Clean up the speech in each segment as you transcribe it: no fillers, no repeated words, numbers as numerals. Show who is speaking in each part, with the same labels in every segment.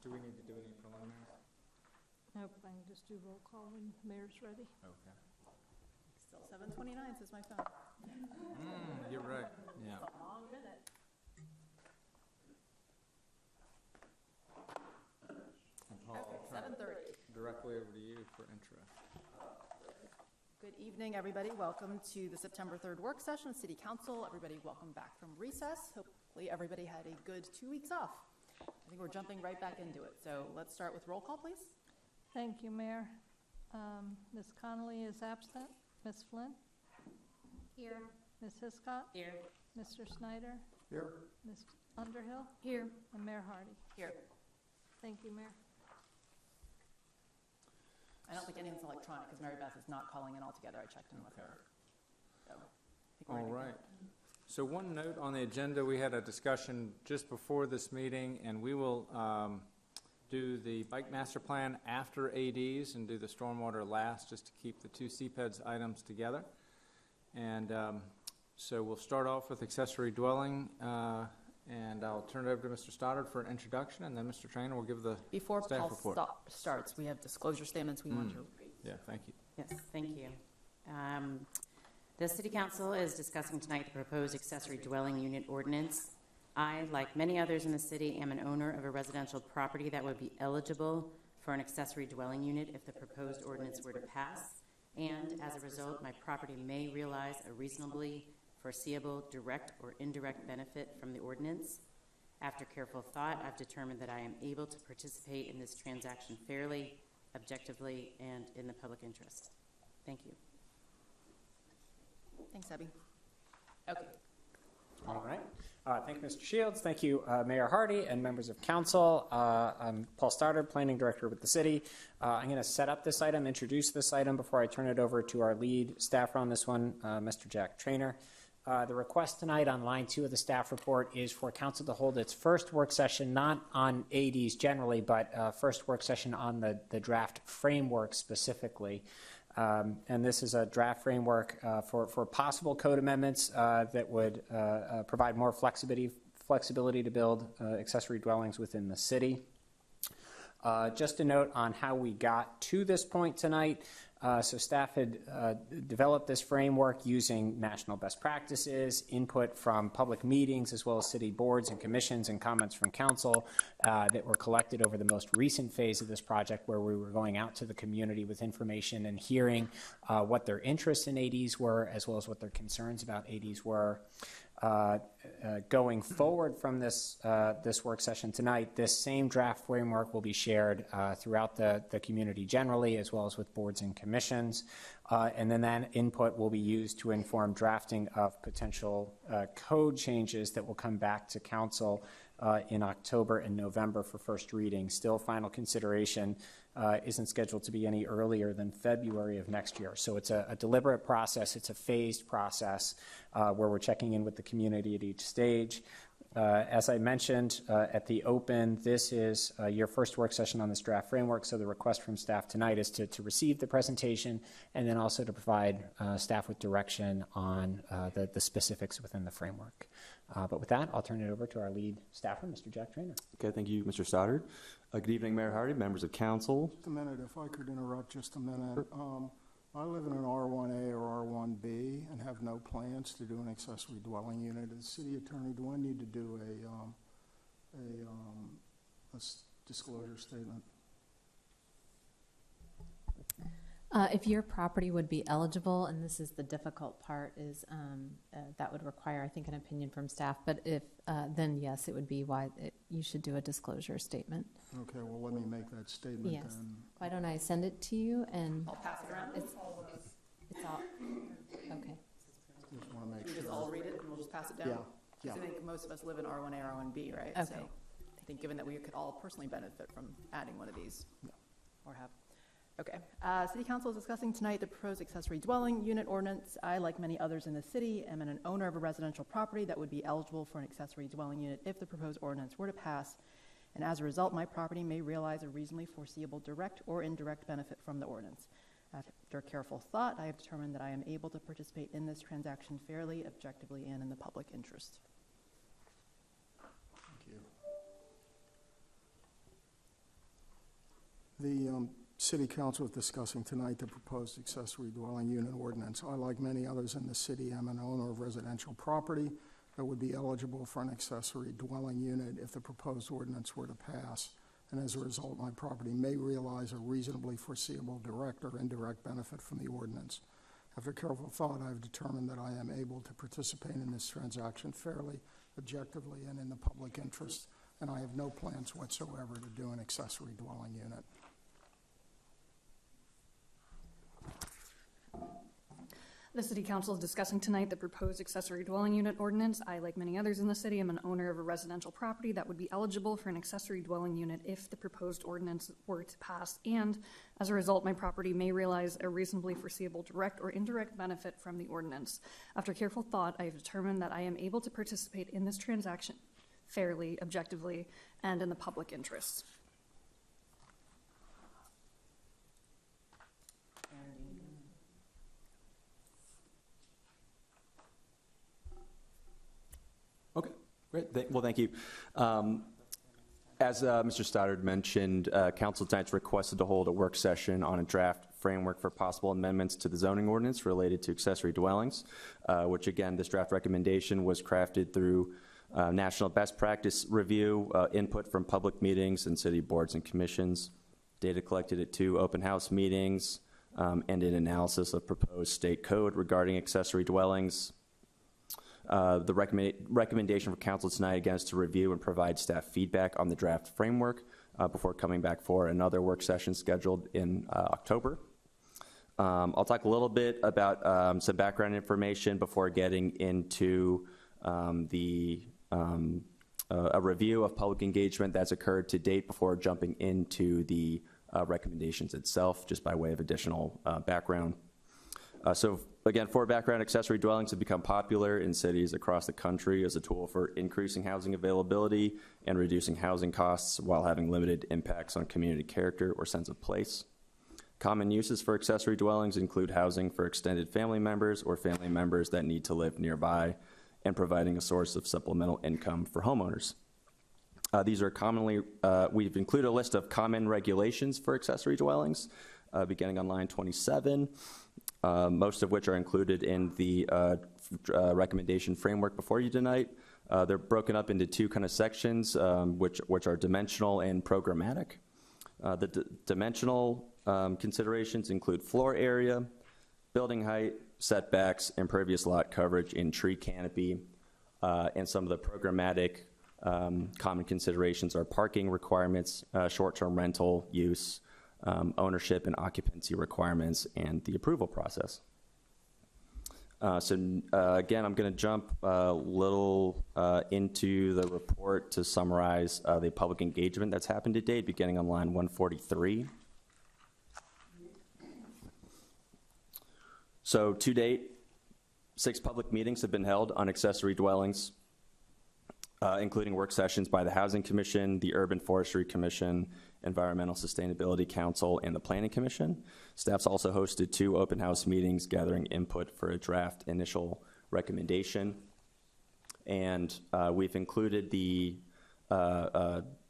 Speaker 1: Do we need to do any preliminaries?
Speaker 2: Nope, I can just do roll call when mayor's ready.
Speaker 1: Okay.
Speaker 3: Still 7:29 says my phone.
Speaker 1: You're right. Yeah.
Speaker 3: It's a long minute.
Speaker 1: And Paul, I'll turn it
Speaker 3: 7:30.
Speaker 1: directly over to you for intro.
Speaker 3: Good evening, everybody. Welcome to the September 3rd work session of City Council. Everybody, welcome back from recess. Hopefully, everybody had a good 2 weeks off. I think we're jumping right back into it. So let's start with roll call, please.
Speaker 2: Thank you, Mayor. Ms. Connolly is absent. Ms. Flynn?
Speaker 4: Here.
Speaker 2: Ms. Hiscott?
Speaker 4: Here.
Speaker 2: Mr. Snyder?
Speaker 1: Here.
Speaker 2: Ms. Underhill?
Speaker 4: Here.
Speaker 2: And Mayor Hardy.
Speaker 3: Here.
Speaker 2: Thank you, Mayor.
Speaker 3: I don't think anyone's electronic because Mary Beth is not calling in altogether. I checked in with her. So, I think we're
Speaker 1: All
Speaker 3: ready to
Speaker 1: right. So one note on the agenda, we had a discussion just before this meeting, and we will do the bike master plan after ADs and do the stormwater last, just to keep the two CPEDS items together. And so we'll start off with accessory dwelling, and I'll turn it over to Mr. Stoddard for an introduction, and then Mr. Trainer will give the
Speaker 3: Before
Speaker 1: staff
Speaker 3: Paul
Speaker 1: report.
Speaker 3: starts, we have disclosure statements we want to read.
Speaker 1: Yeah, thank you.
Speaker 4: Yes, thank you. The City Council is discussing tonight the proposed accessory dwelling unit ordinance. I, like many others in the city, am an owner of a residential property that would be eligible for an accessory dwelling unit if the proposed ordinance were to pass. And as a result, my property may realize a reasonably foreseeable direct or indirect benefit from the ordinance. After careful thought, I've determined that I am able to participate in this transaction fairly, objectively, and in the public interest. Thank you.
Speaker 3: Thanks, Abby. Okay.
Speaker 5: All right. Thank you, Mr. Shields. Thank you, Mayor Hardy and members of council. I'm Paul Stoddard, Planning Director with the city. I'm going to set up this item, introduce this item before I turn it over to our lead staffer on this one, Mr. Jack Trainer. The request tonight on line 2 of the staff report is for council to hold its first work session, not on ADs generally, but first work session on the draft framework specifically. And this is a draft framework for possible code amendments that would provide more flexibility to build accessory dwellings within the city. Just a note on how we got to this point tonight. So staff had developed this framework using national best practices, input from public meetings, as well as city boards and commissions and comments from council that were collected over the most recent phase of this project, where we were going out to the community with information and hearing what their interests in ADs were, as well as what their concerns about ADs were. Going forward from this work session tonight, this same draft framework will be shared throughout the community generally, as well as with boards and commissions. And then that input will be used to inform drafting of potential code changes that will come back to council in October and November for first reading. Still, final consideration isn't scheduled to be any earlier than February of next year. So it's a deliberate process. It's a phased process where we're checking in with the community at each stage. As I mentioned at the open, this is your first work session on this draft framework, so the request from staff tonight is to receive the presentation and then also to provide staff with direction on the specifics within the framework. But with that, I'll turn it over to our lead staffer, Mr. Jack Trainer.
Speaker 6: Okay, thank you, Mr. Stoddard. Good evening, Mayor Hardy, members of council.
Speaker 7: Just a minute, if I could interrupt just a minute. I live in an R1A or R1B and have no plans to do an accessory dwelling unit. As city attorney, do I need to do a disclosure statement?
Speaker 8: If your property would be eligible, and this is the difficult part, is that would require, I think, an opinion from staff. But if then yes, it would be why you should do a disclosure statement.
Speaker 7: Okay, well, let me make that statement
Speaker 8: Yes.
Speaker 7: then.
Speaker 8: Why don't I send it to you and
Speaker 3: I'll pass it around.
Speaker 8: it's all okay.
Speaker 7: Just want to make
Speaker 3: We
Speaker 7: sure.
Speaker 3: just all read it and we'll just pass it down.
Speaker 7: Yeah,
Speaker 3: 'Cause
Speaker 7: yeah.
Speaker 3: I think most of us live in R1A or R1B, right?
Speaker 8: Okay.
Speaker 3: So I think given that we could all personally benefit from adding one of these, or have. Okay. City Council is discussing tonight the proposed accessory dwelling unit ordinance. I, like many others in the city, am an owner of a residential property that would be eligible for an accessory dwelling unit if the proposed ordinance were to pass. And as a result, my property may realize a reasonably foreseeable direct or indirect benefit from the ordinance. After careful thought, I have determined that I am able to participate in this transaction fairly, objectively, and in the public interest.
Speaker 7: Thank you. The City Council is discussing tonight the proposed accessory dwelling unit ordinance. I, like many others in the city, am an owner of residential property that would be eligible for an accessory dwelling unit if the proposed ordinance were to pass. And as a result, my property may realize a reasonably foreseeable direct or indirect benefit from the ordinance. After careful thought, I have determined that I am able to participate in this transaction fairly, objectively, and in the public interest, and I have no plans whatsoever to do an accessory dwelling unit.
Speaker 9: The City Council is discussing tonight the proposed accessory dwelling unit ordinance. I, like many others in the city, am an owner of a residential property that would be eligible for an accessory dwelling unit if the proposed ordinance were to pass, and as a result, my property may realize a reasonably foreseeable direct or indirect benefit from the ordinance. After careful thought, I have determined that I am able to participate in this transaction fairly, objectively, and in the public interest.
Speaker 6: Okay, great. Well, thank you. As Mr. Stoddard mentioned, Council tonight's requested to hold a work session on a draft framework for possible amendments to the zoning ordinance related to accessory dwellings, which again, this draft recommendation was crafted through national best practice review, input from public meetings and city boards and commissions, data collected at 2 open house meetings, and an analysis of proposed state code regarding accessory dwellings. The recommendation for council tonight, again, is to review and provide staff feedback on the draft framework before coming back for another work session scheduled in October. I'll talk a little bit about some background information before getting into a review of public engagement that's occurred to date before jumping into the recommendations itself, just by way of additional background. So again, for background, accessory dwellings have become popular in cities across the country as a tool for increasing housing availability and reducing housing costs while having limited impacts on community character or sense of place. Common uses for accessory dwellings include housing for extended family members or family members that need to live nearby, and providing a source of supplemental income for homeowners. These are commonly, we've included a list of common regulations for accessory dwellings, beginning on line 27. Most of which are included in the recommendation framework before you tonight. They're broken up into 2 kind of sections, which are dimensional and programmatic. The dimensional considerations include floor area, building height, setbacks, impervious lot coverage, and tree canopy. And some of the programmatic common considerations are parking requirements, short-term rental use, ownership and occupancy requirements, and the approval process. Again, I'm going to jump a little into the report to summarize the public engagement that's happened to date, beginning on line 143. So to date, 6 public meetings have been held on accessory dwellings, including work sessions by the Housing Commission, the Urban Forestry Commission, Environmental Sustainability Council, and the Planning Commission. Staff's also hosted 2 open house meetings gathering input for a draft initial recommendation. And we've included the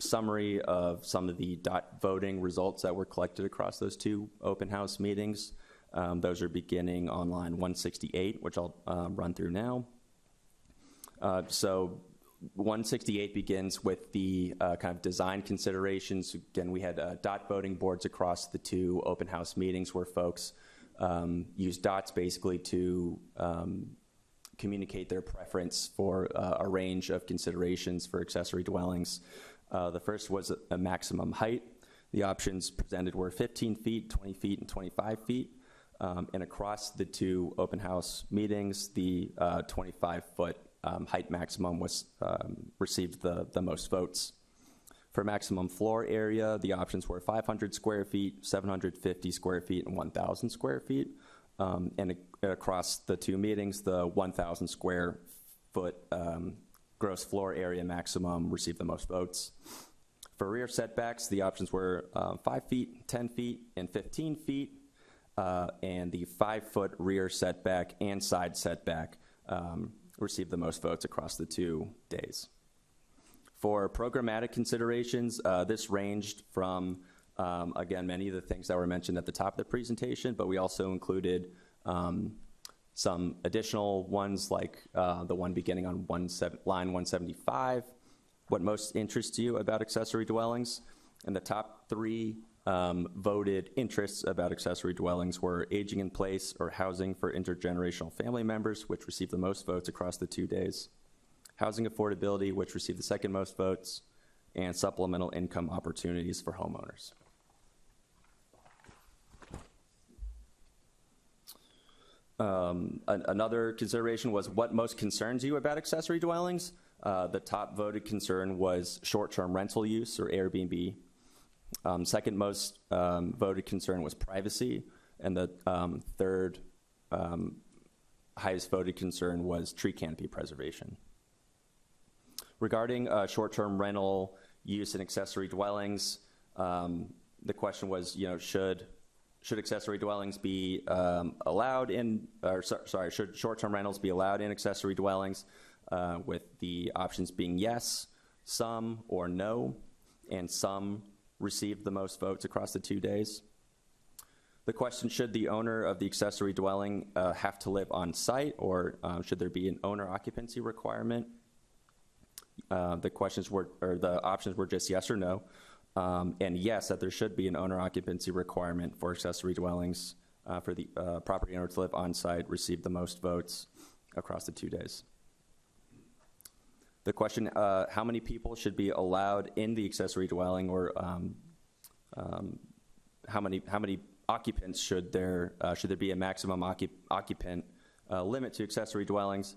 Speaker 6: summary of some of the dot voting results that were collected across those 2 open house meetings. Those are beginning on line 168, which I'll run through now. So 168 begins with the kind of design considerations. Again, we had dot voting boards across the 2 open house meetings where folks use dots basically to communicate their preference for a range of considerations for accessory dwellings. The first was a maximum height. The options presented were 15 feet, 20 feet, and 25 feet. And across the 2 open house meetings, the 25-foot height maximum was received the most votes. For maximum floor area, the options were 500 square feet, 750 square feet, and 1,000 square feet. And across the 2 meetings, the 1,000 square foot gross floor area maximum received the most votes. For rear setbacks, the options were 5 feet, 10 feet, and 15 feet. And the 5-foot rear setback and side setback received the most votes across the 2 days. For programmatic considerations, this ranged from Again, many of the things that were mentioned at the top of the presentation, but we also included some additional ones like the one beginning on line 175, what most interests you about accessory dwellings. And the top three voted interests about accessory dwellings were aging in place or housing for intergenerational family members, which received the most votes across the 2 days, housing affordability, which received the second most votes, and supplemental income opportunities for homeowners. Another consideration was what most concerns you about accessory dwellings. The top voted concern was short-term rental use or Airbnb. Second most voted concern was privacy, and the third highest voted concern was tree canopy preservation. Regarding short-term rental use in accessory dwellings, the question was, should accessory dwellings be allowed in, should short-term rentals be allowed in accessory dwellings, with the options being yes, some, or no, and some received the most votes across the 2 days. The question, should the owner of the accessory dwelling have to live on site, or should there be an owner occupancy requirement? The options were just yes or no. And yes, that there should be an owner occupancy requirement for accessory dwellings for the property owner to live on site received the most votes across the 2 days. The question, how many people should be allowed in the accessory dwelling, or how many occupants should there be a maximum occupant limit to accessory dwellings,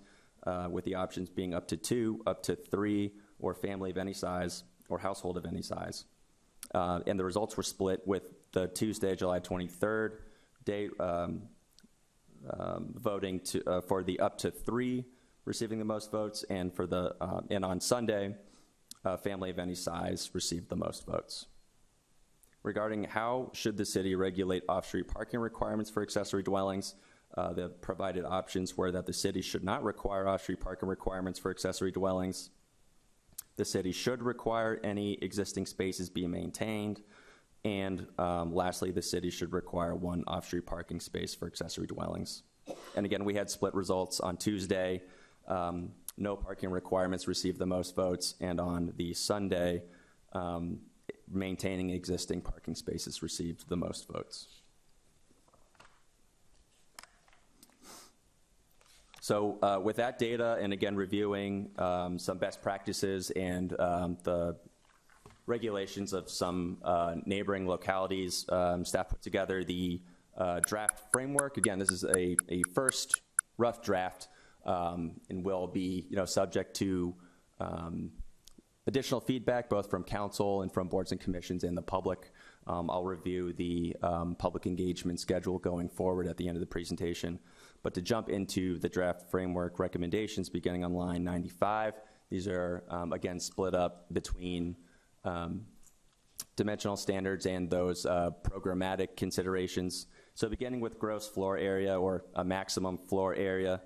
Speaker 6: with the options being up to 2, up to 3, or family of any size, or household of any size. And the results were split, with the Tuesday, July 23rd date voting for the up to 3 receiving the most votes, and for the and on Sunday, family of any size received the most votes. Regarding how should the city regulate off-street parking requirements for accessory dwellings, the provided options were that the city should not require off-street parking requirements for accessory dwellings. The city should require any existing spaces be maintained. And lastly, the city should require 1 off-street parking space for accessory dwellings. And again, we had split results on Tuesday. No parking requirements received the most votes. And on the Sunday, maintaining existing parking spaces received the most votes. So with that data, and again reviewing some best practices and the regulations of some neighboring localities, staff put together the draft framework. Again, this is a first rough draft, and will be subject to additional feedback both from council and from boards and commissions and the public. I'll review the public engagement schedule going forward at the end of the presentation. But to jump into the draft framework recommendations beginning on line 95, these are, again, split up between dimensional standards and those programmatic considerations. So beginning with gross floor area, or a maximum floor area,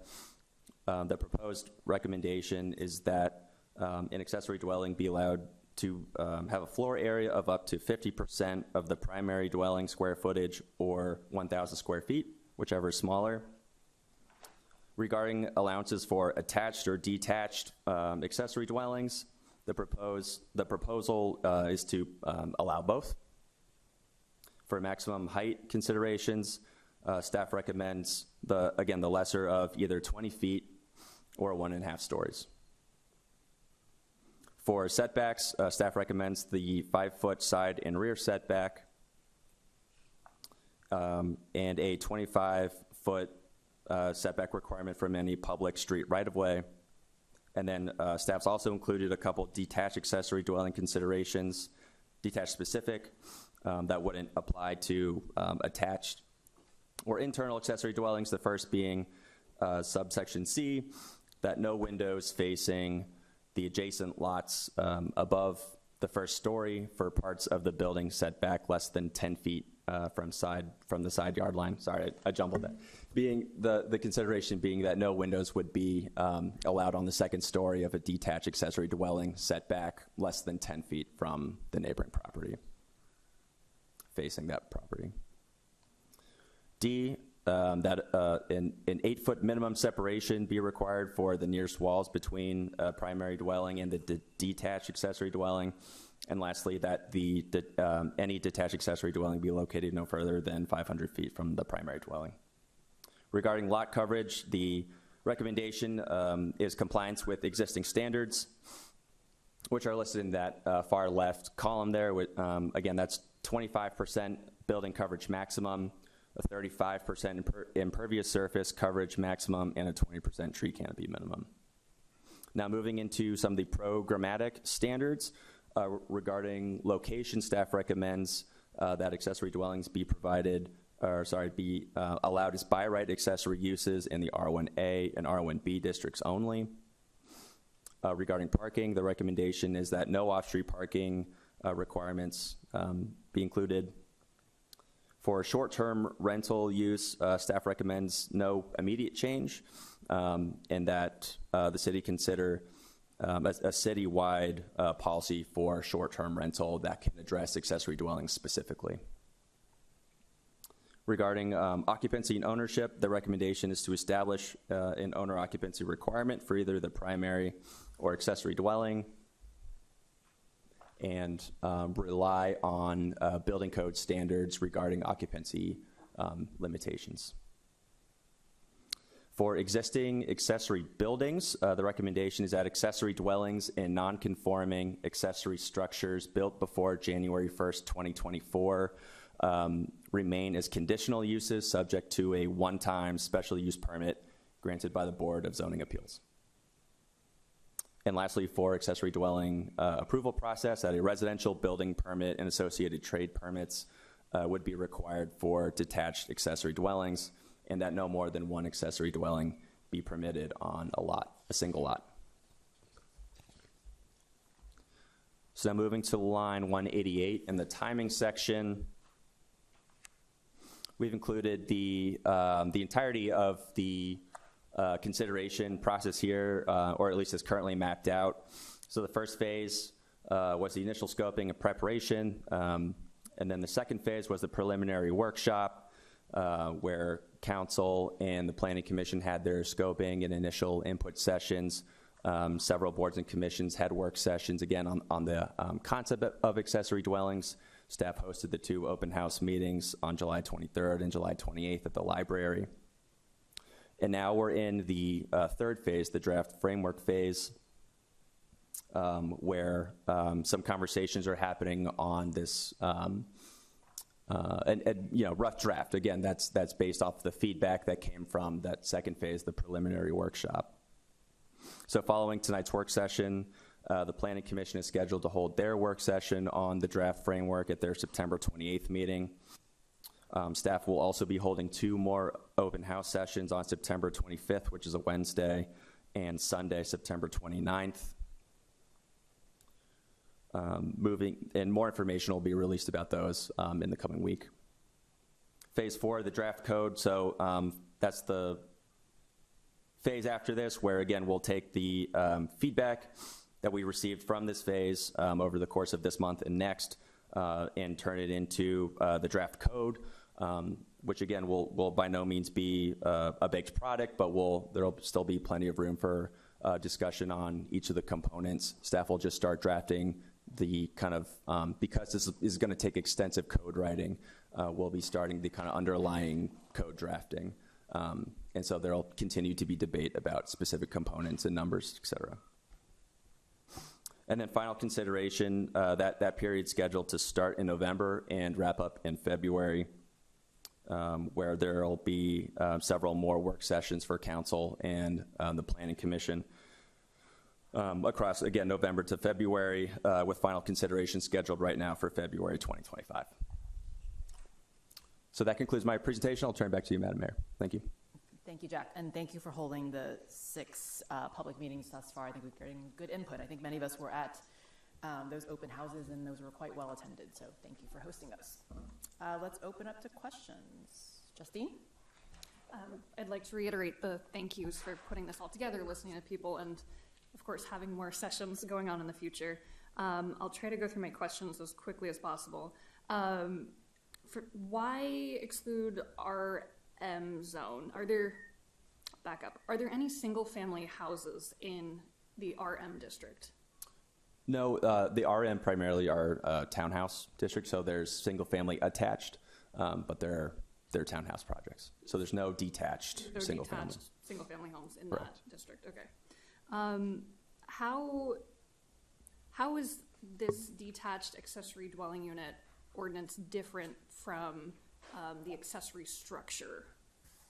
Speaker 6: the proposed recommendation is that an accessory dwelling be allowed to have a floor area of up to 50% of the primary dwelling square footage, or 1,000 square feet, whichever is smaller. Regarding allowances for attached or detached accessory dwellings, the proposal is to allow both. For maximum height considerations, staff recommends the lesser of either 20 feet or 1.5 stories. For setbacks, staff recommends the 5-foot side and rear setback, and a 25-foot setback requirement from any public street right-of-way. And then staff's also included a couple detached accessory dwelling considerations, detached specific, that wouldn't apply to attached or internal accessory dwellings. The first being subsection C, that no windows facing the adjacent lots above the first story for parts of the building setback less than 10 feet from the side yard line. Sorry, I jumbled that. Being the consideration being that no windows would be allowed on the second story of a detached accessory dwelling setback less than 10 feet from the neighboring property. facing that property. D, that an 8-foot minimum separation be required for the nearest walls between a primary dwelling and the detached accessory dwelling. And lastly, that any detached accessory dwelling be located no further than 500 feet from the primary dwelling. Regarding lot coverage, the recommendation is compliance with existing standards, which are listed in that far left column there. Again, that's 25% building coverage maximum, a 35% impervious surface coverage maximum, and a 20% tree canopy minimum. Now moving into some of the programmatic standards regarding location, staff recommends that accessory dwellings be allowed as by right accessory uses in the R1A and R1B districts only. Regarding parking, the recommendation is that no off-street parking requirements be included. For short-term rental use, staff recommends no immediate change, and that the city consider a citywide policy for short-term rental that can address accessory dwellings specifically. Regarding occupancy and ownership, the recommendation is to establish an owner occupancy requirement for either the primary or accessory dwelling, and rely on building code standards regarding occupancy limitations. For existing accessory buildings, the recommendation is that accessory dwellings and non-conforming accessory structures built before January 1st, 2024 remain as conditional uses subject to a one-time special use permit granted by the Board of Zoning Appeals. And lastly, for accessory dwelling approval process, that a residential building permit and associated trade permits would be required for detached accessory dwellings, and that no more than one accessory dwelling be permitted on a single lot. So now moving to line 188 in the timing section, we've included the entirety of the consideration process here, or at least is currently mapped out. So the first phase was the initial scoping and preparation, and then the second phase was the preliminary workshop, where council and the planning commission had their scoping and initial input sessions. Several boards and commissions had work sessions, again, on the concept of accessory dwellings. Staff hosted the 2 open house meetings on July 23rd and July 28th at the library. And now we're in the third phase, the draft framework phase, where some conversations are happening on this rough draft. Again, that's based off the feedback that came from that second phase, the preliminary workshop. So following tonight's work session, the Planning Commission is scheduled to hold their work session on the draft framework at their September 28th meeting. Staff will also be holding 2 more open house sessions on September 25th, which is a Wednesday, and Sunday, September 29th. And more information will be released about those in the coming week. Phase 4, the draft code. So that's the phase after this, where again, we'll take the feedback that we received from this phase over the course of this month and next, and turn it into the draft code, which again will by no means be a baked product, but there'll still be plenty of room for discussion on each of the components. Staff will just start drafting the kind of, because this is going to take extensive code writing, we'll be starting the kind of underlying code drafting. And so there'll continue to be debate about specific components and numbers, et cetera. And then final consideration, that period scheduled to start in November and wrap up in February, where there'll be several more work sessions for council and the Planning Commission across, again, November to February, with final consideration scheduled right now for February 2025. So that concludes my presentation. I'll turn it back to you, Madam Mayor. Thank you.
Speaker 3: Thank you, Jack, and thank you for holding the 6 public meetings thus far. I think we're getting good input. I think many of us were at those open houses, and those were quite well attended, so thank you for hosting those. Let's open up to questions. Justine?
Speaker 9: I'd like to reiterate the thank yous for putting this all together, listening to people, and of course having more sessions going on in the future. I'll try to go through my questions as quickly as possible. why exclude RM zone? Back up, are there any single-family houses in the RM district?
Speaker 6: No, the RM primarily are townhouse districts, so there's single-family attached, but they're townhouse projects. So there's no detached single-family.
Speaker 9: Single-family homes in
Speaker 6: Correct.
Speaker 9: that district, okay. How is this detached accessory dwelling unit ordinance different from the accessory structure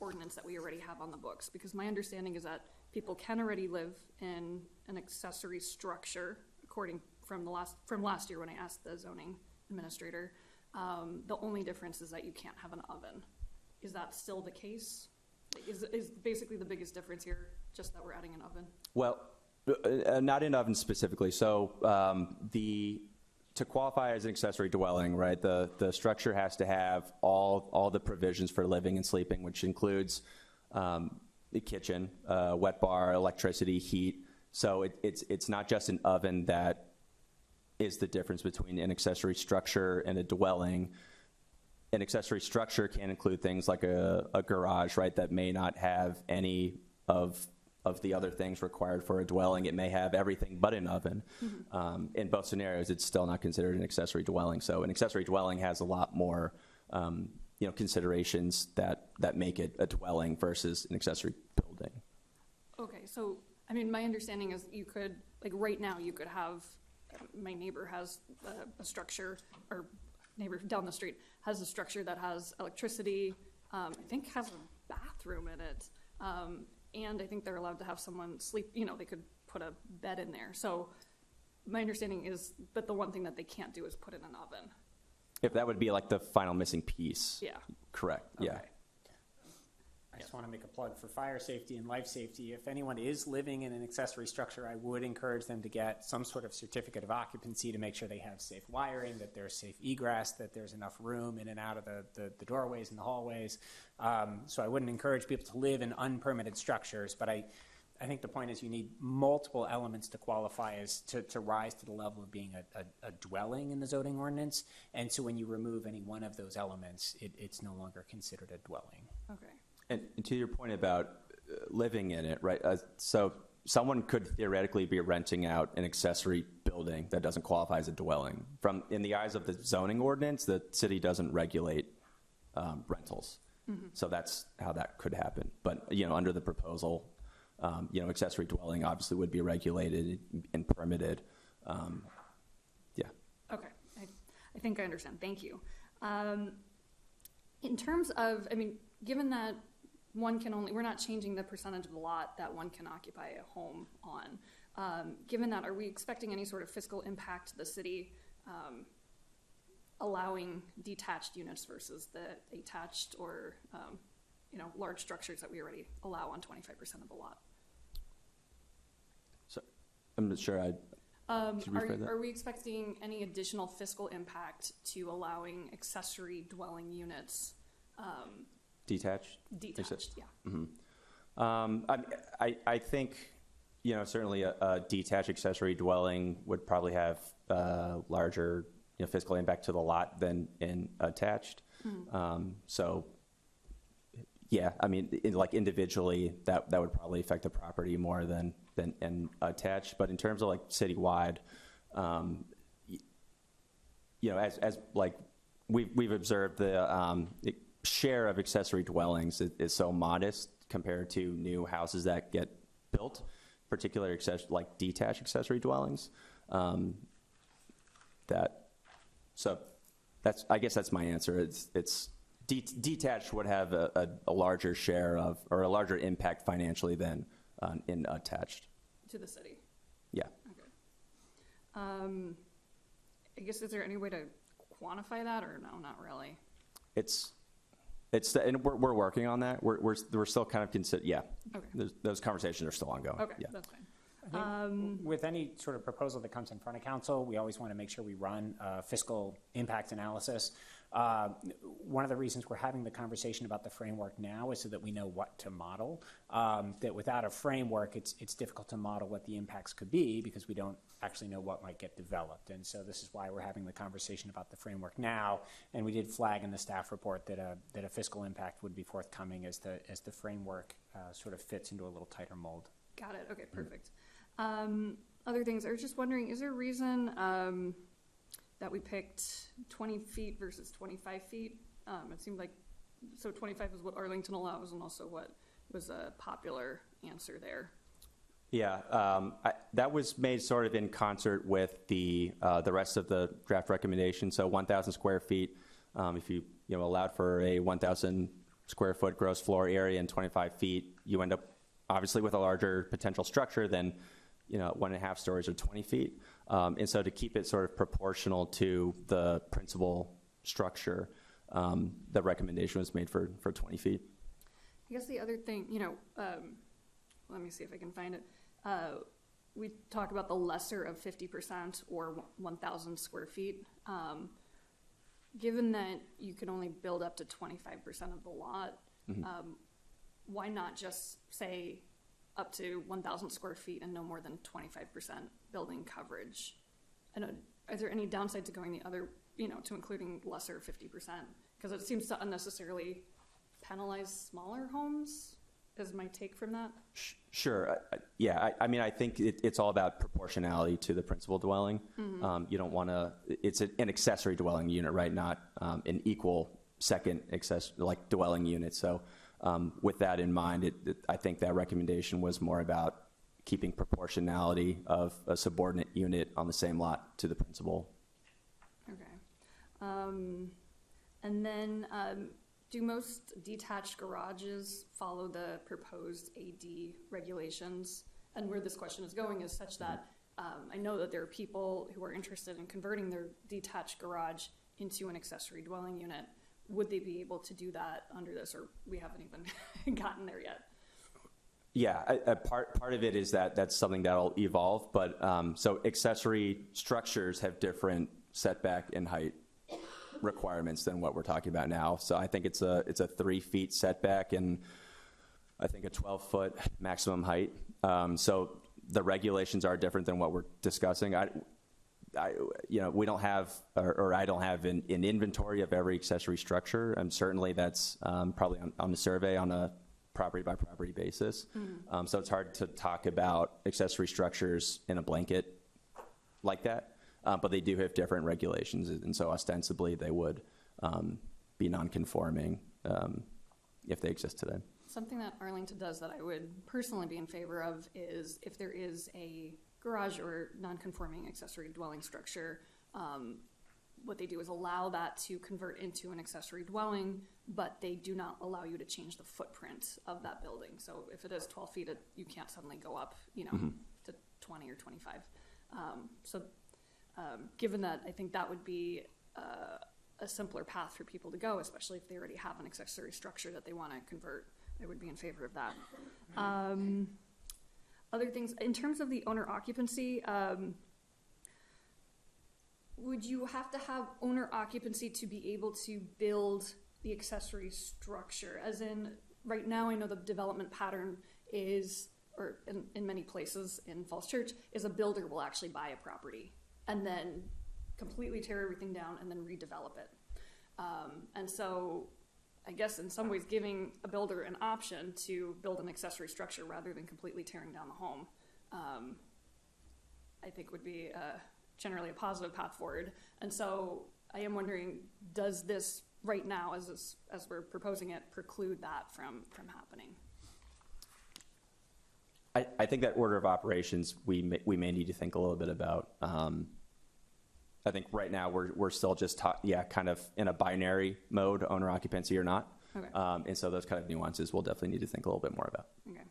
Speaker 9: ordinance that we already have on the books? Because my understanding is that people can already live in an accessory structure, according from last year when I asked the zoning administrator. The only difference is that you can't have an oven. Is that still the case? Is basically the biggest difference here just that we're adding an oven?
Speaker 6: Well, not in oven specifically. So to qualify as an accessory dwelling, right, the structure has to have all the provisions for living and sleeping, which includes the kitchen, wet bar, electricity, heat. So it's not just an oven that is the difference between an accessory structure and a dwelling. An accessory structure can include things like a garage, right, that may not have any of the other things required for a dwelling. It may have everything but an oven. Mm-hmm. In both scenarios, it's still not considered an accessory dwelling. So an accessory dwelling has a lot more considerations that make it a dwelling versus an accessory building.
Speaker 9: Okay, so I mean, my understanding is you could, like right now, you could have, my neighbor has a structure, or neighbor down the street has a structure that has electricity, I think has a bathroom in it, and I think they're allowed to have someone sleep, they could put a bed in there. So my understanding is, but the one thing that they can't do is put in an oven.
Speaker 6: If that would be like the final missing piece.
Speaker 9: Yeah.
Speaker 6: Correct, yeah.
Speaker 9: Okay.
Speaker 5: I just want to make a plug for fire safety and life safety. If anyone is living in an accessory structure, I would encourage them to get some sort of certificate of occupancy to make sure they have safe wiring, that there's safe egress, that there's enough room in and out of the doorways and the hallways. So I wouldn't encourage people to live in unpermitted structures, but I think the point is you need multiple elements to qualify as to rise to the level of being a dwelling in the zoning ordinance. And so when you remove any one of those elements, it's no longer considered a dwelling.
Speaker 9: Okay.
Speaker 6: And to your point about living in it, right? So someone could theoretically be renting out an accessory building that doesn't qualify as a dwelling. In the eyes of the zoning ordinance, the city doesn't regulate rentals. Mm-hmm. So that's how that could happen. But, under the proposal, accessory dwelling obviously would be regulated and permitted. Yeah.
Speaker 9: Okay. I think I understand. Thank you. In terms of, given that we're not changing the percentage of the lot that one can occupy a home on. Given that, are we expecting any sort of fiscal impact to the city allowing detached units versus the attached or, large structures that we already allow on 25% of the lot?
Speaker 6: So I'm not sure
Speaker 9: Are we expecting any additional fiscal impact to allowing accessory dwelling units?
Speaker 6: Detached?
Speaker 9: Detached, yeah.
Speaker 6: Mm-hmm. I think, certainly a detached accessory dwelling would probably have larger, fiscal impact to the lot than in attached. Mm-hmm. So, yeah, individually, that would probably affect the property more than in attached. But in terms of citywide, as we've observed, the share of accessory dwellings is so modest compared to new houses that get built, particularly detached accessory dwellings. I guess that's my answer. It's detached would have a larger share of, or a larger impact financially than in attached.
Speaker 9: To the city?
Speaker 6: Yeah.
Speaker 9: Okay. I guess, is there any way to quantify that, or no, not really?
Speaker 6: And we're working on that. We're still kind of yeah.
Speaker 9: Okay.
Speaker 6: Those conversations are still ongoing.
Speaker 9: Okay,
Speaker 6: Yeah.
Speaker 9: that's fine.
Speaker 5: I think with any sort of proposal that comes in front of council, we always want to make sure we run a fiscal impact analysis. One of the reasons we're having the conversation about the framework now is so that we know what to model. That without a framework, it's difficult to model what the impacts could be because we don't actually know what might get developed. And so this is why we're having the conversation about the framework now. And we did flag in the staff report that a fiscal impact would be forthcoming as the framework sort of fits into a little tighter mold.
Speaker 9: Got it. Okay, perfect. Other things, I was just wondering, is there a reason that we picked 20 feet versus 25 feet? It seemed like, so 25 is what Arlington allows and also what was a popular answer there.
Speaker 6: Yeah, that was made sort of in concert with the rest of the draft recommendation. So 1,000 square feet, if you allowed for a 1,000 square foot gross floor area and 25 feet, you end up obviously with a larger potential structure than 1.5 stories or 20 feet. And so to keep it sort of proportional to the principal structure, the recommendation was made for 20 feet.
Speaker 9: I guess the other thing, let me see if I can find it. We talk about the lesser of 50% or 1,000 square feet. Given that you can only build up to 25% of the lot, why not just say up to 1,000 square feet and no more than 25% building coverage? And are there any downsides to going the other, to including lesser 50%? Because it seems to unnecessarily penalize smaller homes, is my take from that.
Speaker 6: Sure. Yeah, I mean, I think it's all about proportionality to the principal dwelling. You don't want to, it's an accessory dwelling unit, right? Not an equal second dwelling unit. So with that in mind, I think that recommendation was more about keeping proportionality of a subordinate unit on the same lot to the principal.
Speaker 9: Okay. And then do most detached garages follow the proposed AD regulations? And where this question is going is such that I know that there are people who are interested in converting their detached garage into an accessory dwelling unit. Would they be able to do that under this, or we haven't even gotten there yet?
Speaker 6: Yeah, a part of it is that's something that'll evolve, but so accessory structures have different setback and height requirements than what we're talking about now. So I think it's a 3 feet setback and I think a 12-foot maximum height. So the regulations are different than what we're discussing. We don't have, or I don't have an inventory of every accessory structure, and certainly that's probably on the survey on a property by property basis. So it's hard to talk about accessory structures in a blanket like that. But they do have different regulations, and so ostensibly they would be non-conforming if they exist today.
Speaker 9: Something that Arlington does that I would personally be in favor of is if there is a garage or non-conforming accessory dwelling structure, what they do is allow that to convert into an accessory dwelling, but they do not allow you to change the footprint of that building. So if it is 12 feet, you can't suddenly go up, to 20 or 25. Given that, I think that would be a simpler path for people to go, especially if they already have an accessory structure that they want to convert. I would be in favor of that. Other things, in terms of the owner occupancy, would you have to have owner occupancy to be able to build the accessory structure? As in, right now I know the development pattern is, or in many places in Falls Church, is a builder will actually buy a property and then completely tear everything down and then redevelop it. And so I guess in some ways giving a builder an option to build an accessory structure rather than completely tearing down the home, I think would be generally a positive path forward. And so I am wondering, does this right now, as we're proposing it, preclude that from happening?
Speaker 6: I think that order of operations we may need to think a little bit about. I think right now we're still just kind of in a binary mode, owner occupancy or not.
Speaker 9: Okay.
Speaker 6: And so those kind of nuances we'll definitely need to think a little bit more about.
Speaker 9: Okay.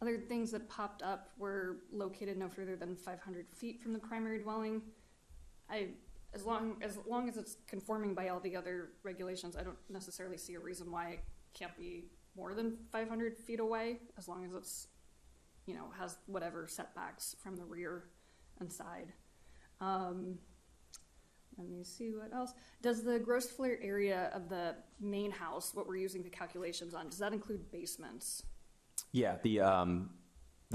Speaker 9: Other things that popped up were located no further than 500 feet from the primary dwelling. As long as it's conforming by all the other regulations, I don't necessarily see a reason why it can't be more than 500 feet away, as long as it's has whatever setbacks from the rear and side. Let me see what else. Does the gross floor area of the main house, what we're using the calculations on, does that include basements?
Speaker 6: Yeah, the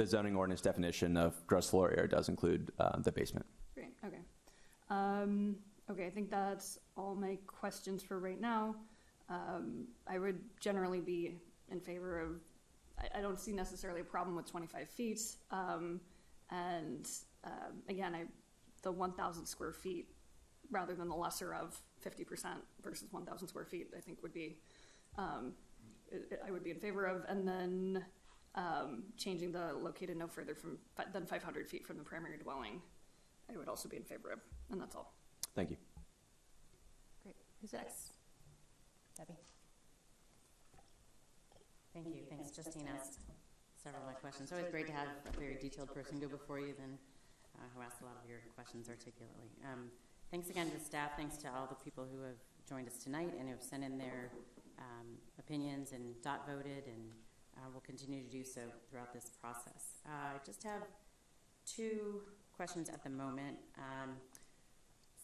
Speaker 6: zoning ordinance definition of gross floor area does include the basement.
Speaker 9: Great, okay. Okay, I think that's all my questions for right now. I would generally be in favor of, I don't see necessarily a problem with 25 feet. Again, the 1,000 square feet rather than the lesser of 50% versus 1,000 square feet, I think would be, I would be in favor of. And then changing the located no further than 500 feet from the primary dwelling, I would also be in favor of. And that's all.
Speaker 6: Thank you.
Speaker 3: Great. Who's next? Debbie?
Speaker 4: Thank you. Thanks. Justine asked several of my questions. It's always great to have a very detailed person go before you than who asked a lot of your questions articulately. Thanks again to staff. Thanks to all the people who have joined us tonight and who have sent in their opinions and dot voted, and will continue to do so throughout this process. I just have 2 questions at the moment.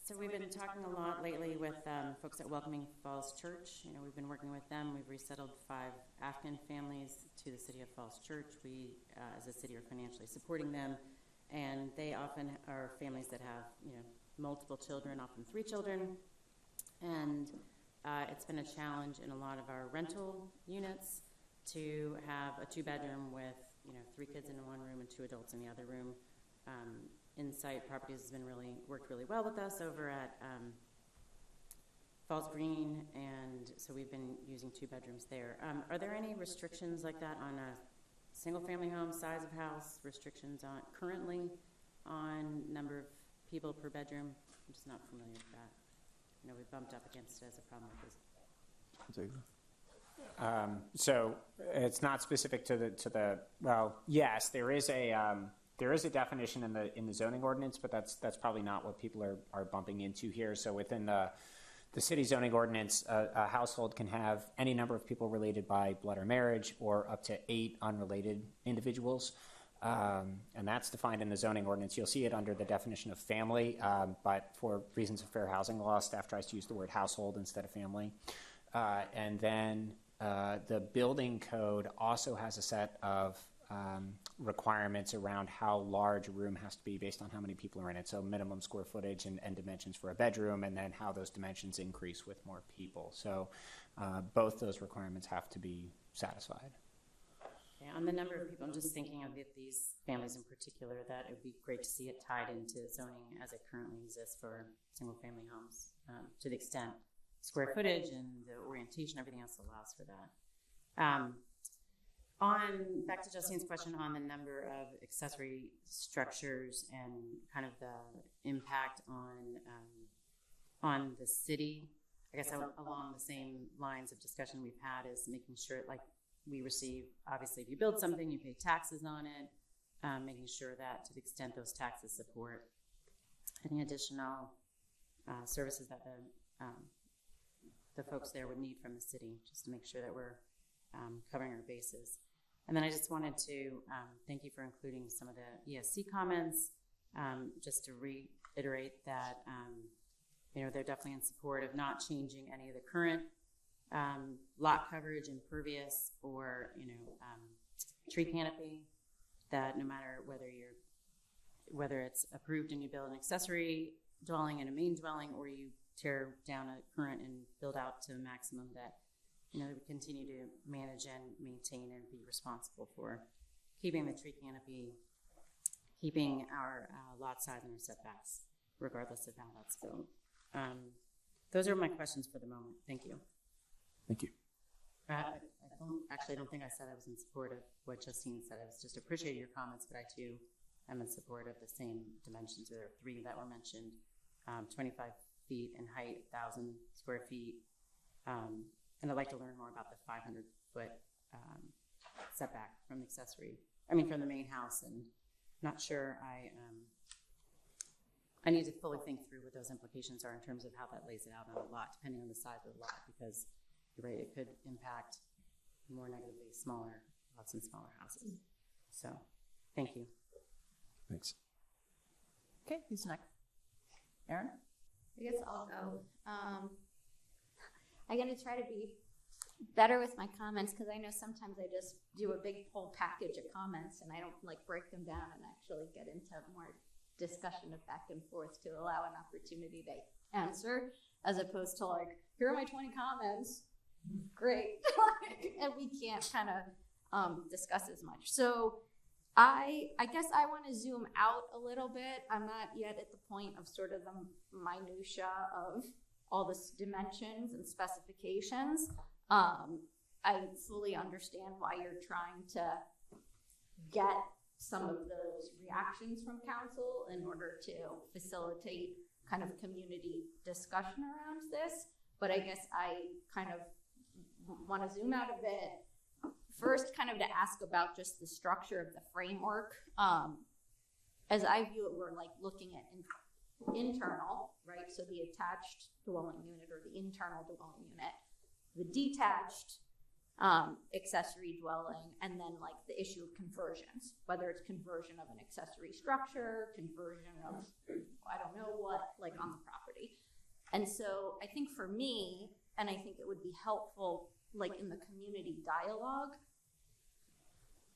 Speaker 4: So we've been talking a lot lately with folks at Welcoming Falls Church. We've been working with them. We've resettled 5 Afghan families to the City of Falls Church. We, as a city, are financially supporting them, and they often are families that have, multiple children, often 3 children, and it's been a challenge in a lot of our rental units to have a 2-bedroom with, 3 kids in one room and 2 adults in the other room. Insight Properties has been worked really well with us over at Falls Green, and so we've been using 2 bedrooms there. Are there any restrictions like that on a single-family home, size of house, restrictions on currently on number of people per bedroom? I'm just not familiar with that. We bumped up against it as a problem like this.
Speaker 5: So it's not specific to the well, yes, there is a definition in the zoning ordinance, but that's probably not what people are bumping into here. So within the city zoning ordinance, a household can have any number of people related by blood or marriage, or up to 8 unrelated individuals. And that's defined in the zoning ordinance. You'll see it under the definition of family, but for reasons of fair housing law, staff tries to use the word household instead of family. And then the building code also has a set of requirements around how large a room has to be based on how many people are in it. So minimum square footage and dimensions for a bedroom, and then how those dimensions increase with more people. So both those requirements have to be satisfied.
Speaker 4: Okay, on the number of people, I'm just thinking of these families in particular, that it would be great to see it tied into zoning as it currently exists for single-family homes, to the extent square footage and the orientation, everything else allows for that. Back to Justine's question on the number of accessory structures and kind of the impact on the city, I guess along the same lines of discussion we've had, is making sure, like, we receive, obviously, if you build something, you pay taxes on it, making sure that to the extent those taxes support any additional services that the folks there would need from the city, just to make sure that we're covering our bases. And then I just wanted to thank you for including some of the ESC comments, just to reiterate that they're definitely in support of not changing any of the current lot coverage, impervious, or tree canopy. That no matter whether it's approved and you build an accessory dwelling and a main dwelling, or you tear down a current and build out to a maximum, that we continue to manage and maintain and be responsible for keeping the tree canopy, keeping our lot size and our setbacks, regardless of how that's built. Those are my questions for the moment. Thank you.
Speaker 6: Thank you.
Speaker 4: I don't think I said I was in support of what Justine said. I was just appreciating your comments, but I too am in support of the same dimensions. There are 3 that were mentioned: 25 feet in height, 1,000 square feet. And I'd like to learn more about the 500-foot setback from the main house. And not sure I need to fully think through what those implications are in terms of how that lays it out on a lot, depending on the size of the lot, because you're right, it could impact more negatively smaller lots and smaller houses. So Thank you.
Speaker 6: Thanks.
Speaker 3: Okay, who's next? Aaron?
Speaker 10: I guess I'll go. I'm going to try to be better with my comments because I know sometimes I just do a big whole package of comments and I don't like break them down and actually get into more discussion of back and forth to allow an opportunity to answer, as opposed to like, here are my 20 comments. Great. And we can't kind of discuss as much. So I guess I want to zoom out a little bit. I'm not yet at the point of sort of the minutia of all the dimensions and specifications. I fully understand why you're trying to get some of those reactions from council in order to facilitate kind of community discussion around this. But I guess I kind of want to zoom out a bit. First, kind of to ask about just the structure of the framework. As I view it, we're like looking at internal, right? So the attached dwelling unit or the internal dwelling unit, the detached accessory dwelling, and then like the issue of conversions, whether it's conversion of an accessory structure, conversion of, I don't know what, like on the property. And so I think for me, and I think it would be helpful like in the community dialogue,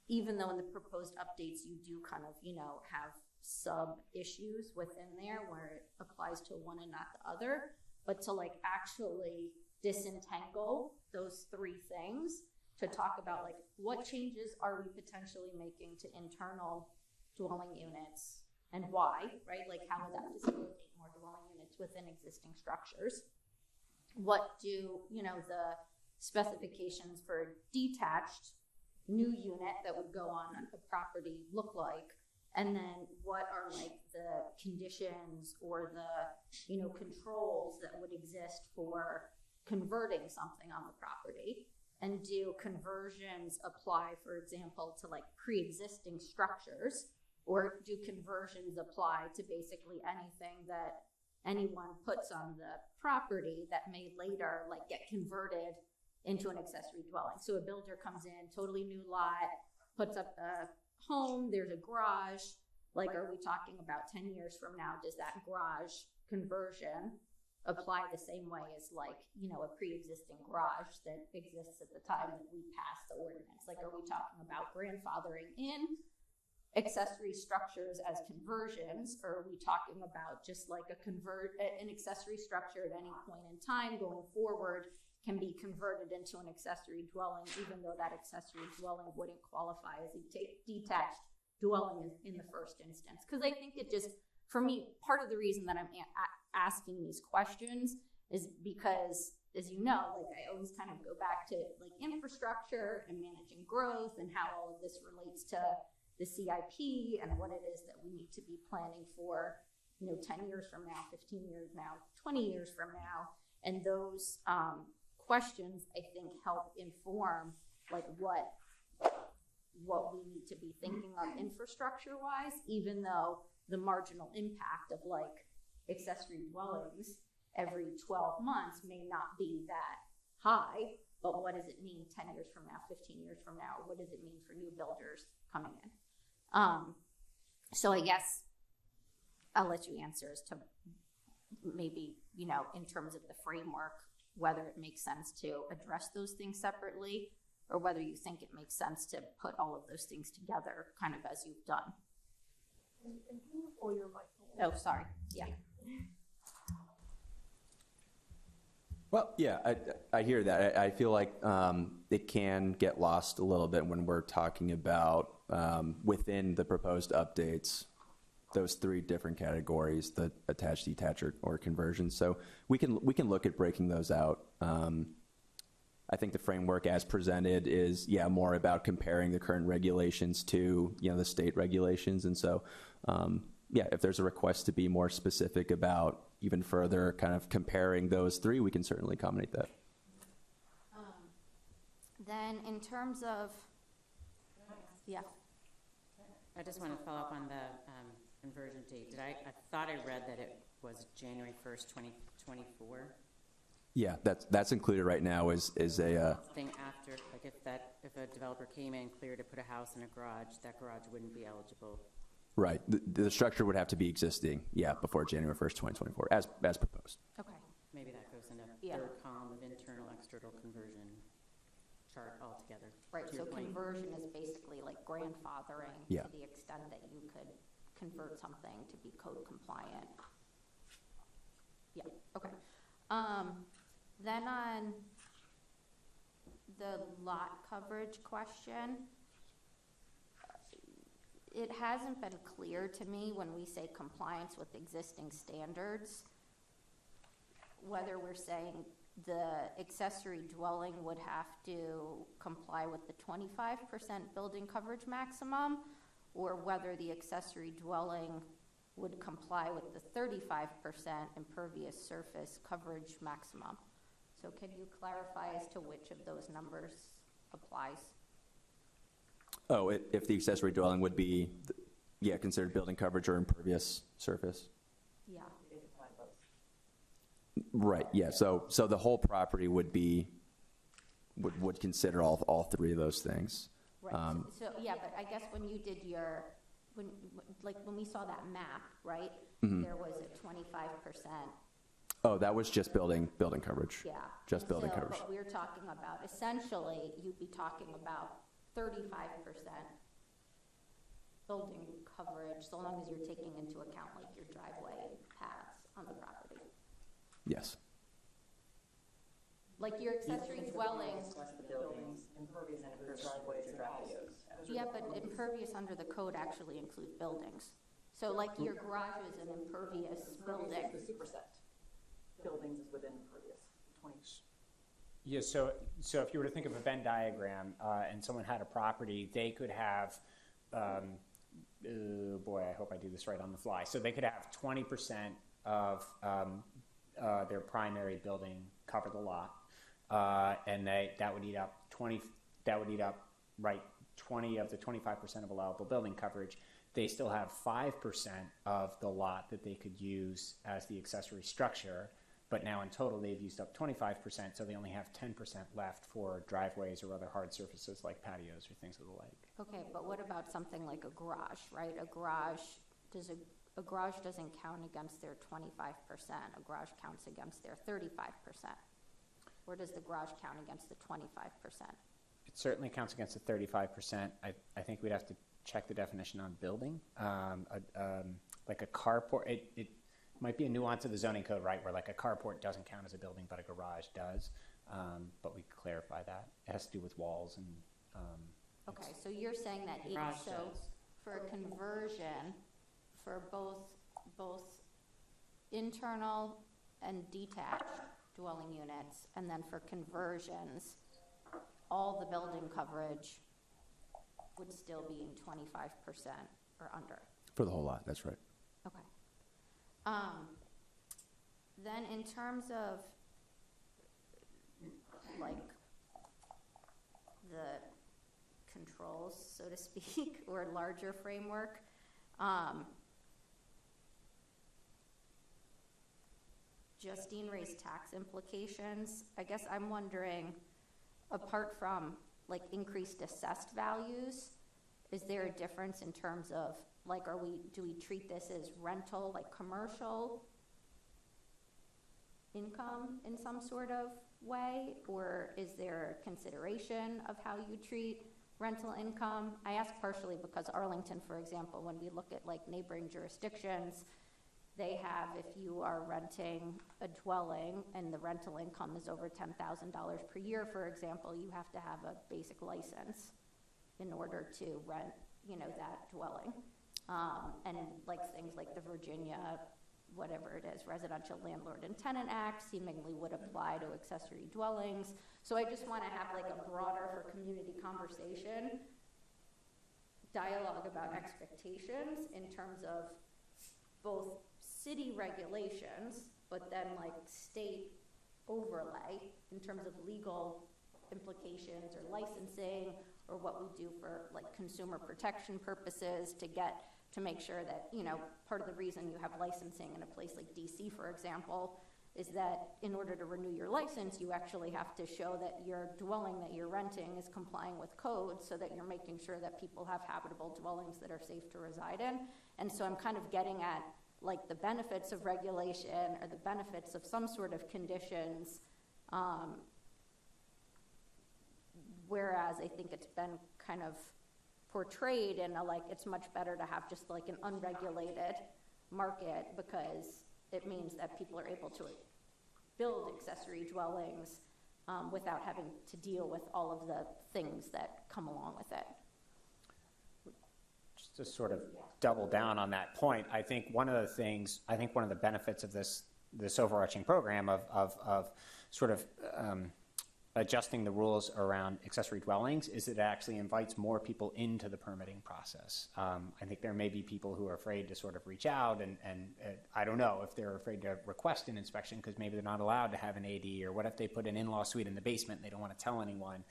Speaker 10: even though in the proposed updates you do kind of, you know, have sub issues within there where it applies to one and not the other, but to like actually disentangle those three things to talk about like what changes are we potentially making to internal dwelling units and why, right? Like how would that facilitate more dwelling units within existing structures? What do, you know, the specifications for a detached new unit that would go on a property look like? And then what are like the conditions or the, you know, controls that would exist for converting something on the property? And do conversions apply, for example, to like pre-existing structures, or do conversions apply to basically anything that anyone puts on the property that may later like get converted into an accessory dwelling? So a builder comes in, totally new lot, puts up a home, there's a garage. Like, are we talking about 10 years from now, does that garage conversion apply the same way as like, you know, a pre-existing garage that exists at the time that we passed the ordinance? Like, are we talking about grandfathering in accessory structures as conversions, or are we talking about just like an accessory structure at any point in time going forward can be converted into an accessory dwelling, even though that accessory dwelling wouldn't qualify as a detached dwelling in the first instance? Because I think it just, for me, part of the reason that I'm asking these questions is because, as you know, like I always kind of go back to like infrastructure and managing growth and how all of this relates to the CIP and what it is that we need to be planning for, you know, 10 years from now, 15 years now, 20 years from now. And those questions, I think, help inform like what we need to be thinking of infrastructure-wise, even though the marginal impact of like accessory dwellings every 12 months may not be that high, but what does it mean 10 years from now, 15 years from now? What does it mean for new builders coming in? So I guess I'll let you answer as to maybe, you know, in terms of the framework, whether it makes sense to address those things separately or whether you think it makes sense to put all of those things together kind of as you've done. Oh, sorry. Yeah.
Speaker 6: Well, yeah, I hear that. I feel like it can get lost a little bit when we're talking about within the proposed updates, those three different categories, the attached, detached, or conversion. So we can look at breaking those out. I think the framework as presented is, more about comparing the current regulations to, the state regulations. And so, if there's a request to be more specific about even further kind of comparing those three, we can certainly accommodate that.
Speaker 10: Then in terms of,
Speaker 4: I just want to follow up on the conversion date. I thought I read that it was January 1st, 2024.
Speaker 6: Yeah, that's included right now is a,
Speaker 4: Thing after, like if a developer came in, cleared to put a house and a garage, that garage wouldn't be eligible.
Speaker 6: right, the structure would have to be existing, yeah, before January 1st, 2024, as proposed.
Speaker 10: Okay.
Speaker 4: Maybe that goes in a
Speaker 10: Yeah.
Speaker 4: third column of internal, external conversion chart altogether.
Speaker 10: Right,
Speaker 4: to
Speaker 10: so
Speaker 4: your point.
Speaker 10: conversion is basically like grandfathering
Speaker 6: Yeah.
Speaker 10: to the extent that you could convert something to be code compliant. Yeah, okay. Then on the lot coverage question, it hasn't been clear to me when we say compliance with existing standards, whether we're saying the accessory dwelling would have to comply with the 25% building coverage maximum, or whether the accessory dwelling would comply with the 35% impervious surface coverage maximum. So can you clarify as to which of those numbers applies?
Speaker 6: Oh, if the accessory dwelling would be, yeah, considered building coverage or impervious surface?
Speaker 10: Yeah.
Speaker 6: Right, yeah, so the whole property would be, would consider all three of those things.
Speaker 10: Right, so, yeah, but I guess when you did your, when we saw that map, right?
Speaker 6: Mhm.
Speaker 10: There was a 25%,
Speaker 6: Oh, that was just building coverage?
Speaker 10: yeah.
Speaker 6: Just building
Speaker 10: So,
Speaker 6: coverage.
Speaker 10: but we're talking about, essentially, you'd be talking about 35% building coverage, so long as you're taking into account like your driveway paths on the property.
Speaker 6: Yes.
Speaker 10: Like your accessory dwellings, yeah, but impervious under the code actually include buildings. So like your garage is an impervious building.
Speaker 3: Buildings is within impervious, 20.
Speaker 5: Yeah, so if you were to think of a Venn diagram, and someone had a property, they could have, boy, I hope I do this right on the fly. So they could have 20% of their primary building cover the lot, and that would eat up 20 of the 25% of allowable building coverage. They still have 5% of the lot that they could use as the accessory structure. But now in total, they've used up 25%, so they only have 10% left for driveways or other hard surfaces like patios or things of the like.
Speaker 10: Okay, but what about something like a garage, right? A garage doesn't count against their 25%. A garage counts against their 35%. Where does the garage count against the 25%?
Speaker 5: It certainly counts against the 35%. I think we'd have to check the definition on building. Like a carport, it might be a nuance of the zoning code, right, where like a carport doesn't count as a building, but a garage does. But we clarify that. It has to do with walls and.
Speaker 10: Okay, so you're saying that,
Speaker 4: Garage
Speaker 10: so
Speaker 4: does.
Speaker 10: for a conversion, for both internal and detached dwelling units, and then for conversions, all the building coverage would still be in 25% or under.
Speaker 6: For the whole lot, that's right.
Speaker 10: Okay. Then in terms of, like, the controls, so to speak, or larger framework, Justine raised tax implications. I guess I'm wondering, apart from, like, increased assessed values, is there a difference in terms of, like, do we treat this as rental, like commercial income in some sort of way? Or is there consideration of how you treat rental income? I ask partially because Arlington, for example, when we look at like neighboring jurisdictions, they have, if you are renting a dwelling and the rental income is over $10,000 per year, for example, you have to have a basic license in order to rent, that dwelling. And like things like the Virginia, whatever it is, Residential Landlord and Tenant Act seemingly would apply to accessory dwellings. So I just want to have like a broader, for community conversation, dialogue about expectations in terms of both city regulations, but then like state overlay in terms of legal implications or licensing, or what we do for like consumer protection purposes to make sure that, part of the reason you have licensing in a place like DC, for example, is that in order to renew your license, you actually have to show that your dwelling that you're renting is complying with code so that you're making sure that people have habitable dwellings that are safe to reside in. And so I'm kind of getting at like the benefits of regulation or the benefits of some sort of conditions, whereas I think it's been kind of portrayed in a, like, it's much better to have just like an unregulated market because it means that people are able to build accessory dwellings without having to deal with all of the things that come along with it.
Speaker 5: Just to sort of double down on that point, I think one of the benefits of this overarching program of sort of adjusting the rules around accessory dwellings is it actually invites more people into the permitting process. I think there may be people who are afraid to sort of reach out and I don't know if they're afraid to request an inspection because maybe they're not allowed to have an AD, or what if they put an in-law suite in the basement and they don't want to tell anyone.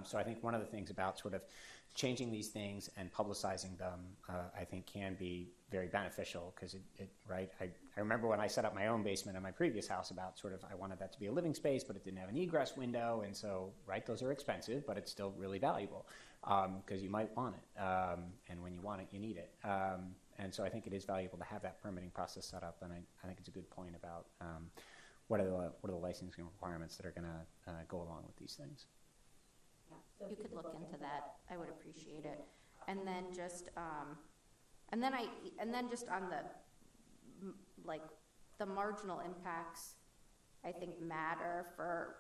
Speaker 5: So I think one of the things about sort of changing these things and publicizing them, I think can be very beneficial because right? I remember when I set up my own basement in my previous house about sort of, I wanted that to be a living space, but it didn't have an egress window. And so, right, those are expensive, but it's still really valuable because you might want it. And when you want it, you need it. And so I think it is valuable to have that permitting process set up. And I think it's a good point about what are the licensing requirements that are going to go along with these things.
Speaker 10: If you could look into that, I would appreciate it. And then just, just on the, like, the marginal impacts, I think matter for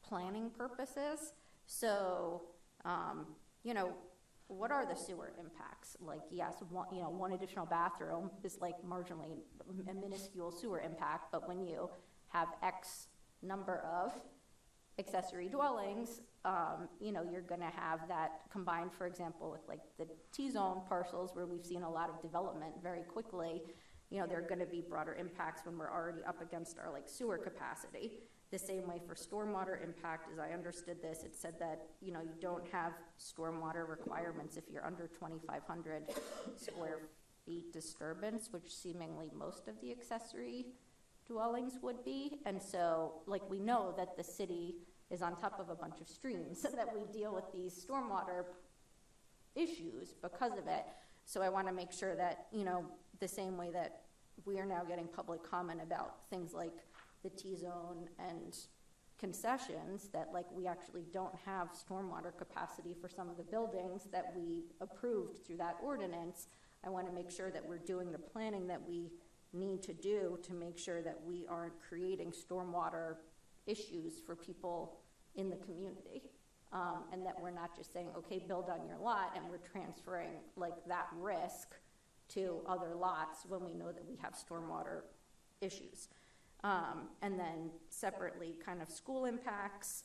Speaker 10: planning purposes. So, what are the sewer impacts? Like, yes, one additional bathroom is like marginally a minuscule sewer impact, but when you have X number of accessory dwellings, you're going to have that combined, for example, with like the T-zone parcels where we've seen a lot of development very quickly. There are going to be broader impacts when we're already up against our like sewer capacity. The same way for stormwater impact, as I understood this, it said that, you don't have stormwater requirements if you're under 2,500 square feet disturbance, which seemingly most of the accessory dwellings would be. And so, like, we know that the city is on top of a bunch of streams so that we deal with these stormwater issues because of it. So I want to make sure that, the same way that we are now getting public comment about things like the T-zone and concessions, that like we actually don't have stormwater capacity for some of the buildings that we approved through that ordinance. I want to make sure that we're doing the planning that we need to do to make sure that we aren't creating stormwater issues for people in the community. And that we're not just saying, okay, build on your lot, and we're transferring like that risk to other lots when we know that we have stormwater issues. And then separately, kind of school impacts.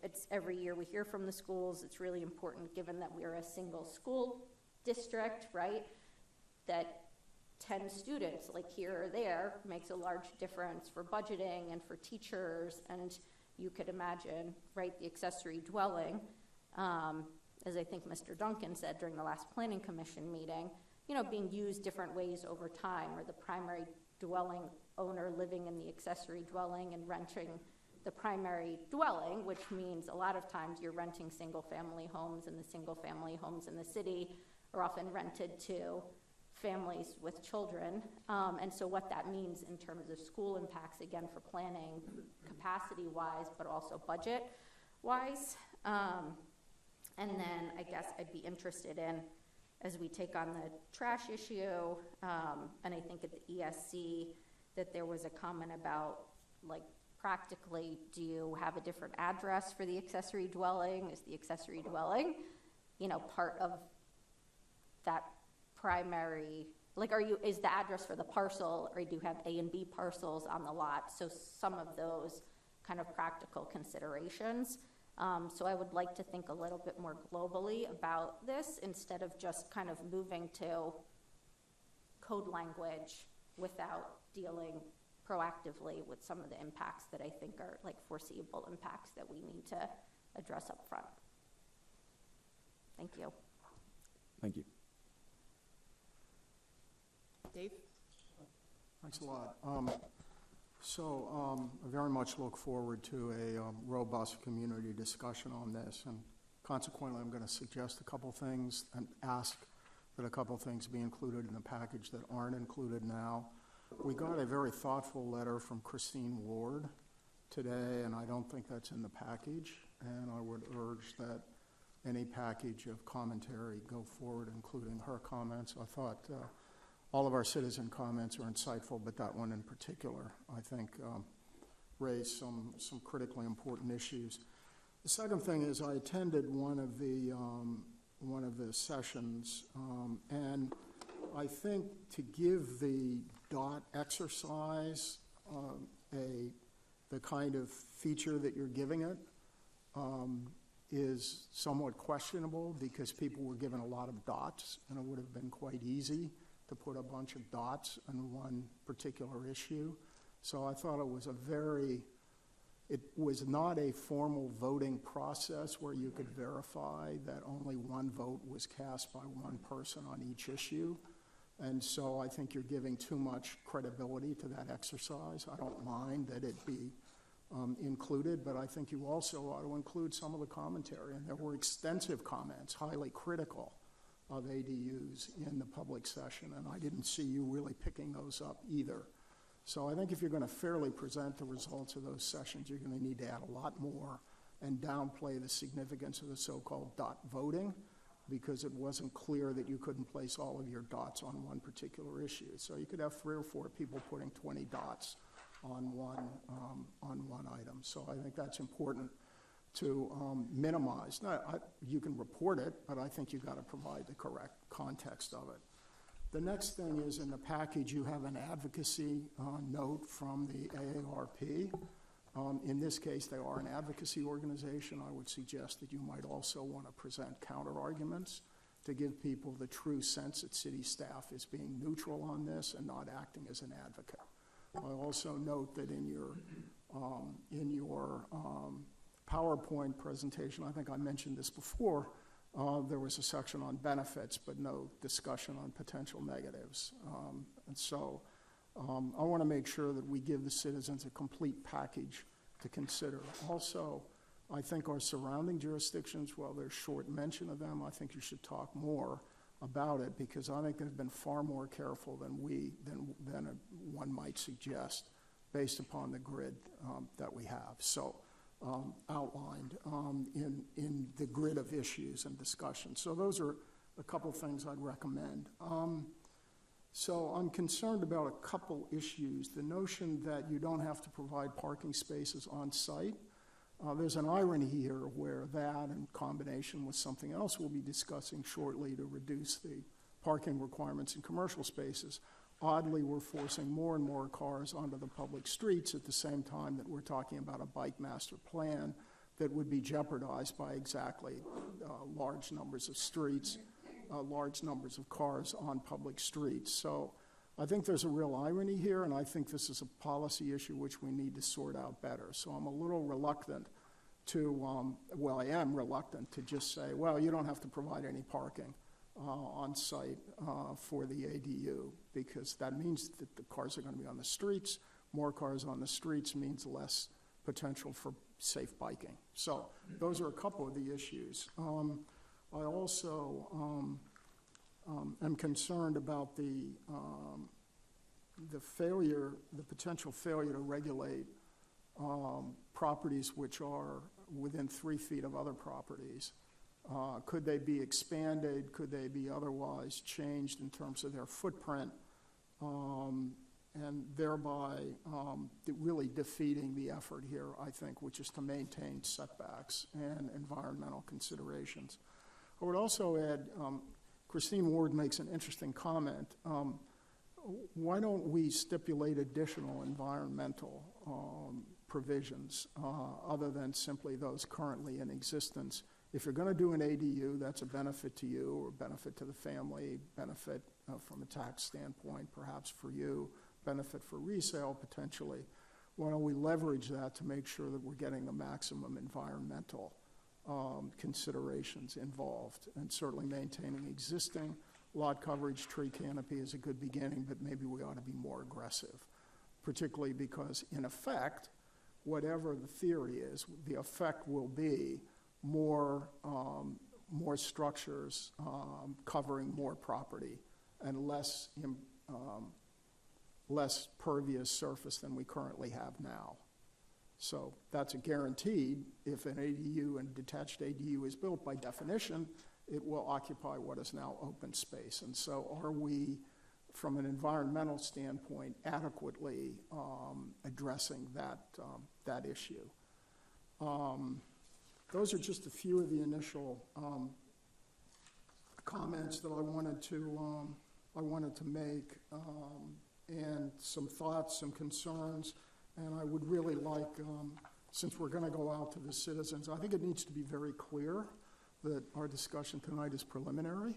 Speaker 10: It's every year we hear from the schools. It's really important, given that we're a single school district, right, that 10 students, like here or there, makes a large difference for budgeting and for teachers. And you could imagine, right, the accessory dwelling, as I think Mr. Duncan said during the last Planning Commission meeting, being used different ways over time, or the primary dwelling owner living in the accessory dwelling and renting the primary dwelling, which means a lot of times you're renting single-family homes, and the single-family homes in the city are often rented to families with children. And so what that means in terms of school impacts, again, for planning capacity-wise, but also budget-wise. And then I guess I'd be interested in, as we take on the trash issue, and I think at the ESC, that there was a comment about, like, practically, do you have a different address for the accessory dwelling? Is the accessory dwelling, part of that primary, like, is the address for the parcel, or do you have A and B parcels on the lot? So some of those kind of practical considerations. So I would like to think a little bit more globally about this instead of just kind of moving to code language without dealing proactively with some of the impacts that I think are like foreseeable impacts that we need to address up front. Thank you.
Speaker 6: Thank you.
Speaker 3: Dave?
Speaker 7: Thanks a lot. I very much look forward to a robust community discussion on this, and consequently, I'm going to suggest a couple things and ask that a couple things be included in the package that aren't included now. We got a very thoughtful letter from Christine Ward today, and I don't think that's in the package, and I would urge that any package of commentary go forward, including her comments. I thought all of our citizen comments are insightful, but that one in particular, I think, raised some critically important issues. The second thing is I attended one of the sessions, and I think to give the DOT exercise the kind of feature that you're giving it is somewhat questionable, because people were given a lot of dots, and it would have been quite easy to put a bunch of dots on one particular issue. So I thought it was not a formal voting process where you could verify that only one vote was cast by one person on each issue. And so I think you're giving too much credibility to that exercise. I don't mind that it be included, but I think you also ought to include some of the commentary. And there were extensive comments, highly critical of ADUs in the public session, and I didn't see you really picking those up either. So I think if you're going to fairly present the results of those sessions, you're going to need to add a lot more and downplay the significance of the so-called dot voting, because it wasn't clear that you couldn't place all of your dots on one particular issue. So you could have 3 or 4 people putting 20 dots on one item. So I think that's important to minimize. Now, you can report it, but I think you've got to provide the correct context of it. The next thing is, in the package, you have an advocacy note from the AARP. In this case, they are an advocacy organization. I would suggest that you might also want to present counter-arguments to give people the true sense that city staff is being neutral on this and not acting as an advocate. I also note that in your PowerPoint presentation, I think I mentioned this before, there was a section on benefits, but no discussion on potential negatives. And so I want to make sure that we give the citizens a complete package to consider. Also, I think our surrounding jurisdictions, while there's short mention of them, I think you should talk more about it, because I think they've been far more careful than one might suggest based upon the grid that we have. So outlined in the grid of issues and discussions. So those are a couple things I'd recommend. So I'm concerned about a couple issues. The notion that you don't have to provide parking spaces on site. There's an irony here where that, in combination with something else we'll be discussing shortly to reduce the parking requirements in commercial spaces, oddly, we're forcing more and more cars onto the public streets at the same time that we're talking about a bike master plan that would be jeopardized by exactly large numbers of streets, large numbers of cars on public streets. So I think there's a real irony here, and I think this is a policy issue which we need to sort out better. So I'm a little reluctant to, I am reluctant to just say, well, you don't have to provide any parking on site for the ADU, because that means that the cars are going to be on the streets. More cars on the streets means less potential for safe biking. So those are a couple of the issues. I also am concerned about the potential failure to regulate properties which are within 3 feet of other properties. Could they be expanded? Could they be otherwise changed in terms of their footprint, and thereby really defeating the effort here, I think, which is to maintain setbacks and environmental considerations. I would also add, Christine Ward makes an interesting comment. Why don't we stipulate additional environmental provisions other than simply those currently in existence? If you're going to do an ADU, that's a benefit to you or benefit to the family, benefit from a tax standpoint, perhaps for you, benefit for resale potentially. Why don't we leverage that to make sure that we're getting the maximum environmental considerations involved, and certainly maintaining existing lot coverage, tree canopy is a good beginning, but maybe we ought to be more aggressive, particularly because, in effect, whatever the theory is, the effect will be more structures covering more property and less pervious surface than we currently have now. So that's a guaranteed. If an ADU and detached ADU is built, by definition, it will occupy what is now open space. And so are we, from an environmental standpoint, adequately addressing that issue? Those are just a few of the initial comments that I wanted to make, and some thoughts, some concerns. And I would really like, since we're going to go out to the citizens, I think it needs to be very clear that our discussion tonight is preliminary,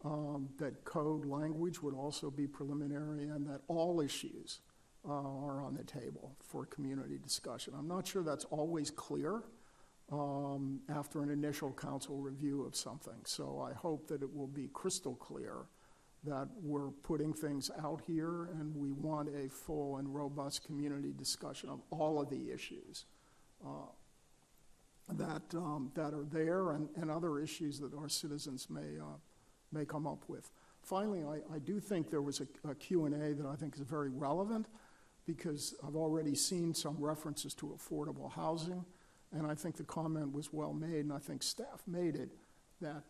Speaker 7: that code language would also be preliminary, and that all issues are on the table for community discussion. I'm not sure that's always clear after an initial council review of something. So I hope that it will be crystal clear that we're putting things out here and we want a full and robust community discussion of all of the issues that are there, and other issues that our citizens may come up with. Finally, I do think there was a Q&A that I think is very relevant, because I've already seen some references to affordable housing, and I think the comment was well made, and I think staff made it, that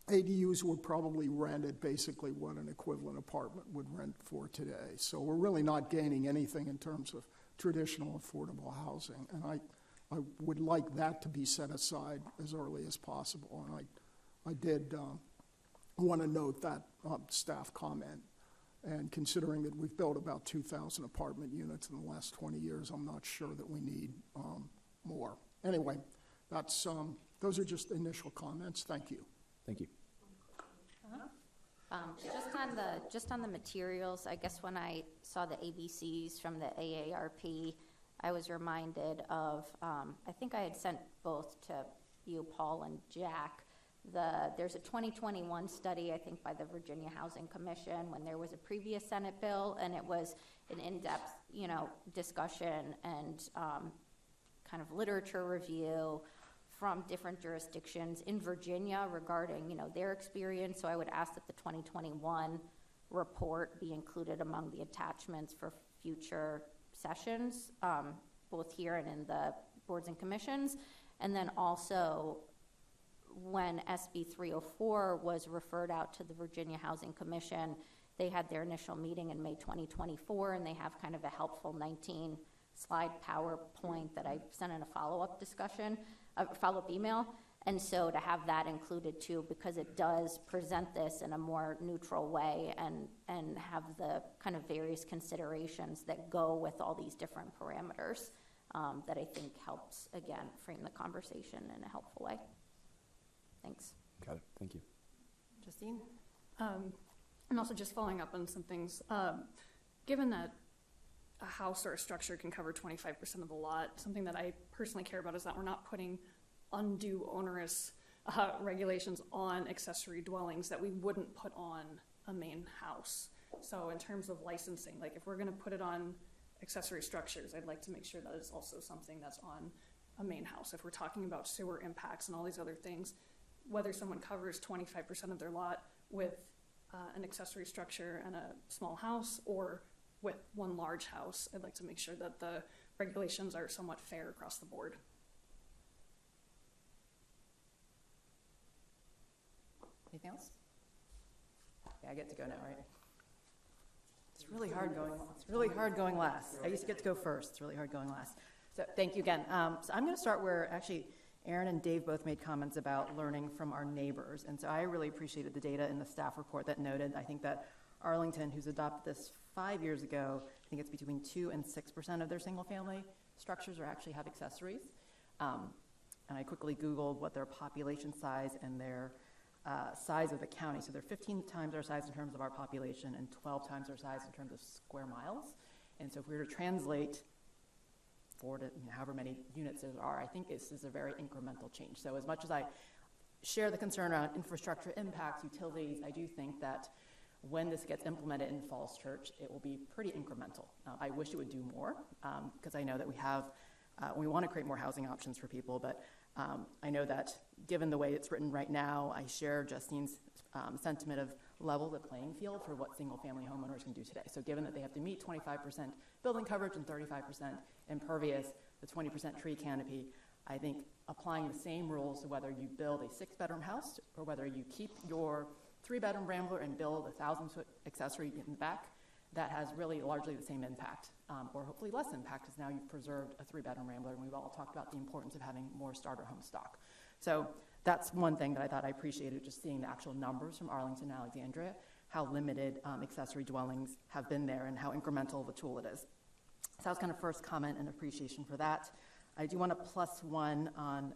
Speaker 7: ADUs would probably rent at basically what an equivalent apartment would rent for today. So we're really not gaining anything in terms of traditional affordable housing. And I would like that to be set aside as early as possible. And I did want to note that staff comment. And considering that we've built about 2,000 apartment units in the last 20 years, I'm not sure that we need more. Anyway, that's those are just initial comments. Thank you.
Speaker 6: Thank you.
Speaker 10: Just on the materials, I guess when I saw the ABCs from the AARP, I was reminded of, I think I had sent both to you, Paul, and Jack. There's a 2021 study, I think, by the Virginia Housing Commission when there was a previous Senate bill, and it was an in-depth, discussion and kind of literature review from different jurisdictions in Virginia regarding, their experience. So I would ask that the 2021 report be included among the attachments for future sessions, both here and in the boards and commissions. And then also, when SB 304 was referred out to the Virginia Housing Commission, they had their initial meeting in May 2024, and they have kind of a helpful 19-slide PowerPoint that I sent in a follow-up email. And so to have that included too, because it does present this in a more neutral way and have the kind of various considerations that go with all these different parameters, that I think helps, again, frame the conversation in a helpful way. Thanks.
Speaker 6: Got it. Thank you.
Speaker 3: Justine?
Speaker 9: And also just following up on some things, given that a house or a structure can cover 25% of the lot, something that I personally care about is that we're not putting undue onerous regulations on accessory dwellings that we wouldn't put on a main house. So in terms of licensing, like if we're going to put it on accessory structures, I'd like to make sure that it's also something that's on a main house. If we're talking about sewer impacts and all these other things, whether someone covers 25% of their lot with an accessory structure and a small house, or with one large house, I'd like to make sure that the regulations are somewhat fair across the board.
Speaker 3: Anything else? Yeah, I get to go now, right? It's really hard going last. I used to get to go first. It's really hard going last. So thank you again. So I'm going to start where actually Aaron and Dave both made comments about learning from our neighbors. And so I really appreciated the data in the staff report that noted, I think that Arlington, who's adopted this 5 years ago, I think it's between 2 and 6% of their single family structures actually have accessories. And I quickly Googled what their population size and their size of the county. So they're 15 times our size in terms of our population and 12 times our size in terms of square miles. And so if we were to translate 4 to however many units there are, I think this is a very incremental change. So as much as I share the concern around infrastructure impacts, utilities. I do think that when this gets implemented in Falls Church, it will be pretty incremental. I wish it would do more, because I know that we want to create more housing options for people, but I know that given the way it's written right now, I share Justine's sentiment of level the playing field for what single-family homeowners can do today. So given that they have to meet 25% building coverage and 35% impervious, the 20% tree canopy, I think applying the same rules to whether you build a 6-bedroom house or whether you keep your 3-bedroom Rambler and build a 1,000-foot accessory in the back, that has really largely the same impact, or hopefully less impact, because now you've preserved a 3-bedroom Rambler, and we've all talked about the importance of having more starter home stock. So that's one thing that I thought I appreciated, just seeing the actual numbers from Arlington and Alexandria, how limited accessory dwellings have been there and how incremental the tool it is. So that was kind of first comment and appreciation for that. I do want to +1 on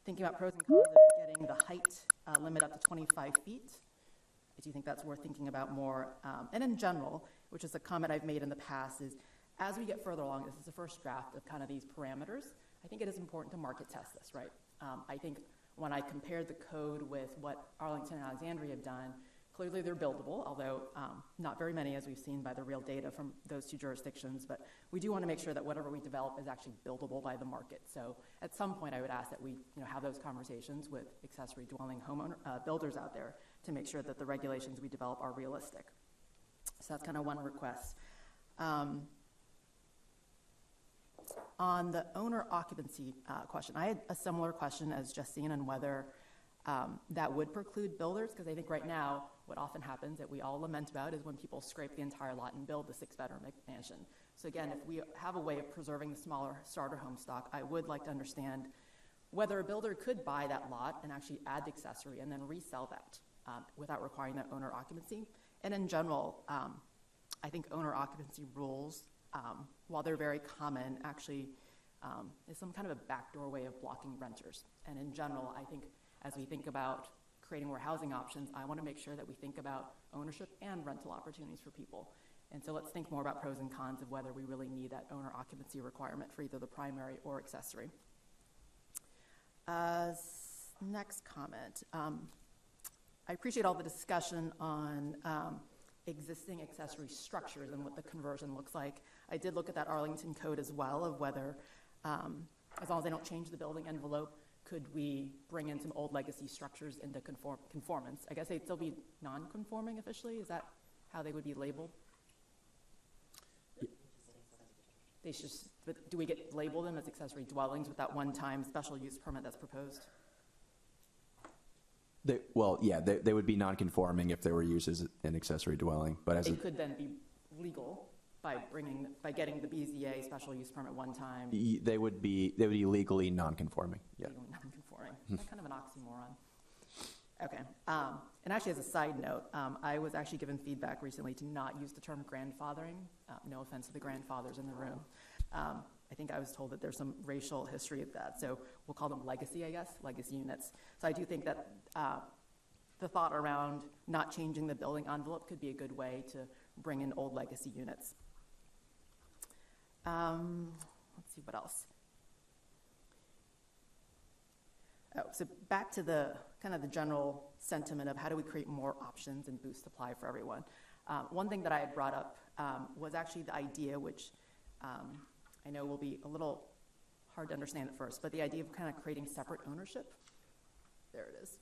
Speaker 3: thinking about pros and cons of getting the height limit up to 25 feet. I do think that's worth thinking about more. And in general, which is a comment I've made in the past, is as we get further along, this is the first draft of kind of these parameters, I think it is important to market test this, right? I think when I compared the code with what Arlington and Alexandria have done, clearly they're buildable, although not very many, as we've seen by the real data from those two jurisdictions. But we do want to make sure that whatever we develop is actually buildable by the market. So at some point, I would ask that we have those conversations with accessory dwelling homeowner builders out there to make sure that the regulations we develop are realistic. So that's kind of one request. On the owner occupancy question, I had a similar question as Justine on whether that would preclude builders, because I think right now what often happens that we all lament about is when people scrape the entire lot and build the 6-bedroom mansion. So again, if we have a way of preserving the smaller starter home stock, I would like to understand whether a builder could buy that lot and actually add the accessory and then resell that without requiring that owner occupancy. And in general, I think owner occupancy rules, while they're very common, actually is some kind of a backdoor way of blocking renters. And in general, I think as we think about creating more housing options, I want to make sure that we think about ownership and rental opportunities for people. And so let's think more about pros and cons of whether we really need that owner occupancy requirement for either the primary or accessory. Next comment. I appreciate all the discussion on existing accessory structures and what the conversion looks like. I did look at that Arlington code as well of whether, as long as they don't change the building envelope, could we bring in some old legacy structures into conformance? I guess they'd still be non-conforming officially. Is that how they would be labeled? They should, but do we get labeled them as accessory dwellings with that one-time special use permit that's proposed?
Speaker 6: They would be non-conforming if they were used as an accessory dwelling. But as
Speaker 3: it could then be legal by getting the BZA special use permit one time.
Speaker 6: They would be legally non-conforming. Yeah.
Speaker 3: Legally non-conforming. That's kind of an oxymoron. Okay. And actually, as a side note, I was actually given feedback recently to not use the term grandfathering. No offense to the grandfathers in the room. I think I was told that there's some racial history of that. So we'll call them legacy, I guess, legacy units. So I do think that the thought around not changing the building envelope could be a good way to bring in old legacy units. Let's see what else. Oh, so back to the kind of the general sentiment of how do we create more options and boost supply for everyone. One thing that I had brought up was actually the idea, which I know will be a little hard to understand at first, but the idea of kind of creating separate ownership. There it is.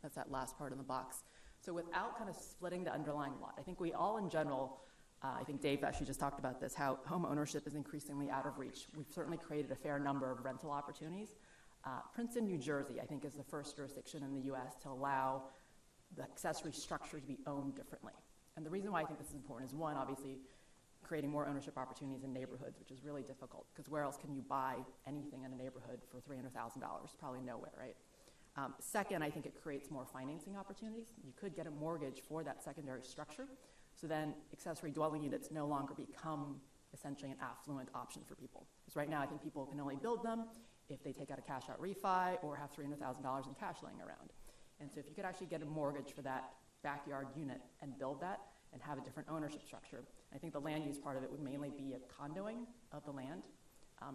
Speaker 3: That's that last part in the box. So without kind of splitting the underlying lot, I think we all in general, I think Dave actually just talked about this, how home ownership is increasingly out of reach. We've certainly created a fair number of rental opportunities. Princeton, New Jersey, I think is the first jurisdiction in the U.S. to allow the accessory structure to be owned differently. And the reason why I think this is important is, one, obviously, creating more ownership opportunities in neighborhoods, which is really difficult, because where else can you buy anything in a neighborhood for $300,000? Probably nowhere, right? Second, I think it creates more financing opportunities. You could get a mortgage for that secondary structure, so then accessory dwelling units no longer become essentially an affluent option for people. Because right now, I think people can only build them if they take out a cash-out refi or have $300,000 in cash laying around. And so if you could actually get a mortgage for that backyard unit and build that and have a different ownership structure, I think the land use part of it would mainly be a condoing of the land.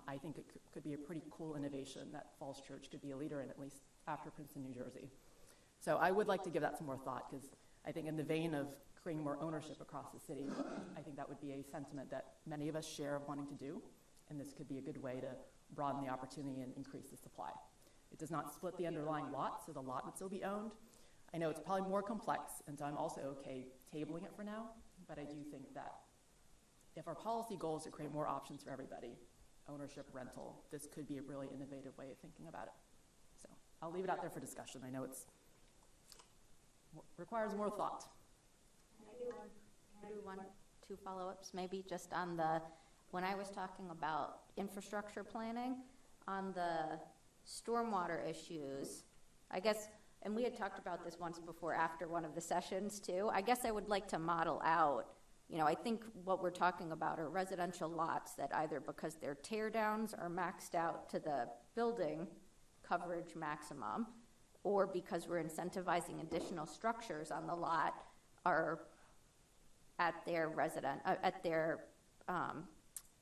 Speaker 3: I think it could be a pretty cool innovation that Falls Church could be a leader in, at least after Princeton, New Jersey. So I would like to give that some more thought, because I think in the vein of creating more ownership across the city, I think that would be a sentiment that many of us share of wanting to do, and this could be a good way to broaden the opportunity and increase the supply. It does not split the underlying lot, so the lot would still be owned. I know it's probably more complex, and so I'm also okay tabling it for now, but I do think that if our policy goal is to create more options for everybody, ownership, rental, this could be a really innovative way of thinking about it. So I'll leave it out there for discussion. I know it's requires more thought.
Speaker 10: Can I do two follow-ups, maybe just on when I was talking about infrastructure planning, on the stormwater issues, I guess, and we had talked about this once before after one of the sessions too, I guess I would like to model out, I think what we're talking about are residential lots that either because their tear downs are maxed out to the building coverage maximum, or because we're incentivizing additional structures on the lot are at their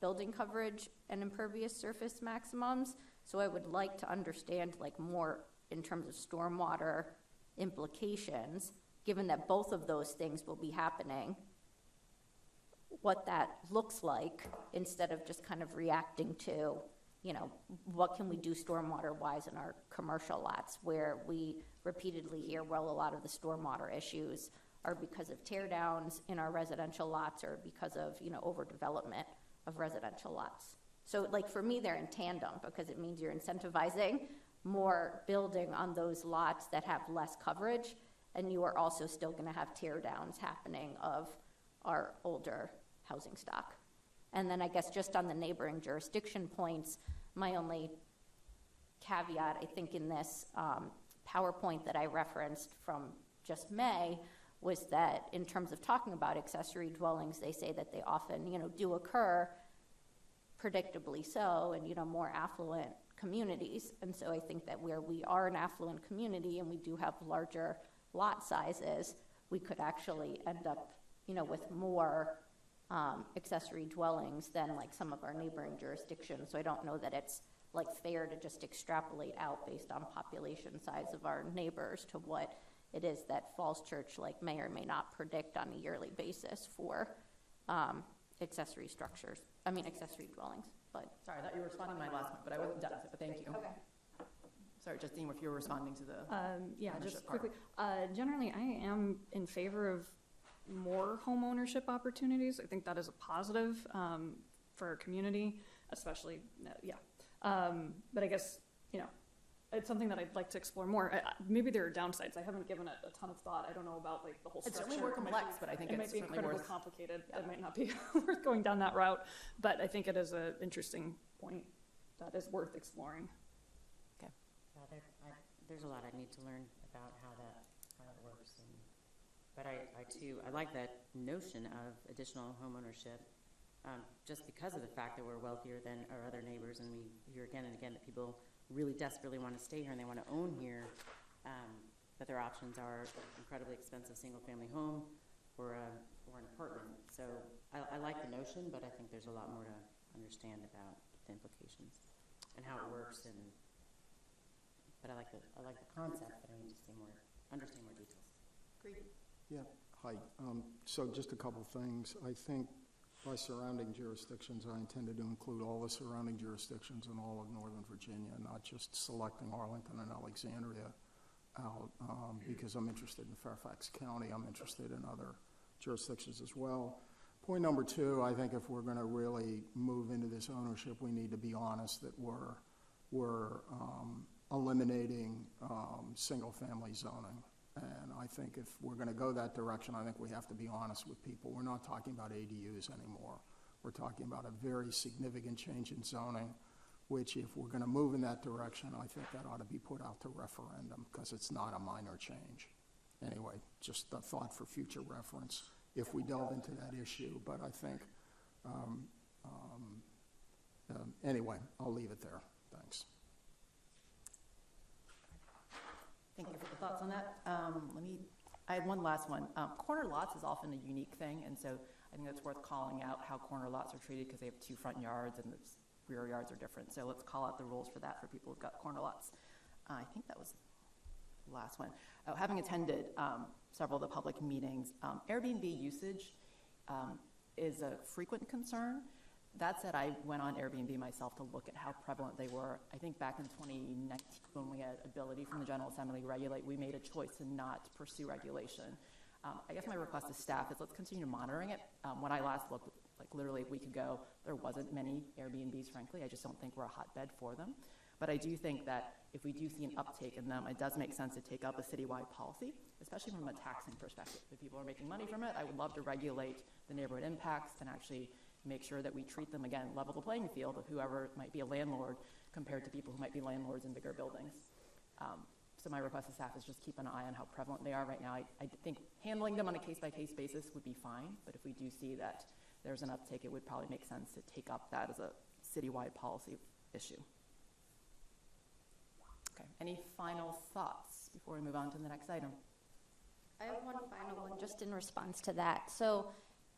Speaker 10: building coverage and impervious surface maximums. So I would like to understand more in terms of stormwater implications, given that both of those things will be happening, what that looks like, instead of just kind of reacting to, what can we do stormwater-wise in our commercial lots, where we repeatedly hear, well, a lot of the stormwater issues are because of tear downs in our residential lots or because of, overdevelopment of residential lots. So for me, they're in tandem, because it means you're incentivizing more building on those lots that have less coverage, and you are also still going to have tear downs happening of our older housing stock. And then I guess just on the neighboring jurisdiction points, my only caveat, I think, in this PowerPoint that I referenced from just May was that in terms of talking about accessory dwellings, they say that they often, do occur, predictably so, in, more affluent communities. And so I think that where we are an affluent community and we do have larger lot sizes, we could actually end up, with more accessory dwellings than some of our neighboring jurisdictions. So I don't know that it's fair to just extrapolate out based on population size of our neighbors to what it is that Falls Church may or may not predict on a yearly basis for accessory dwellings. But
Speaker 3: Sorry, I thought you were responding to my last one, but I wasn't done with it, but thank you.
Speaker 10: okay.
Speaker 3: Sorry, Justine, if you were responding to the
Speaker 9: Yeah,
Speaker 3: ownership
Speaker 9: just quickly.
Speaker 3: part.
Speaker 9: Generally, I am in favor of more home ownership opportunities. I think that is a positive for our community, especially, but I guess, it's something that I'd like to explore more. Maybe there are downsides. I haven't given it a ton of thought. I don't know about the whole
Speaker 3: It's
Speaker 9: structure.
Speaker 3: certainly more complex, but I think
Speaker 9: It
Speaker 3: it's
Speaker 9: might be
Speaker 3: certainly
Speaker 9: incredibly
Speaker 3: worth.
Speaker 9: complicated.
Speaker 3: Yeah.
Speaker 9: It might not be worth going down that route, but I think it is an interesting point that is worth exploring.
Speaker 4: There's a lot I need to learn about how it works. But I like that notion of additional home ownership, just because of the fact that we're wealthier than our other neighbors, and we hear again and again that people really desperately want to stay here and they want to own here, but their options are incredibly expensive single-family home or an apartment. So I like the notion, but I think there's a lot more to understand about the implications and how it works. But I like the concept, but I need to understand more details.
Speaker 3: Agreed.
Speaker 7: Yeah, hi. So just a couple things. I think by surrounding jurisdictions, I intended to include all the surrounding jurisdictions in all of Northern Virginia, not just selecting Arlington and Alexandria out, because I'm interested in Fairfax County. I'm interested in other jurisdictions as well. Point number two, I think if we're going to really move into this ownership, we need to be honest that we're eliminating single-family zoning. And I think if we're going to go that direction, I think we have to be honest with people. We're not talking about ADUs anymore. We're talking about a very significant change in zoning, which if we're going to move in that direction, I think that ought to be put out to referendum because it's not a minor change. Anyway, just a thought for future reference if we delve into that issue. But I think, anyway, I'll leave it there. Thanks.
Speaker 3: Thank you for the thoughts on that. I have one last one. Corner lots is often a unique thing, and so I think it's worth calling out how corner lots are treated because they have two front yards and the rear yards are different. So let's call out the rules for that for people who've got corner lots. I think that was last one. Having attended several of the public meetings, Airbnb usage is a frequent concern. That said, I went on Airbnb myself to look at how prevalent they were. I think back in 2019, when we had ability from the General Assembly to regulate, we made a choice to not pursue regulation. I guess my request to staff is let's continue monitoring it. When I last looked, like literally a week ago, there wasn't many Airbnbs, frankly. I just don't think we're a hotbed for them. But I do think that if we do see an uptake in them, it does make sense to take up a citywide policy, especially from a taxing perspective. If people are making money from it, I would love to regulate the neighborhood impacts and actually make sure that we treat them, again, level the playing field of whoever might be a landlord compared to people who might be landlords in bigger buildings. So my request to staff is just keep an eye on how prevalent they are right now. I think handling them on a case-by-case basis would be fine, but if we do see that there's an uptake, it would probably make sense to take up that as a citywide policy issue. Okay, any final thoughts before we move on to the next item?
Speaker 10: I have one final one just in response to that. So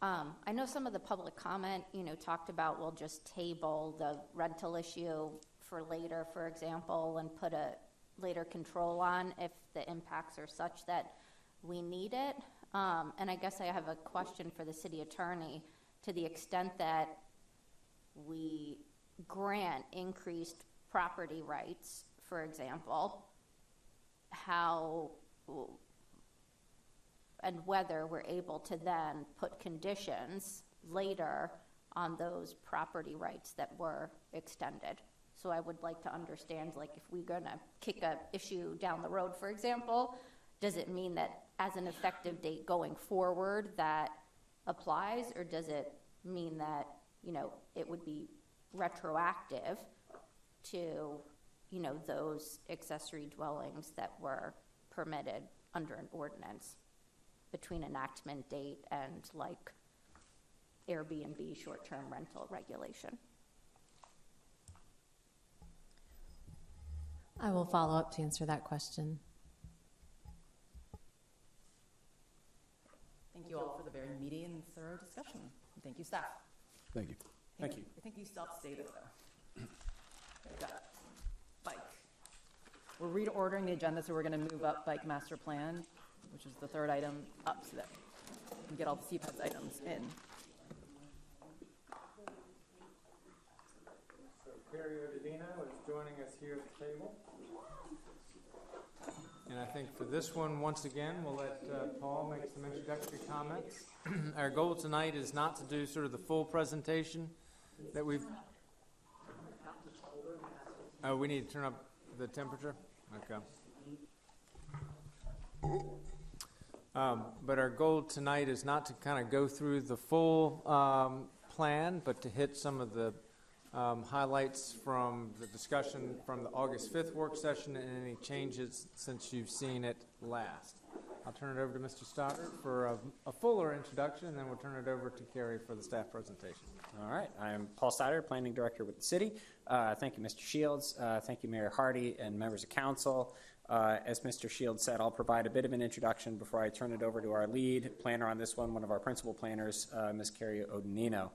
Speaker 10: I know some of the public comment, talked about we'll just table the rental issue for later, for example, and put a later control on if the impacts are such that we need it. And I guess I have a question for the city attorney. To the extent that we grant increased property rights, for example, how and whether we're able to then put conditions later on those property rights that were extended. So I would like to understand, like, if we're going to kick a issue down the road, for example, does it mean that as an effective date going forward that applies, or does it mean that, it would be retroactive to, those accessory dwellings that were permitted under an ordinance between enactment date and, like, Airbnb short-term rental regulation?
Speaker 8: I will follow up to answer that question.
Speaker 3: Thank you all for the very meaty and thorough discussion. And thank you, staff.
Speaker 6: Thank you.
Speaker 5: Thank you.
Speaker 3: I think you self-stated, though. We've got bike. We're reordering the agenda, so we're going to move up bike master plan, which is the third item up, so that we can get all the CPEDS items in.
Speaker 1: So Carrie Odedino is joining us here at the table. And I think for this one, once again, we'll let Paul make some introductory comments. Our goal tonight is not to do sort of the full presentation that we've... Oh, we need to turn up the temperature? Okay. But our goal tonight is not to kind of go through the full plan, but to hit some of the highlights from the discussion from the August 5th work session and any changes since you've seen it last. I'll turn it over to Mr. Stoddard for a fuller introduction, and then we'll turn it over to Carrie for the staff presentation.
Speaker 5: All right. I'm Paul Stoddard, Planning Director with the city. Thank you, Mr. Shields. Thank you, Mayor Hardy and members of council. As Mr. Shields said, I'll provide a bit of an introduction before I turn it over to our lead planner on this one of our principal planners, Ms. Carrie Odedino.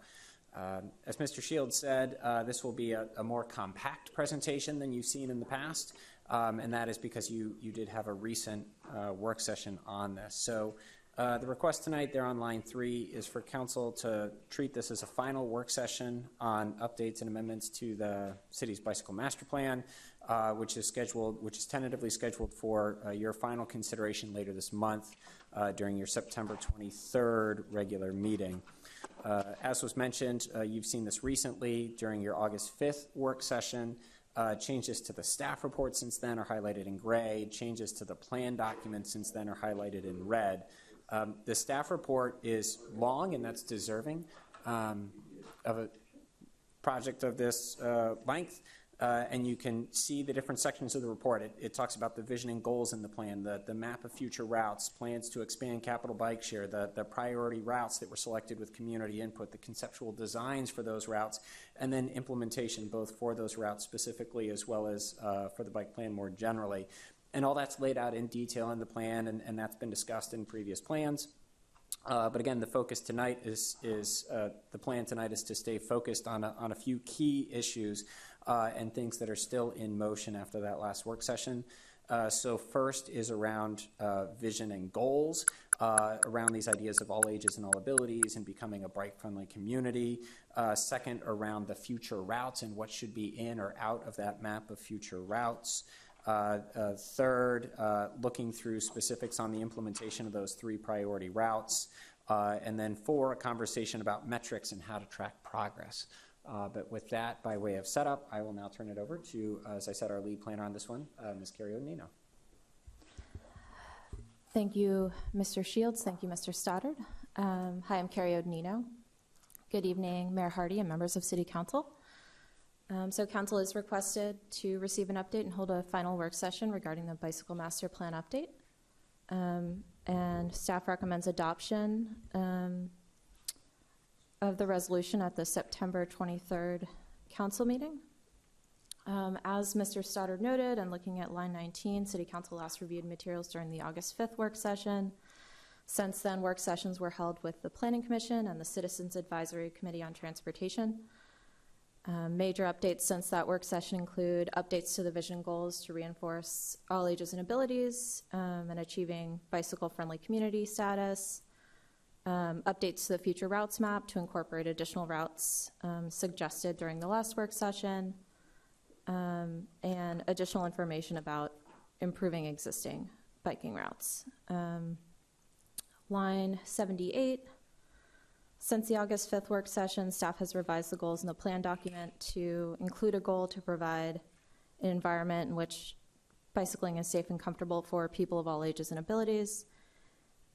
Speaker 5: As Mr. Shields said, this will be a more compact presentation than you've seen in the past, and that is because you did have a recent work session on this. So the request tonight there on line 3 is for council to treat this as a final work session on updates and amendments to the city's bicycle master plan, which is tentatively scheduled for your final consideration later this month during your September 23rd regular meeting. As was mentioned, you've seen this recently during your August 5th work session. Changes to the staff report since then are highlighted in gray. Changes to the plan document since then are highlighted in red. The staff report is long, and that's deserving of a project of this length. And you can see the different sections of the report. It talks about the vision and goals in the plan, the map of future routes, plans to expand capital bike share, the priority routes that were selected with community input, the conceptual designs for those routes, and then implementation both for those routes specifically as well as for the bike plan more generally. And all that's laid out in detail in the plan, and that's been discussed in previous plans. But again, the focus tonight the plan tonight is to stay focused on a few key issues and things that are still in motion after that last work session. So first is around vision and goals, around these ideas of all ages and all abilities and becoming a bike-friendly community. Second, around the future routes and what should be in or out of that map of future routes. Third, looking through specifics on the implementation of those 3 priority routes. And then 4, a conversation about metrics and how to track progress. But with that, by way of setup, I will now turn it over to, as I said, our lead planner on this one, Ms. Carrie Odonino.
Speaker 11: Thank you, Mr. Shields. Thank you, Mr. Stoddard. Hi, I'm Carrie Odonino. Good evening, Mayor Hardy and members of City Council. So Council is requested to receive an update and hold a final work session regarding the Bicycle Master Plan update. And staff recommends adoption of the resolution at the September 23rd Council meeting. As Mr. Stoddard noted, and looking at line 19, City Council last reviewed materials during the August 5th work session. Since then, work sessions were held with the Planning Commission and the Citizens Advisory Committee on Transportation. Major updates since that work session include updates to the vision goals to reinforce all ages and abilities and achieving bicycle-friendly community status, updates to the future routes map to incorporate additional routes suggested during the last work session, and additional information about improving existing biking routes. Line 78, since the August 5th work session, staff has revised the goals in the plan document to include a goal to provide an environment in which bicycling is safe and comfortable for people of all ages and abilities,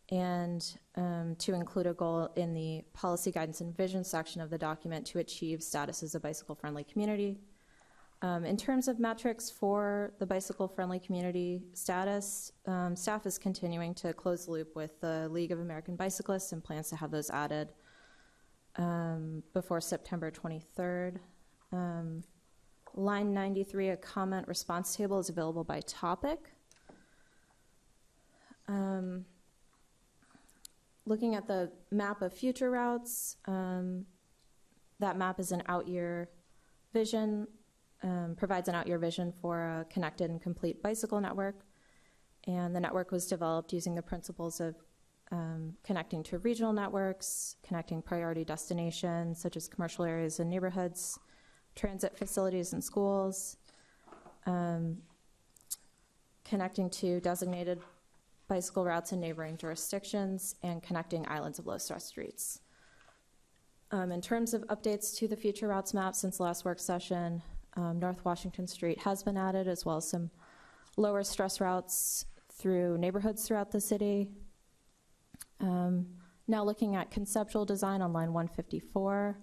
Speaker 11: and to include a goal in the policy guidance and vision section of the document to achieve status as a bicycle-friendly community. In terms of metrics for the bicycle-friendly community status, staff is continuing to close the loop with the League of American Bicyclists and plans to have those added before September 23rd. Line 93, a comment response table is available by topic. Looking at the map of future routes, that map is an out-year vision, provides an out-year vision for a connected and complete bicycle network. And the network was developed using the principles of connecting to regional networks, connecting priority destinations such as commercial areas and neighborhoods, transit facilities and schools, connecting to designated bicycle routes in neighboring jurisdictions, and connecting islands of low-stress streets. In terms of updates to the future routes map since the last work session, North Washington Street has been added, as well as some lower stress routes through neighborhoods throughout the city. Now looking at conceptual design on line 154.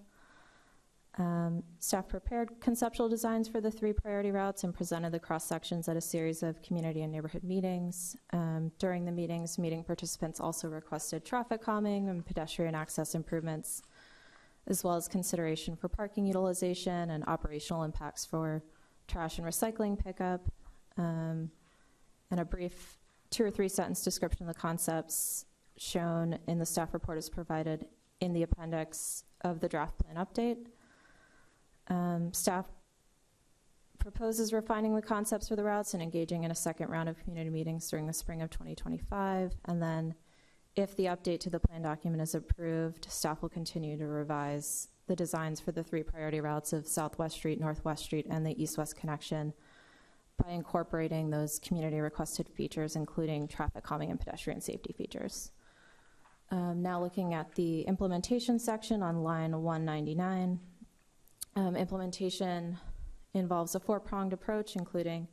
Speaker 11: Staff prepared conceptual designs for the 3 priority routes and presented the cross sections at a series of community and neighborhood meetings. During the meetings, meeting participants also requested traffic calming and pedestrian access improvements, as well as consideration for parking utilization and operational impacts for trash and recycling pickup, and a brief 2 or 3 sentence description of the concepts shown in the staff report is provided in the appendix of the draft plan update. Staff proposes refining the concepts for the routes and engaging in a second round of community meetings during the spring of 2025. And then if the update to the plan document is approved, staff will continue to revise the designs for the 3 priority routes of Southwest Street, Northwest Street, and the East-West connection by incorporating those community requested features, including traffic calming and pedestrian safety features. Now looking at the implementation section on line 199. Implementation involves a 4-pronged approach, including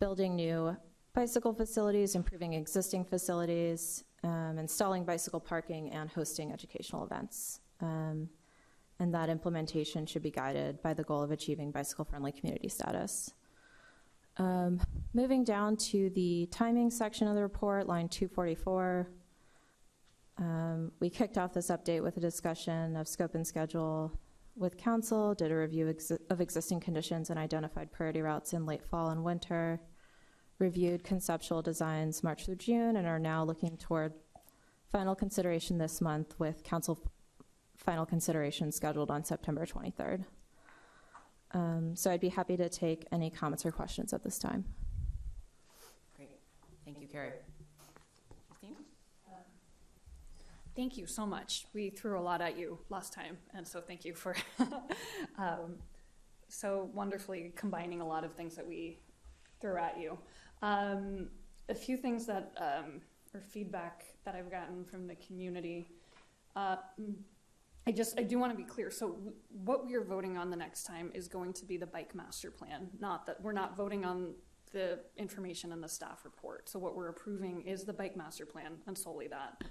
Speaker 11: building new bicycle facilities, improving existing facilities, installing bicycle parking, and hosting educational events. And that implementation should be guided by the goal of achieving bicycle-friendly community status. Moving down to the timing section of the report, line 244. We kicked off this update with a discussion of scope and schedule with council, did a review of existing conditions and identified priority routes in late fall and winter, reviewed conceptual designs March through June, and are now looking toward final consideration this month, with council final consideration scheduled on September 23rd. So I'd be happy to take any comments or questions at this time.
Speaker 3: Thank you, Carrie. Christine?
Speaker 9: Thank you so much. We threw a lot at you last time, and so thank you for so wonderfully combining a lot of things that we threw at you. A few things that, or feedback that I've gotten from the community. I do want to be clear. So what we are voting on the next time is going to be the bike master plan, not that we're not voting on the information in the staff report. So what we're approving is the bike master plan and solely that.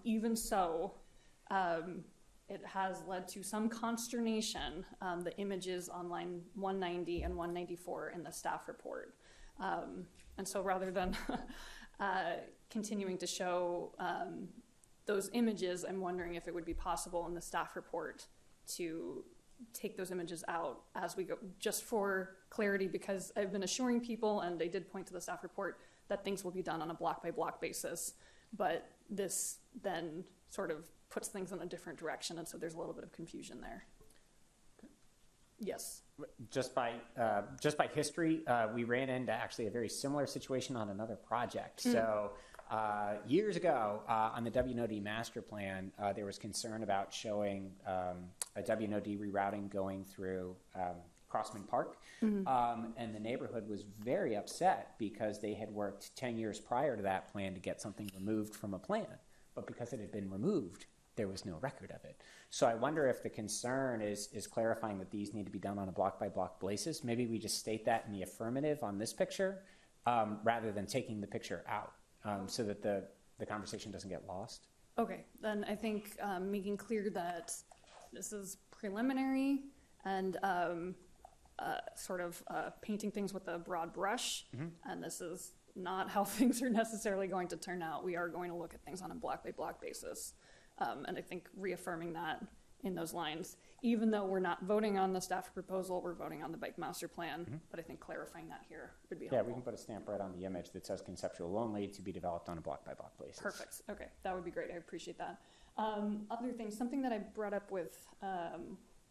Speaker 9: Even so, it has led to some consternation, the images on line 190 and 194 in the staff report. And so rather than continuing to show those images, I'm wondering if it would be possible in the staff report to take those images out as we go, just for clarity, because I've been assuring people, and they did point to the staff report, that things will be done on a block by block basis. But this then sort of puts things in a different direction, and so there's a little bit of confusion there. Yes.
Speaker 5: Just by history, we ran into actually a very similar situation on another project. So years ago, on the WNOD master plan, there was concern about showing a WNOD rerouting going through Crossman Park. And the neighborhood was very upset because they had worked 10 years prior to that plan to get something removed from a plan. But because it had been removed, there was no record of it. So I wonder if the concern is clarifying that these need to be done on a block-by-block basis. Maybe we just state that in the affirmative on this picture rather than taking the picture out so that the conversation doesn't get lost.
Speaker 9: Okay, then I think making clear that this is preliminary and sort of painting things with a broad brush, and this is not how things are necessarily going to turn out. We are going to look at things on a block-by-block basis. And I think reaffirming that in those lines, even though we're not voting on the staff proposal, we're voting on the bike master plan, but I think clarifying that here would be helpful.
Speaker 5: Yeah, we can put a stamp right on the image that says conceptual only to be developed on a block-by-block basis.
Speaker 9: Perfect. Okay, that would be great. I appreciate that. Other things, something that I brought up with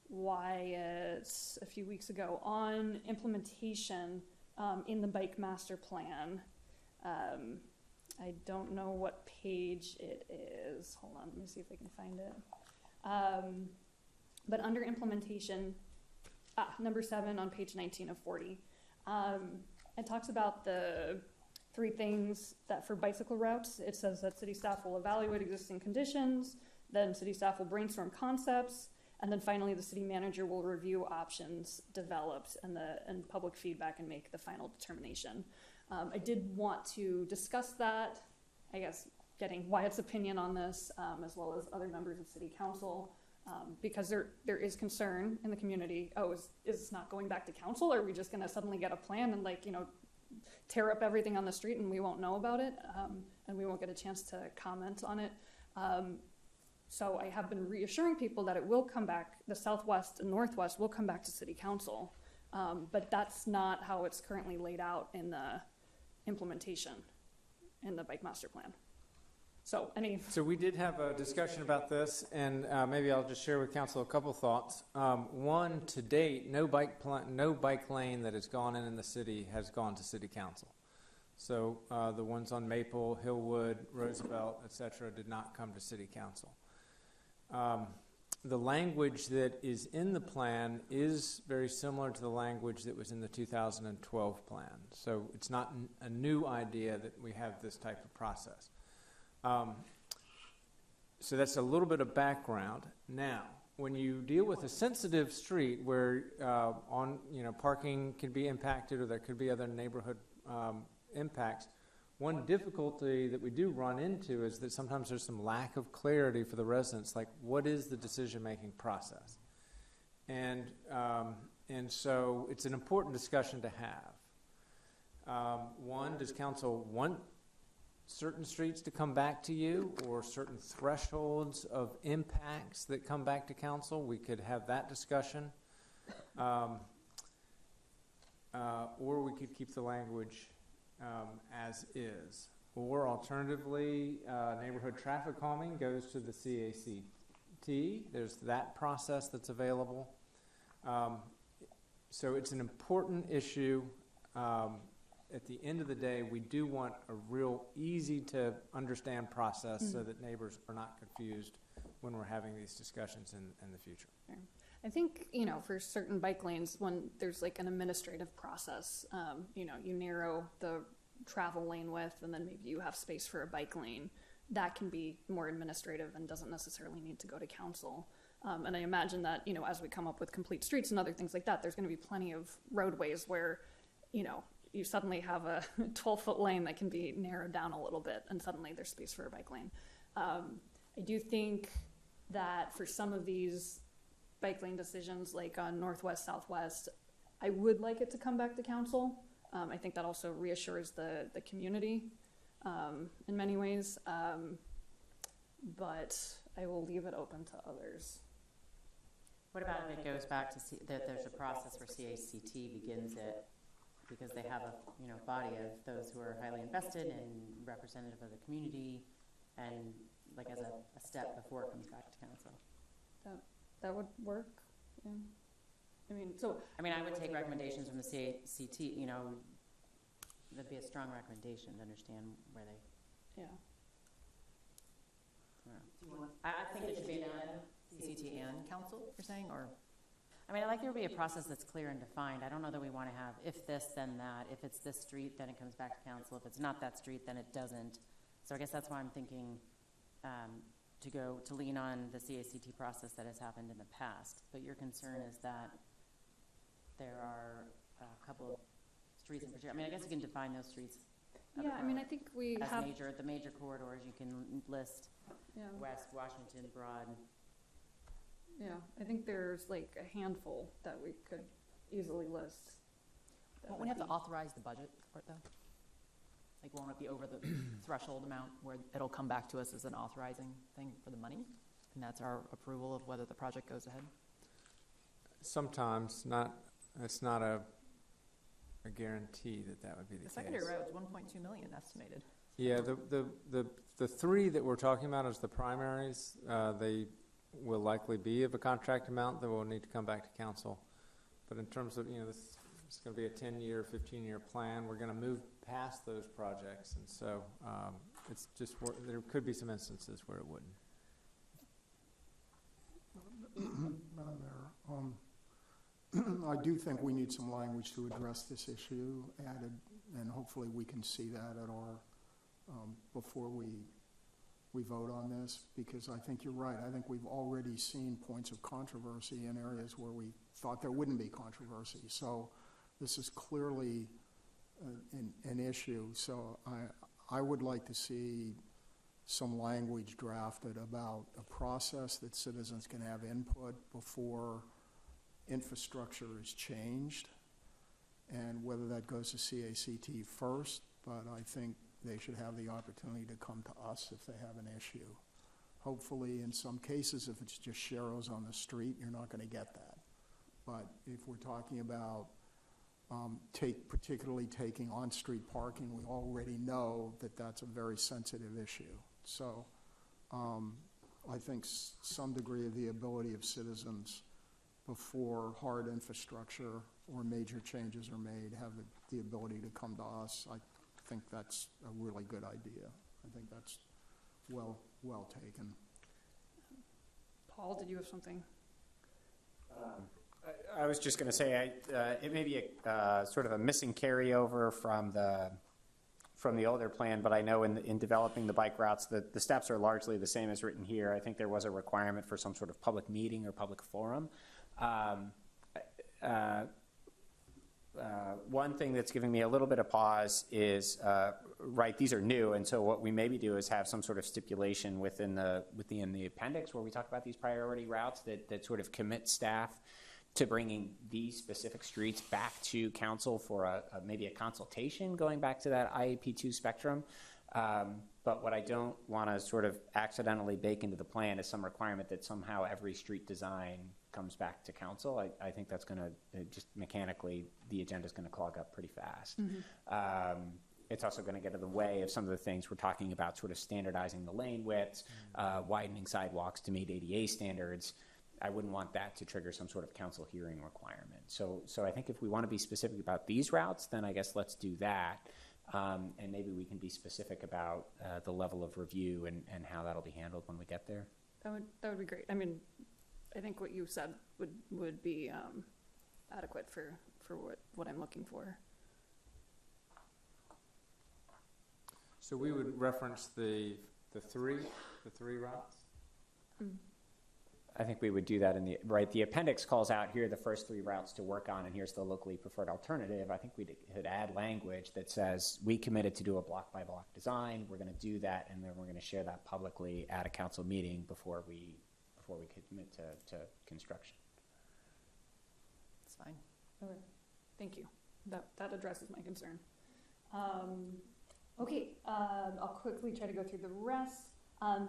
Speaker 9: Wyatt a few weeks ago on implementation in the bike master plan. I don't know what page it is. Hold on, let me see if I can find it. But under implementation, number 7 on page 19 of 40, it talks about the 3 things that for bicycle routes. It says that city staff will evaluate existing conditions, then city staff will brainstorm concepts, and then finally the city manager will review options developed and public feedback and make the final determination. I did want to discuss that, I guess, getting Wyatt's opinion on this, as well as other members of city council, because there is concern in the community. Oh, is this not going back to council? Or are we just going to suddenly get a plan and tear up everything on the street and we won't know about it, and we won't get a chance to comment on it? So I have been reassuring people that it will come back, the Southwest and Northwest will come back to city council, but that's not how it's currently laid out in the implementation in the bike master plan. So
Speaker 1: we did have a discussion about this, and maybe I'll just share with council a couple thoughts. One, to date, no bike lane that has gone in the city has gone to city council. So the ones on Maple, Hillwood, Roosevelt, et cetera, did not come to city council. The language that is in the plan is very similar to the language that was in the 2012 plan. So it's not a new idea that we have this type of process. So that's a little bit of background. Now, when you deal with a sensitive street where parking can be impacted or there could be other neighborhood impacts, one difficulty that we do run into is that sometimes there's some lack of clarity for the residents, like what is the decision-making process? And so it's an important discussion to have. One, does council want certain streets to come back to you or certain thresholds of impacts that come back to council? We could have that discussion. Or we could keep the language as is. Or alternatively, neighborhood traffic calming goes to the CACT. There's that process that's available. So it's an important issue. at the end of the day, we do want a real easy-to-understand process so that neighbors are not confused when we're having these discussions in the future.
Speaker 9: I think, for certain bike lanes, when there's like an administrative process, you narrow the travel lane width and then maybe you have space for a bike lane. That can be more administrative and doesn't necessarily need to go to council. And I imagine that, as we come up with complete streets and other things like that, there's going to be plenty of roadways where, you suddenly have a 12-foot lane that can be narrowed down a little bit and suddenly there's space for a bike lane. I do think that for some of these bike lane decisions, like on northwest, southwest, I would like it to come back to council. I think that also reassures the community in many ways, but I will leave it open to others.
Speaker 4: What about if it goes back to that there's a process where CACT begins it because they have a body of those who are highly invested and representative of the community, and like as a step before it comes back to council?
Speaker 9: That would work. Yeah.
Speaker 4: I would take recommendations from the CACT. That'd be a strong recommendation to understand where they.
Speaker 9: Yeah.
Speaker 4: I think it should be
Speaker 3: CCT and council, you're saying, or?
Speaker 4: I like there to be a process that's clear and defined. I don't know that we want to have if this, then that. If it's this street, then it comes back to council. If it's not that street, then it doesn't. So I guess that's why I'm thinking to lean on the CACT process that has happened in the past. But your concern is that there are a couple of streets in particular. I guess you can define those streets.
Speaker 9: Yeah, I think we
Speaker 4: as
Speaker 9: have
Speaker 4: the major corridors. You can list
Speaker 9: Yeah.
Speaker 4: West, Washington, Broad.
Speaker 9: Yeah, I think there's like a handful that we could easily list.
Speaker 3: Won't we have to authorize the budget for it, though? Like, won't it be over the threshold amount where it'll come back to us as an authorizing thing for the money? And that's our approval of whether the project goes ahead?
Speaker 1: Sometimes, it's not a guarantee that would be the case.
Speaker 3: The secondary road's 1.2 million estimated.
Speaker 1: Yeah, the three that we're talking about as the primaries, they will likely be of a contract amount that will need to come back to council. But in terms of, this is going to be a 10-year, 15-year plan. We're going to move past those projects. And so it's just, there could be some instances where it wouldn't.
Speaker 7: Madam Mayor, I do think we need some language to address this issue added, and hopefully we can see that at our, before we vote on this, because I think you're right. I think we've already seen points of controversy in areas where we thought there wouldn't be controversy. So this is clearly an issue. So I would like to see some language drafted about a process that citizens can have input before infrastructure is changed, and whether that goes to CACT first, but I think they should have the opportunity to come to us if they have an issue. Hopefully, in some cases, if it's just sharrows on the street, you're not going to get that. But if we're talking about particularly taking on-street parking, we already know that that's a very sensitive issue. So I think some degree of the ability of citizens before hard infrastructure or major changes are made have the ability to come to us. I think that's a really good idea. I think that's well taken.
Speaker 9: Paul, did you have something?
Speaker 5: I was just going to say it may be a sort of a missing carryover from the older plan, but I know in developing the bike routes, the steps are largely the same as written here. I think there was a requirement for some sort of public meeting or public forum. One thing that's giving me a little bit of pause is, these are new, and so what we maybe do is have some sort of stipulation within the appendix where we talk about these priority routes that sort of commit staff to bringing these specific streets back to council for maybe a consultation going back to that IAP2 spectrum. But what I don't want to sort of accidentally bake into the plan is some requirement that somehow every street design comes back to council. I think that's going to just mechanically, the agenda is going to clog up pretty fast. Mm-hmm. It's also going to get in the way of some of the things we're talking about, sort of standardizing the lane widths, widening sidewalks to meet ADA standards. I wouldn't want that to trigger some sort of council hearing requirement. So I think if we want to be specific about these routes, then I guess let's do that. And maybe we can be specific about the level of review and how that'll be handled when we get there.
Speaker 9: That would be great. I mean, I think what you said would be adequate for what I'm looking for.
Speaker 1: So we would reference the three routes?
Speaker 5: I think we would do that in the appendix calls out here the first 3 routes to work on, and here's the locally preferred alternative. I think we could add language that says we committed to do a block by block design. We're going to do that, and then we're going to share that publicly at a council meeting before we commit to construction.
Speaker 3: It's fine.
Speaker 9: Okay. Thank you. That addresses my concern. Okay, I'll quickly try to go through the rest.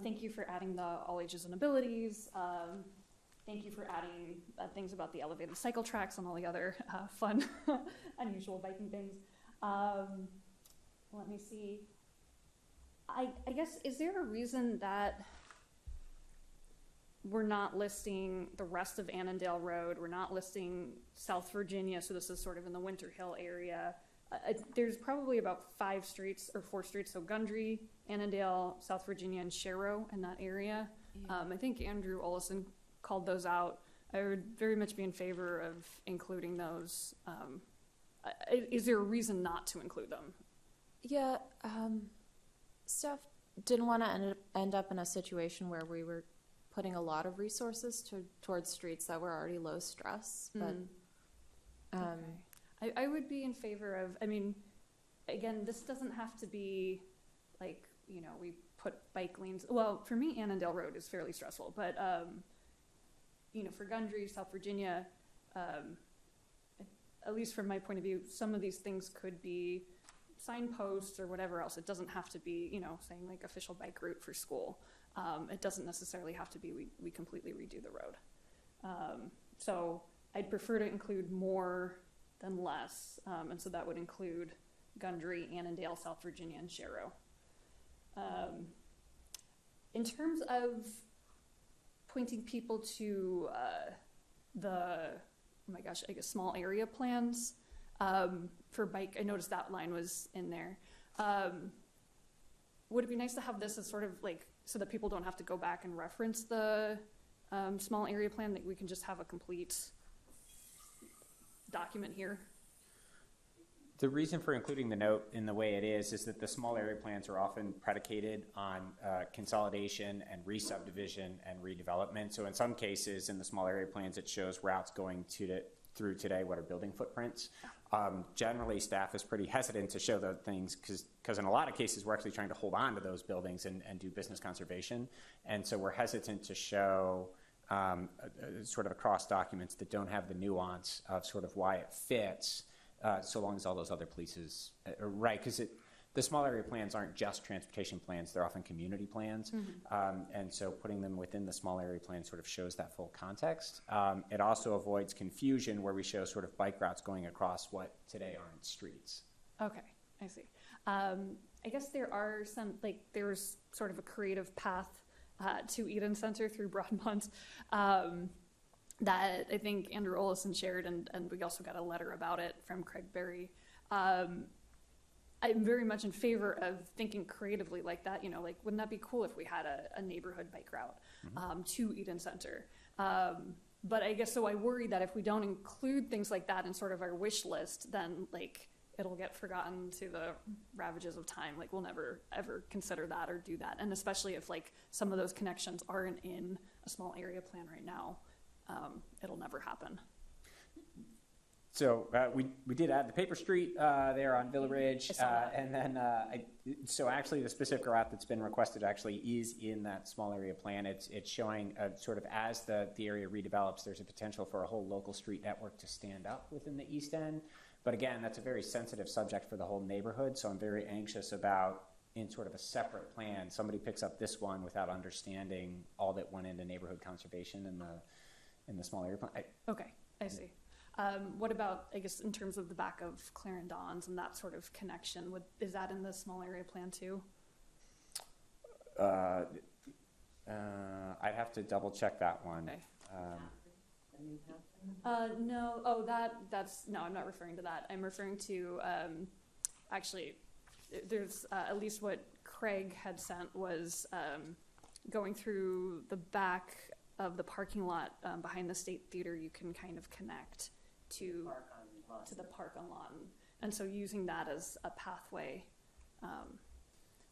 Speaker 9: Thank you for adding the all ages and abilities. Thank you for adding things about the elevated cycle tracks and all the other fun, unusual biking things. Let me see. I guess, is there a reason that we're not listing the rest of Annandale Road? We're not listing South Virginia, so this is sort of in the Winter Hill area. There's probably about 4 streets, so Gundry, Annandale, South Virginia, and Sharrow in that area.
Speaker 11: Yeah.
Speaker 9: I think Andrew Olson called those out. I would very much be in favor of including those. Is there a reason not to include them?
Speaker 11: Yeah, staff didn't want to end up in a situation where we were putting a lot of resources towards streets that were already low stress, but
Speaker 9: Okay. I would be in favor of, I mean, again, this doesn't have to be like, we put bike lanes. Well, for me, Annandale Road is fairly stressful, but, for Gundry, South Virginia, at least from my point of view, some of these things could be signposts or whatever else. It doesn't have to be, saying like official bike route for school. It doesn't necessarily have to be we completely redo the road. So I'd prefer to include more than less, and so that would include Gundry, Annandale, South Virginia, and Sharrow. In terms of pointing people to small area plans for bike, I noticed that line was in there. Would it be nice to have this as sort of like, so that people don't have to go back and reference the small area plan, that we can just have a complete document here?
Speaker 5: The reason for including the note in the way it is that the small area plans are often predicated on consolidation and re-subdivision and redevelopment. So in some cases, in the small area plans, it shows routes going through today what are building footprints. Generally, staff is pretty hesitant to show those things because in a lot of cases, we're actually trying to hold on to those buildings and do business conservation. And so we're hesitant to show sort of across documents that don't have the nuance of sort of why it fits, so long as all those other pieces are right. Because the small area plans aren't just transportation plans, they're often community plans. And so putting them within the small area plan sort of shows that full context. It also avoids confusion where we show sort of bike routes going across what today aren't streets.
Speaker 9: Okay, I see. I guess there are some, there's sort of a creative path to Eden Center through Broadmont that I think Andrew Olson shared, and we also got a letter about it from Craig Berry. I'm very much in favor of thinking creatively like that. Wouldn't that be cool if we had a neighborhood bike route to Eden Center? But I guess, so I worry that if we don't include things like that in sort of our wish list, then it'll get forgotten to the ravages of time. We'll never ever consider that or do that. And especially if some of those connections aren't in a small area plan right now, it'll never happen.
Speaker 5: So we did add the paper street there on Villa Ridge, and then so actually the specific route that's been requested actually is in that small area plan. It's showing sort of as the area redevelops, there's a potential for a whole local street network to stand up within the East End. But again, that's a very sensitive subject for the whole neighborhood, so I'm very anxious about, in sort of a separate plan, somebody picks up this one without understanding all that went into neighborhood conservation in the small area plan.
Speaker 9: Okay, I see. What about, I guess, in terms of the back of Clarendon's and that sort of connection? Is that in the small area plan too?
Speaker 5: I'd have to double check that one.
Speaker 9: Okay. No, no, I'm not referring to that. I'm referring to, actually, there's, at least what Craig had sent was, going through the back of the parking lot, behind the State Theater, you can kind of connect to the park on Lawton. And so using that as a pathway.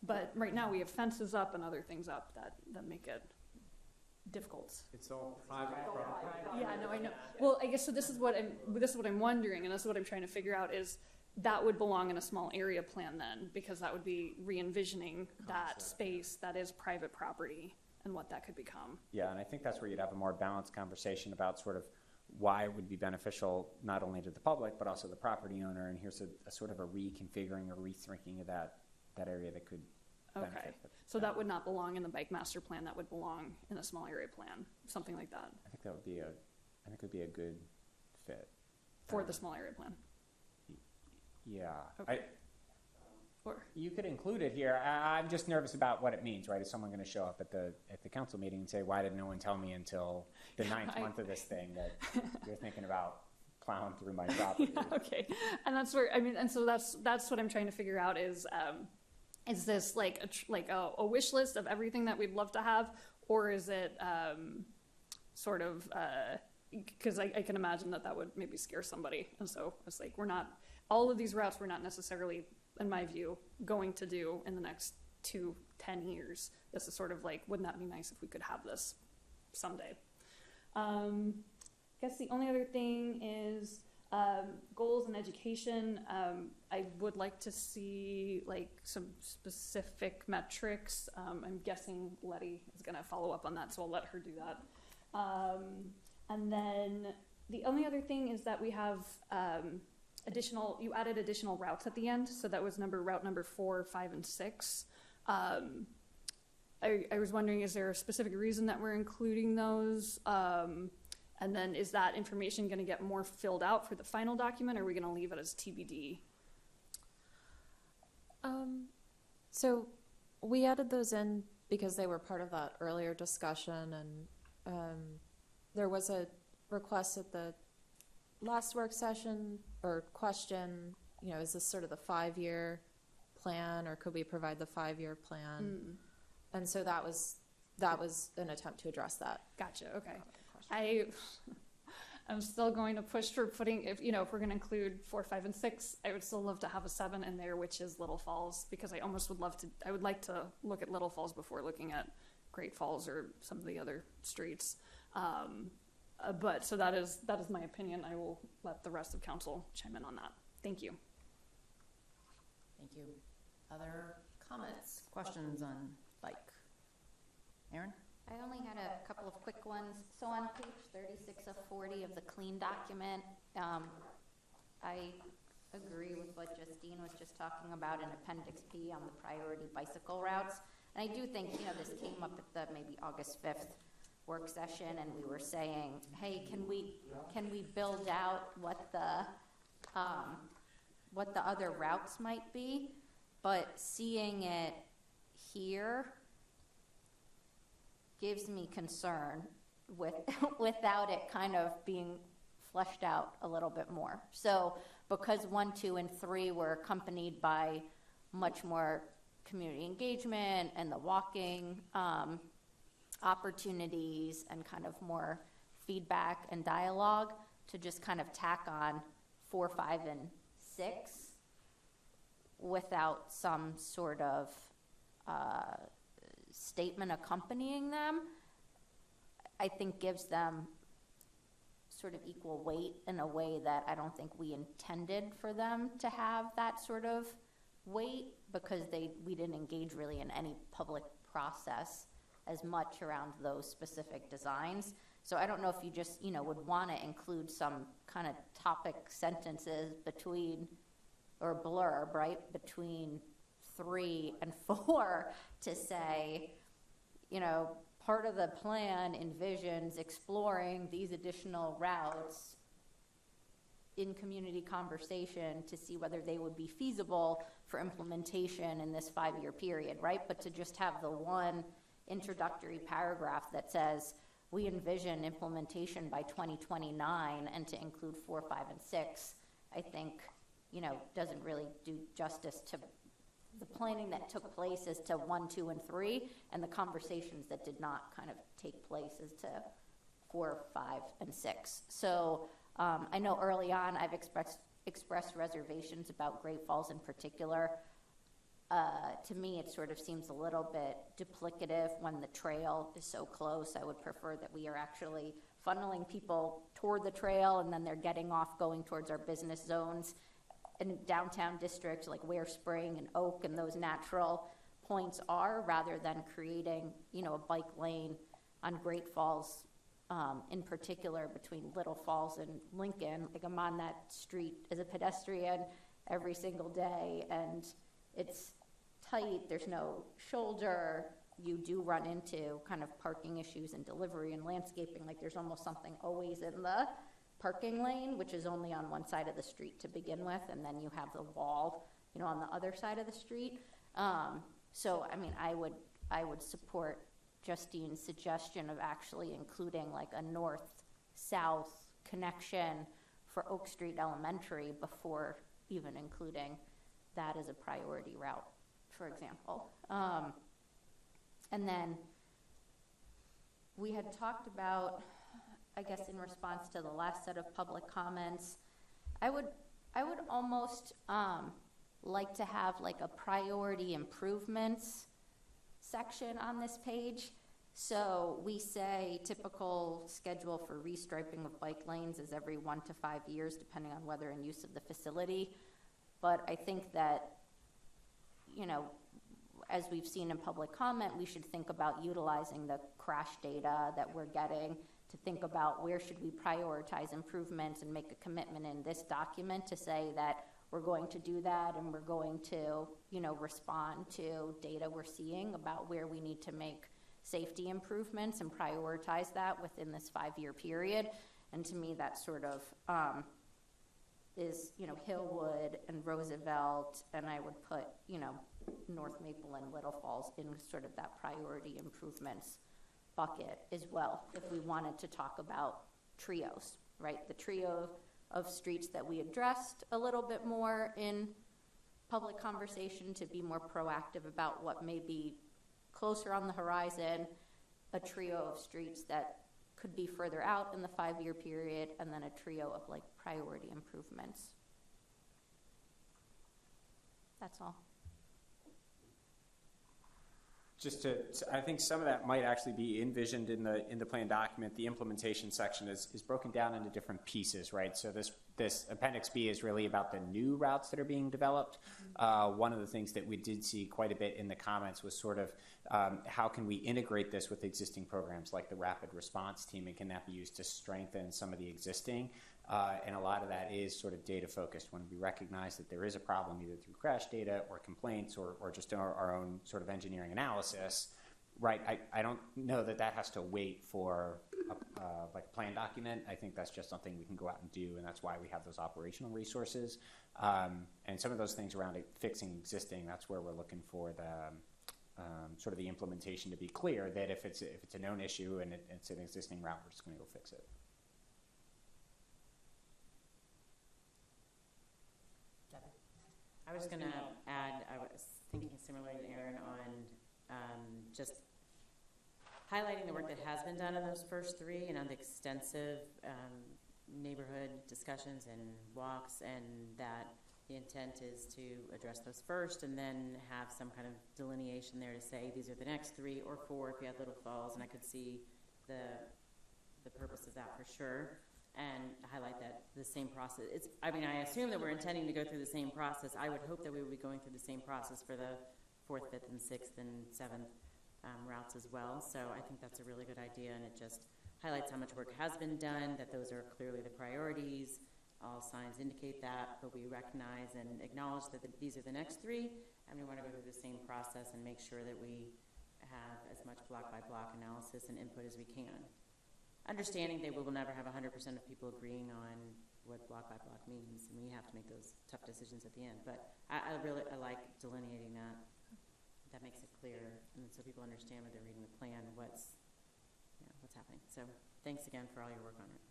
Speaker 9: But right now we have fences up and other things up that make it difficult.
Speaker 1: It's all private property.
Speaker 9: Yeah, no, I know. Well, I guess so. This is what I'm wondering, and this is what I'm trying to figure out is that would belong in a small area plan then, because that would be re-envisioning that space that is private property and what that could become.
Speaker 5: Yeah, and I think that's where you'd have a more balanced conversation about sort of why it would be beneficial not only to the public but also the property owner. And here's a sort of a reconfiguring or rethinking of that area that could benefit.
Speaker 9: Okay, so that would not belong in the bike master plan. That would belong in a small area plan, something like that.
Speaker 5: I think that would be a good fit
Speaker 9: For the small area plan.
Speaker 5: Yeah.
Speaker 9: Okay.
Speaker 5: You could include it here. I'm just nervous about what it means, right? Is someone going to show up at the council meeting and say, why did no one tell me until the 9th month of this thing that you're thinking about plowing through my property?
Speaker 9: Yeah, okay, and that's where, I mean, and so that's what I'm trying to figure out is this like a wish list of everything that we'd love to have, or is it sort of, because I can imagine that would maybe scare somebody, and so it's like all of these routes we're not necessarily, in my view, going to do in the next 10 years. This is sort of like, wouldn't that be nice if we could have this someday? I guess the only other thing is goals and education. I would like to see like some specific metrics. I'm guessing Letty is going to follow up on that, so I'll let her do that. And then the only other thing is that we have you added additional routes at the end, so that was route number 4, 5, and 6. I was wondering, is there a specific reason that we're including those? And then is that information going to get more filled out for the final document, or are we going to leave it as TBD?
Speaker 11: So we added those in because they were part of that earlier discussion, and there was a request at the last work session or question, is this sort of the 5-year plan, or could we provide the 5-year plan? And so that was an attempt to address that.
Speaker 9: Gotcha. Okay. I'm still going to push for putting, if we're going to include 4, 5, and 6, I would still love to have a 7 in there, which is Little Falls, because I would like to look at Little Falls before looking at Great Falls or some of the other streets. But so that is my opinion. I will let the rest of council chime in on that. Thank you.
Speaker 3: Thank you. Other comments, questions on bike? Aaron?
Speaker 10: I only had a couple of quick ones. So on page 36 of 40 of the clean document, I agree with what Justine was just talking about in Appendix P on the priority bicycle routes. And I do think, this came up at the maybe August 5th work session, and we were saying, hey, can we build out what the other routes might be? But seeing it here gives me concern without it kind of being fleshed out a little bit more. So because 1, 2, and 3 were accompanied by much more community engagement and the walking opportunities and kind of more feedback and dialogue, to just kind of tack on 4, 5, and 6 without some sort of statement accompanying them, I think gives them sort of equal weight in a way that I don't think we intended for them to have that sort of weight, because we didn't engage really in any public process as much around those specific designs. So I don't know if you just, would want to include some kind of topic sentences between, or blurb, right, between 3 and 4 to say, part of the plan envisions exploring these additional routes in community conversation to see whether they would be feasible for implementation in this 5-year period, right? But to just have the one introductory paragraph that says, we envision implementation by 2029 and to include 4, 5, and 6, I think, doesn't really do justice to the planning that took place as to 1, 2, and 3, and the conversations that did not kind of take place as to 4, 5, and 6. So I know early on I've expressed reservations about Great Falls in particular. To me, it sort of seems a little bit duplicative when the trail is so close. I would prefer that we are actually funneling people toward the trail and then they're getting off going towards our business zones in downtown districts like Ware Spring and Oak and those natural points are, rather than creating, a bike lane on Great Falls in particular between Little Falls and Lincoln. Like, I'm on that street as a pedestrian every single day, and it's tight, there's no shoulder, you do run into kind of parking issues and delivery and landscaping, like there's almost something always in the parking lane, which is only on one side of the street to begin with, and then you have the wall, on the other side of the street. So, I mean, I would support Justine's suggestion of actually including like a north-south connection for Oak Street Elementary before even including that as a priority route, for example. And then we had talked about, I guess in response to the last set of public comments, I would almost like to have like a priority improvements section on this page. So we say typical schedule for restriping of bike lanes is every 1 to 5 years, depending on weather and use of the facility. But I think that, as we've seen in public comment, we should think about utilizing the crash data that we're getting to think about where should we prioritize improvements and make a commitment in this document to say that we're going to do that and we're going to, respond to data we're seeing about where we need to make safety improvements and prioritize that within this 5-year period. And to me, that sort of is, Hillwood and Roosevelt, and I would put, North Maple and Little Falls in sort of that priority improvements bucket as well, if we wanted to talk about trios, right? The trio of streets that we addressed a little bit more in public conversation to be more proactive about what may be closer on the horizon, a trio of streets that could be further out in the 5-year period, and then a trio of like priority improvements. That's all.
Speaker 5: I think some of that might actually be envisioned in the plan document. The implementation section is broken down into different pieces, right? So this Appendix B is really about the new routes that are being developed. One of the things that we did see quite a bit in the comments was sort of how can we integrate this with existing programs like the Rapid Response Team, and can that be used to strengthen some of the existing? And a lot of that is sort of data focused. When we recognize that there is a problem either through crash data or complaints or just our own sort of engineering analysis, right? I don't know that has to wait for like a plan document. I think that's just something we can go out and do, and that's why we have those operational resources. And some of those things around fixing existing, that's where we're looking for the sort of the implementation to be clear that if it's a known issue and it's an existing route, we're just going to go fix it.
Speaker 4: I was going to add, I was thinking similarly to Aaron on just highlighting the work that has been done on those first 3 and on the extensive neighborhood discussions and walks, and that the intent is to address those first and then have some kind of delineation there to say these are the next 3 or 4 if you had Little Falls, and I could see the purpose of that for sure. And highlight that the same process. I assume that we're intending to go through the same process. I would hope that we would be going through the same process for the 4th, 5th, and 6th, and 7th routes as well. So I think that's a really good idea, and it just highlights how much work has been done, that those are clearly the priorities. All signs indicate that, but we recognize and acknowledge that these are the next 3, and we want to go through the same process and make sure that we have as much block-by-block analysis and input as we can. Understanding that we will never have 100% of people agreeing on what block by block means, and we have to make those tough decisions at the end. But I like delineating that. That makes it clear, and so people understand when they're reading the plan what's happening. So thanks again for all your work on it.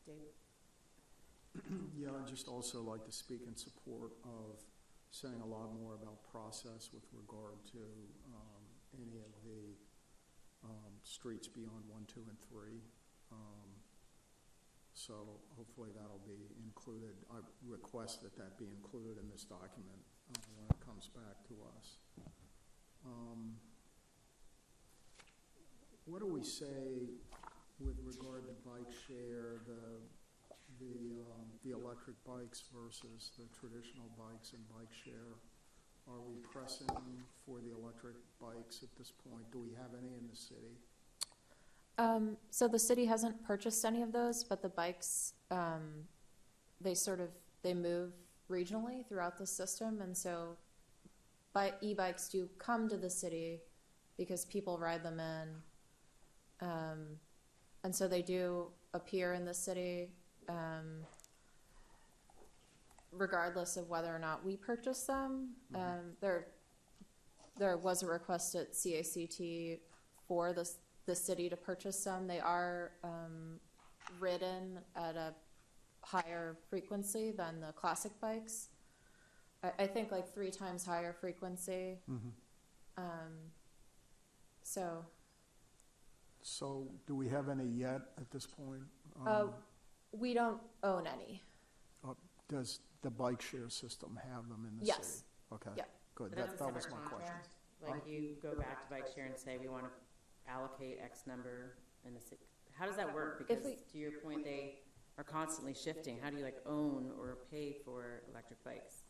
Speaker 3: Dave?
Speaker 7: Yeah, I'd just also like to speak in support of saying a lot more about process with regard to any of the streets beyond 1, 2, and 3. So hopefully that'll be included. I request that that be included in this document when it comes back to us. What do we say with regard to bike share, the electric bikes versus the traditional bikes and bike share? Are we pressing for the electric bikes at this point? Do we have any in the city?
Speaker 11: So the city hasn't purchased any of those, but the bikes, they move regionally throughout the system, and so e-bikes do come to the city because people ride them in, and so they do appear in the city, regardless of whether or not we purchase them. There was a request at CACT for the city to purchase some. They are ridden at a higher frequency than the classic bikes. I think like 3 times higher frequency.
Speaker 7: So do we have any yet at this point?
Speaker 11: We don't own any.
Speaker 7: Does the bike share system have them in the
Speaker 11: Yes.
Speaker 7: city? Okay,
Speaker 11: Yeah.
Speaker 7: good.
Speaker 4: But that's a
Speaker 7: That was
Speaker 4: separate
Speaker 7: my question.
Speaker 4: contract. Like you go back to bike share and say, we want to allocate X number in the city. How does that work? Because to your point, they are constantly shifting. How do you like own or pay for electric bikes?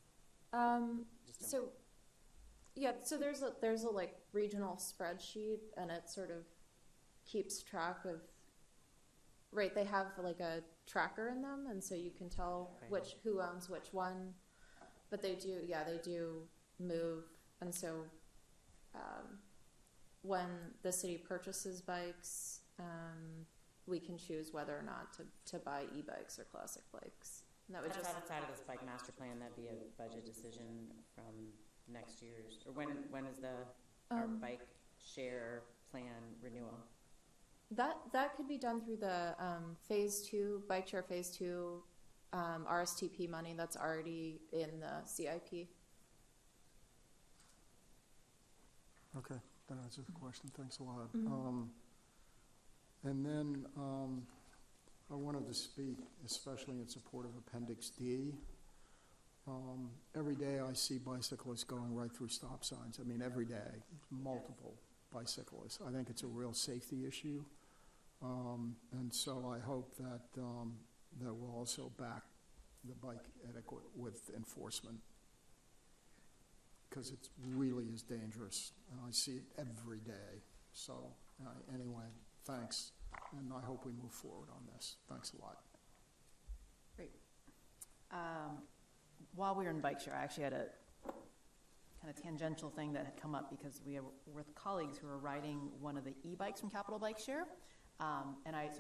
Speaker 4: Just don't-
Speaker 11: So there's a like regional spreadsheet, and it sort of keeps track of, right, they have like a tracker in them, and so you can tell who owns which one, but they do move, and so when the city purchases bikes, we can choose whether or not to buy e-bikes or classic bikes. And that would
Speaker 4: That's
Speaker 11: just
Speaker 4: outside of this bike master plan. That'd be a budget decision from next year's, or when is our bike share plan renewal?
Speaker 11: that could be done through the phase 2 bike share phase 2 RSTP money that's already in the CIP.
Speaker 7: Okay, that answers the question. Thanks a lot.
Speaker 11: Mm-hmm.
Speaker 7: And then I wanted to speak especially in support of Appendix D. Every day I see bicyclists going right through stop signs. I mean, every day, multiple bicyclists. I think it's a real safety issue. And so I hope that we'll also back the bike etiquette with enforcement, because it really is dangerous, and I see it every day. So anyway, thanks, and I hope we move forward on this. Thanks a lot.
Speaker 3: Great. While we were in bike share, I actually had a kind of tangential thing that had come up because we were with colleagues who were riding one of the e-bikes from Capital Bike Share. And I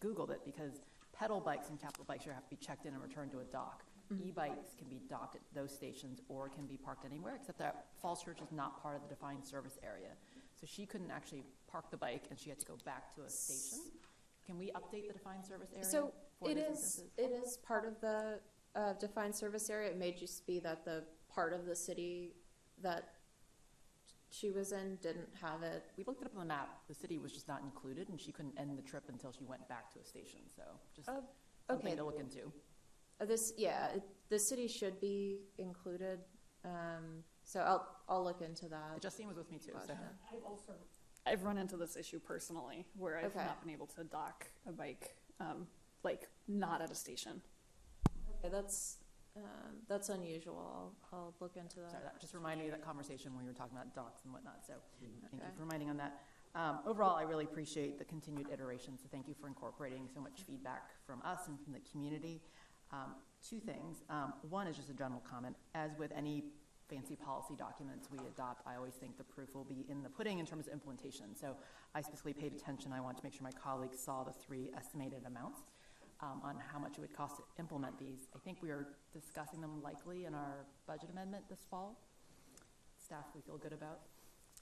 Speaker 3: Googled it because pedal bikes in Capital Bike Share have to be checked in and returned to a dock. E-bikes can be docked at those stations or can be parked anywhere, except that Falls Church is not part of the defined service area. So she couldn't actually park the bike, and she had to go back to a station. Can we update the defined service area?
Speaker 11: So
Speaker 3: for
Speaker 11: it
Speaker 3: those
Speaker 11: is part of the defined service area. It may just be that the part of the city that she was in didn't have it.
Speaker 3: We looked it up on the map. The city was just not included, and she couldn't end the trip until she went back to a station. So just something
Speaker 11: Okay.
Speaker 3: to look into.
Speaker 11: The city should be included. So I'll look into that.
Speaker 3: Justine was with me too. So.
Speaker 9: I've run into this issue personally, where I've
Speaker 11: Okay.
Speaker 9: not been able to dock a bike, like not at a station.
Speaker 11: Okay, that's unusual. I'll look into that.
Speaker 3: Sorry, that just reminded me of that conversation when you were talking about docks and whatnot. So thank you
Speaker 11: Okay.
Speaker 3: for reminding on that. Overall, I really appreciate the continued iteration. So thank you for incorporating so much feedback from us and from the community. 2 things. One is just a general comment. As with any fancy policy documents we adopt, I always think the proof will be in the pudding in terms of implementation. So I specifically paid attention. I want to make sure my colleagues saw the 3 estimated amounts on how much it would cost to implement these. I think we are discussing them likely in our budget amendment this fall. Staff, we feel good about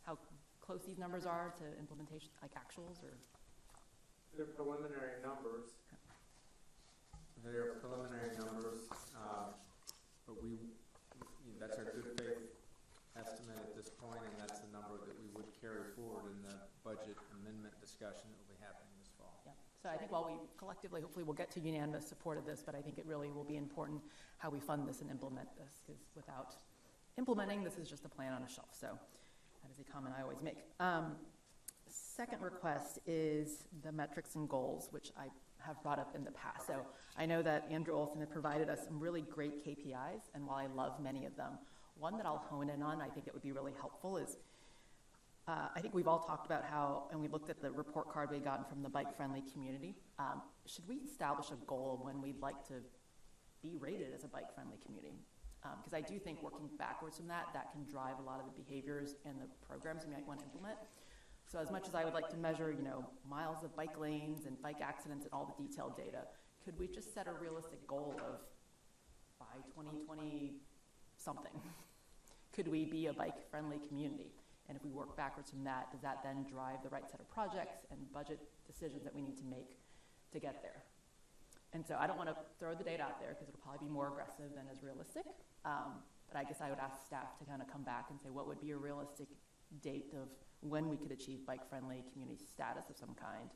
Speaker 3: how close close these numbers are to implementation, like actuals, or?
Speaker 1: They're preliminary numbers. They're preliminary numbers, but that's our good faith estimate at this point, and that's the number that we would carry forward in the budget amendment discussion that will be happening this fall.
Speaker 3: Yeah. So I think while we collectively, hopefully we'll get to unanimous support of this, but I think it really will be important how we fund this and implement this, because without implementing, this is just a plan on a shelf. So that is a comment I always make. Second request is the metrics and goals, which I have brought up in the past. So I know that Andrew Olson had provided us some really great KPIs, and while I love many of them, one that I'll hone in on, I think it would be really helpful, is I think we've all talked about how, and we looked at the report card we had gotten from the bike-friendly community. Should we establish a goal when we'd like to be rated as a bike-friendly community? Because I do think working backwards from that can drive a lot of the behaviors and the programs we might want to implement. So as much as I would like to measure, miles of bike lanes and bike accidents and all the detailed data, could we just set a realistic goal of by 2020 something? Could we be a bike-friendly community? And if we work backwards from that, does that then drive the right set of projects and budget decisions that we need to make to get there? And so I don't want to throw the data out there because it'll probably be more aggressive than is realistic. But I guess I would ask staff to kind of come back and say what would be a realistic date of when we could achieve bike-friendly community status of some kind.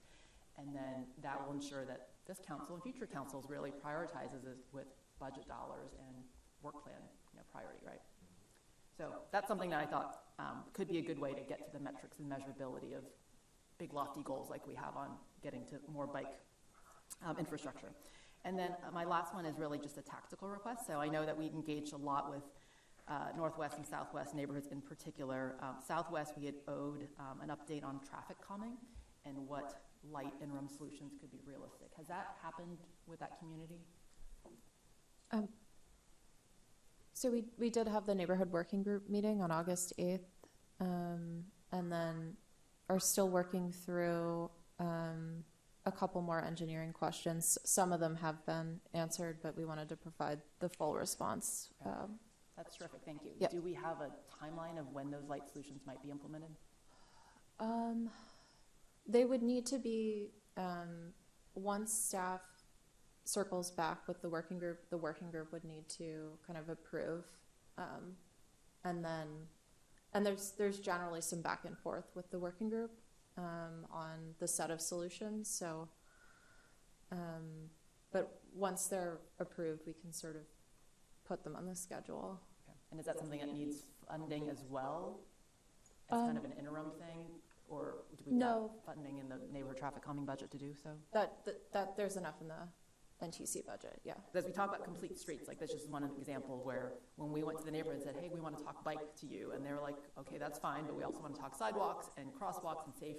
Speaker 3: And then that will ensure that this council and future councils really prioritizes it with budget dollars and work plan priority, right? So that's something that I thought could be a good way to get to the metrics and measurability of big lofty goals like we have on getting to more bike infrastructure. And then my last one is really just a tactical request. So I know that we've engaged a lot with Northwest and Southwest neighborhoods in particular. Southwest, we had owed an update on traffic calming and what light interim solutions could be realistic. Has that happened with that community?
Speaker 11: So we did have the neighborhood working group meeting on August 8th, and then are still working through a couple more engineering questions. Some of them have been answered, but we wanted to provide the full response.
Speaker 3: That's terrific, thank you.
Speaker 11: Yep.
Speaker 3: Do we have a timeline of when those light solutions might be implemented?
Speaker 11: They would need to be, once staff circles back with the working group would need to kind of approve. And there's generally some back and forth with the working group on the set of solutions. So, but once they're approved, we can sort of put them on the schedule.
Speaker 3: Okay. And is that something that needs funding as well? As kind of an interim thing? Or do we have funding in the neighborhood traffic calming budget to do so?
Speaker 11: That there's enough in the NTC budget, yeah.
Speaker 3: As we talk about complete streets, like this is one example where when we went to the neighborhood and said, hey, we want to talk bike to you, and they were like, okay, that's fine, but we also want to talk sidewalks and crosswalks and safe,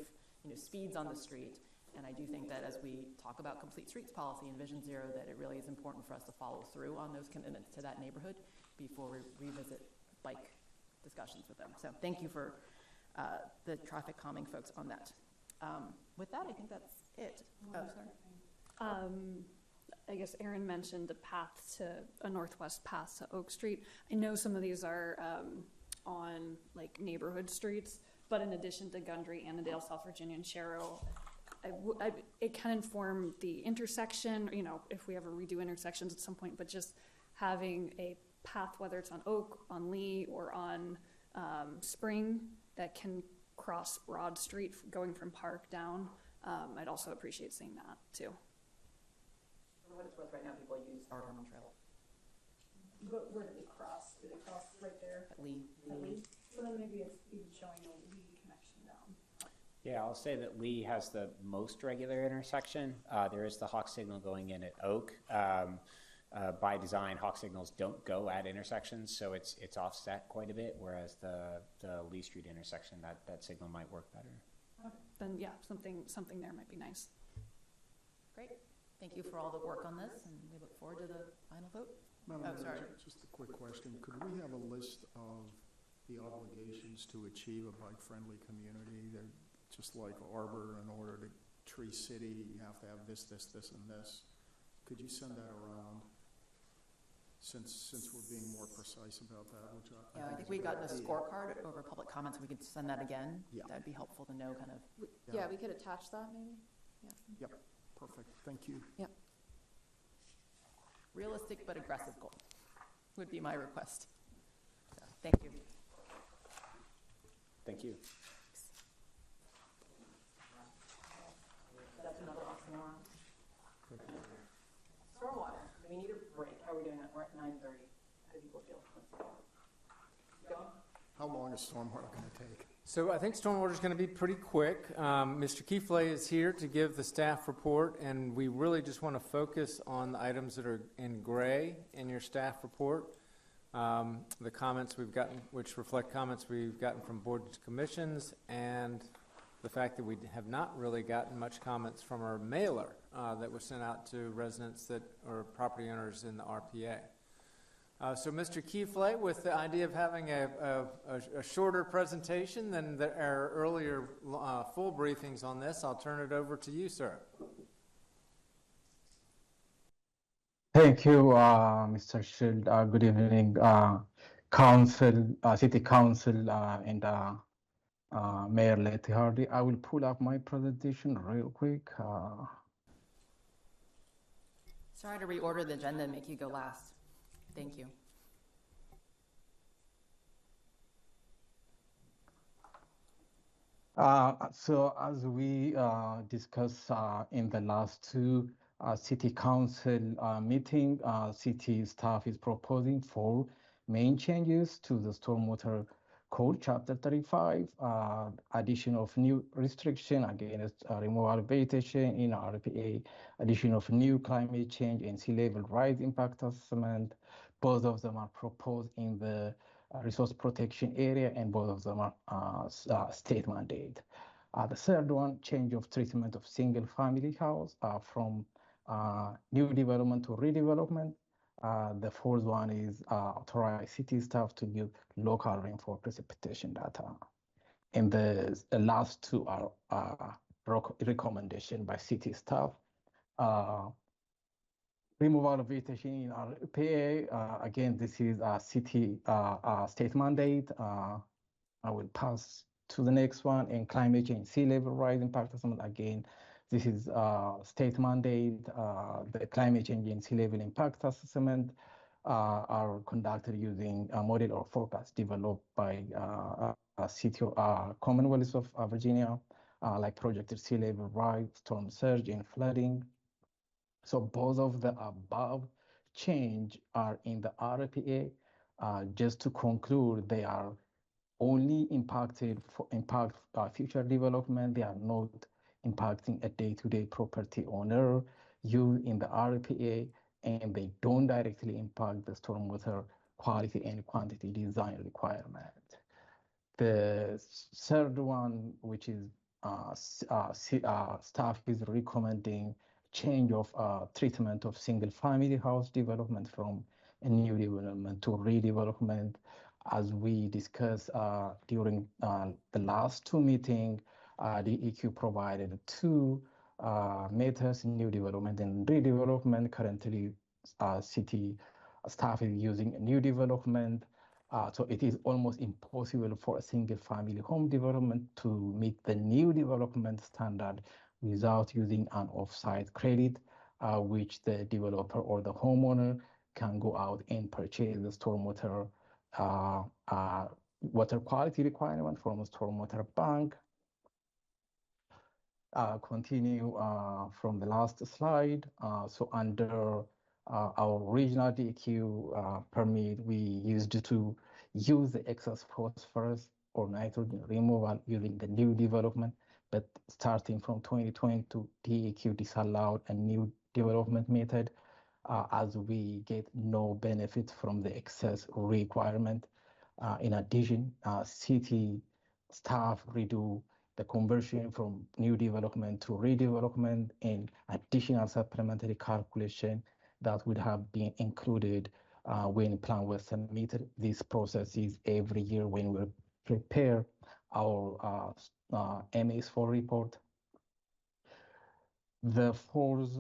Speaker 3: speeds on the street. And I do think that as we talk about complete streets policy and Vision Zero, that it really is important for us to follow through on those commitments to that neighborhood before we revisit bike discussions with them. So thank you for the traffic calming folks on that. With that, I think that's it. Oh, sorry.
Speaker 9: I guess Aaron mentioned a northwest path to Oak Street. I know some of these are on like neighborhood streets, but in addition to Gundry, Annandale, South Virginia, and Sharrow, it can inform the intersection, if we ever redo intersections at some point, but just having a path, whether it's on Oak, on Lee, or on Spring, that can cross Broad Street going from Park down. I'd also appreciate seeing that too.
Speaker 3: For what it's worth, right now people use our Harmon Trail.
Speaker 9: But where do they cross? Do they cross right there?
Speaker 3: At Lee.
Speaker 9: At Lee? So then maybe it's even showing a Lee connection down.
Speaker 5: Yeah, I'll say that Lee has the most regular intersection. There is the hawk signal going in at Oak. By design, hawk signals don't go at intersections, so it's offset quite a bit, whereas the Lee Street intersection, that signal might work better.
Speaker 9: Okay. Then yeah, something there might be nice.
Speaker 3: Great. Thank you for all the work on this, and we look forward to the final vote.
Speaker 7: Madam
Speaker 3: sorry.
Speaker 7: Mayor, just a quick question. Could we have a list of the obligations to achieve a bike-friendly community? They're just like Arbor, in order to Tree City, you have to have this, and this. Could you send that around since we're being more precise about that, which
Speaker 3: Yeah, I think we've gotten a scorecard over public comments. We could send that again.
Speaker 7: Yeah.
Speaker 3: That'd be helpful to know kind of.
Speaker 11: Yeah, we could attach that maybe.
Speaker 7: Yep, perfect, thank you.
Speaker 3: Realistic but aggressive goal would be my request. So, thank you.
Speaker 5: Thank you.
Speaker 3: That's another oxymoron. Stormwater, do we need a break? How are we doing that? We're at 9:30. How do people feel? Go.
Speaker 7: How long is stormwater going to take?
Speaker 1: So I think stormwater is going to be pretty quick. Mr. Keeflay is here to give the staff report, and we really just want to focus on the items that are in gray in your staff report. The comments we've gotten, which reflect comments we've gotten from boards and commissions, and the fact that we have not really gotten much comments from our mailer that was sent out to residents that are property owners in the RPA. So Mr. Keeflay, with the idea of having a shorter presentation than our earlier full briefings on this, I'll turn it over to you, sir.
Speaker 12: Thank you, Mr. Shield. Good evening, Council, City Council, and Mayor Letty Hardy. I will pull up my presentation real quick.
Speaker 3: Sorry to reorder the agenda and make you go last. Thank you.
Speaker 12: So as we discussed in the last two City Council meeting, City staff is proposing 4 main changes to the Stormwater Code, Chapter 35, addition of new restriction against removal of vegetation in RPA, addition of new climate change and sea level rise impact assessment. Both of them are proposed in the resource protection area, and both of them are state mandate. The third one, change of treatment of single family house from new development to redevelopment. The fourth one is authorize city staff to give local rainfall precipitation data. And the last two are recommendation by city staff. Removal of vegetation in RPA. Again, this is a city state mandate. I will pass to the next one. And climate change, sea level rise impact assessment. Again, this is state mandate. The climate change and sea level impact assessment are conducted using a model or forecast developed by city Commonwealth of Virginia, like projected sea level rise, storm surge, and flooding. So both of the above change are in the RPA. Just to conclude, they are only impacted for future development. They are not impacting a day-to-day property owner use in the RPA, and they don't directly impact the stormwater quality and quantity design requirement. The third one, which is staff is recommending change of treatment of single family house development from a new development to redevelopment. As we discussed during the last two meetings, the EQ provided 2 methods, new development and redevelopment. Currently, city staff is using a new development. So it is almost impossible for a single family home development to meet the new development standard without using an off-site credit, which the developer or the homeowner can go out and purchase the stormwater water quality requirement from a stormwater bank. Continue from the last slide. So under our regional DEQ permit, we used to use the excess phosphorus or nitrogen removal using the new development, but starting from 2022, DEQ disallowed a new development method as we get no benefit from the excess requirement. In addition, city staff redo the conversion from new development to redevelopment and additional supplementary calculation that would have been included when plan was submitted. This process is every year when we prepare our MS4 report. The fourth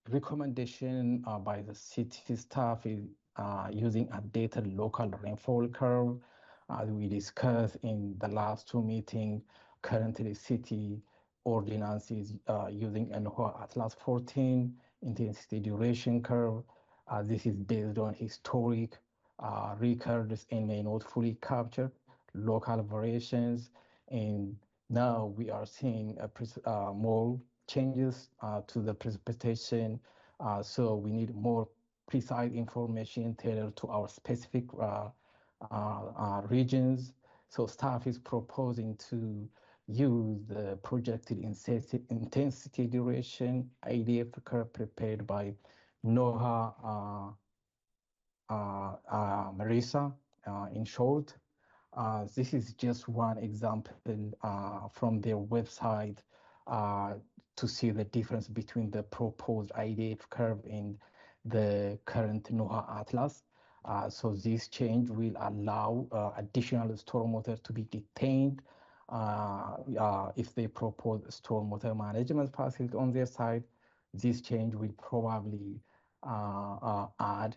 Speaker 12: recommendation by the city staff is using updated local rainfall curve. As we discussed in the last two meetings, currently city ordinance is using NOAA Atlas 14 intensity duration curve. This is based on historic records and may not fully capture local variations. And now we are seeing more changes to the precipitation. So we need more precise information tailored to our specific regions. So staff is proposing to use the projected intensity duration IDF curve prepared by NOAA Marisa, in short. This is just one example from their website to see the difference between the proposed IDF curve and the current NOAA Atlas. So this change will allow additional stormwater to be detained if they propose a stormwater management facility on their side. This change will probably add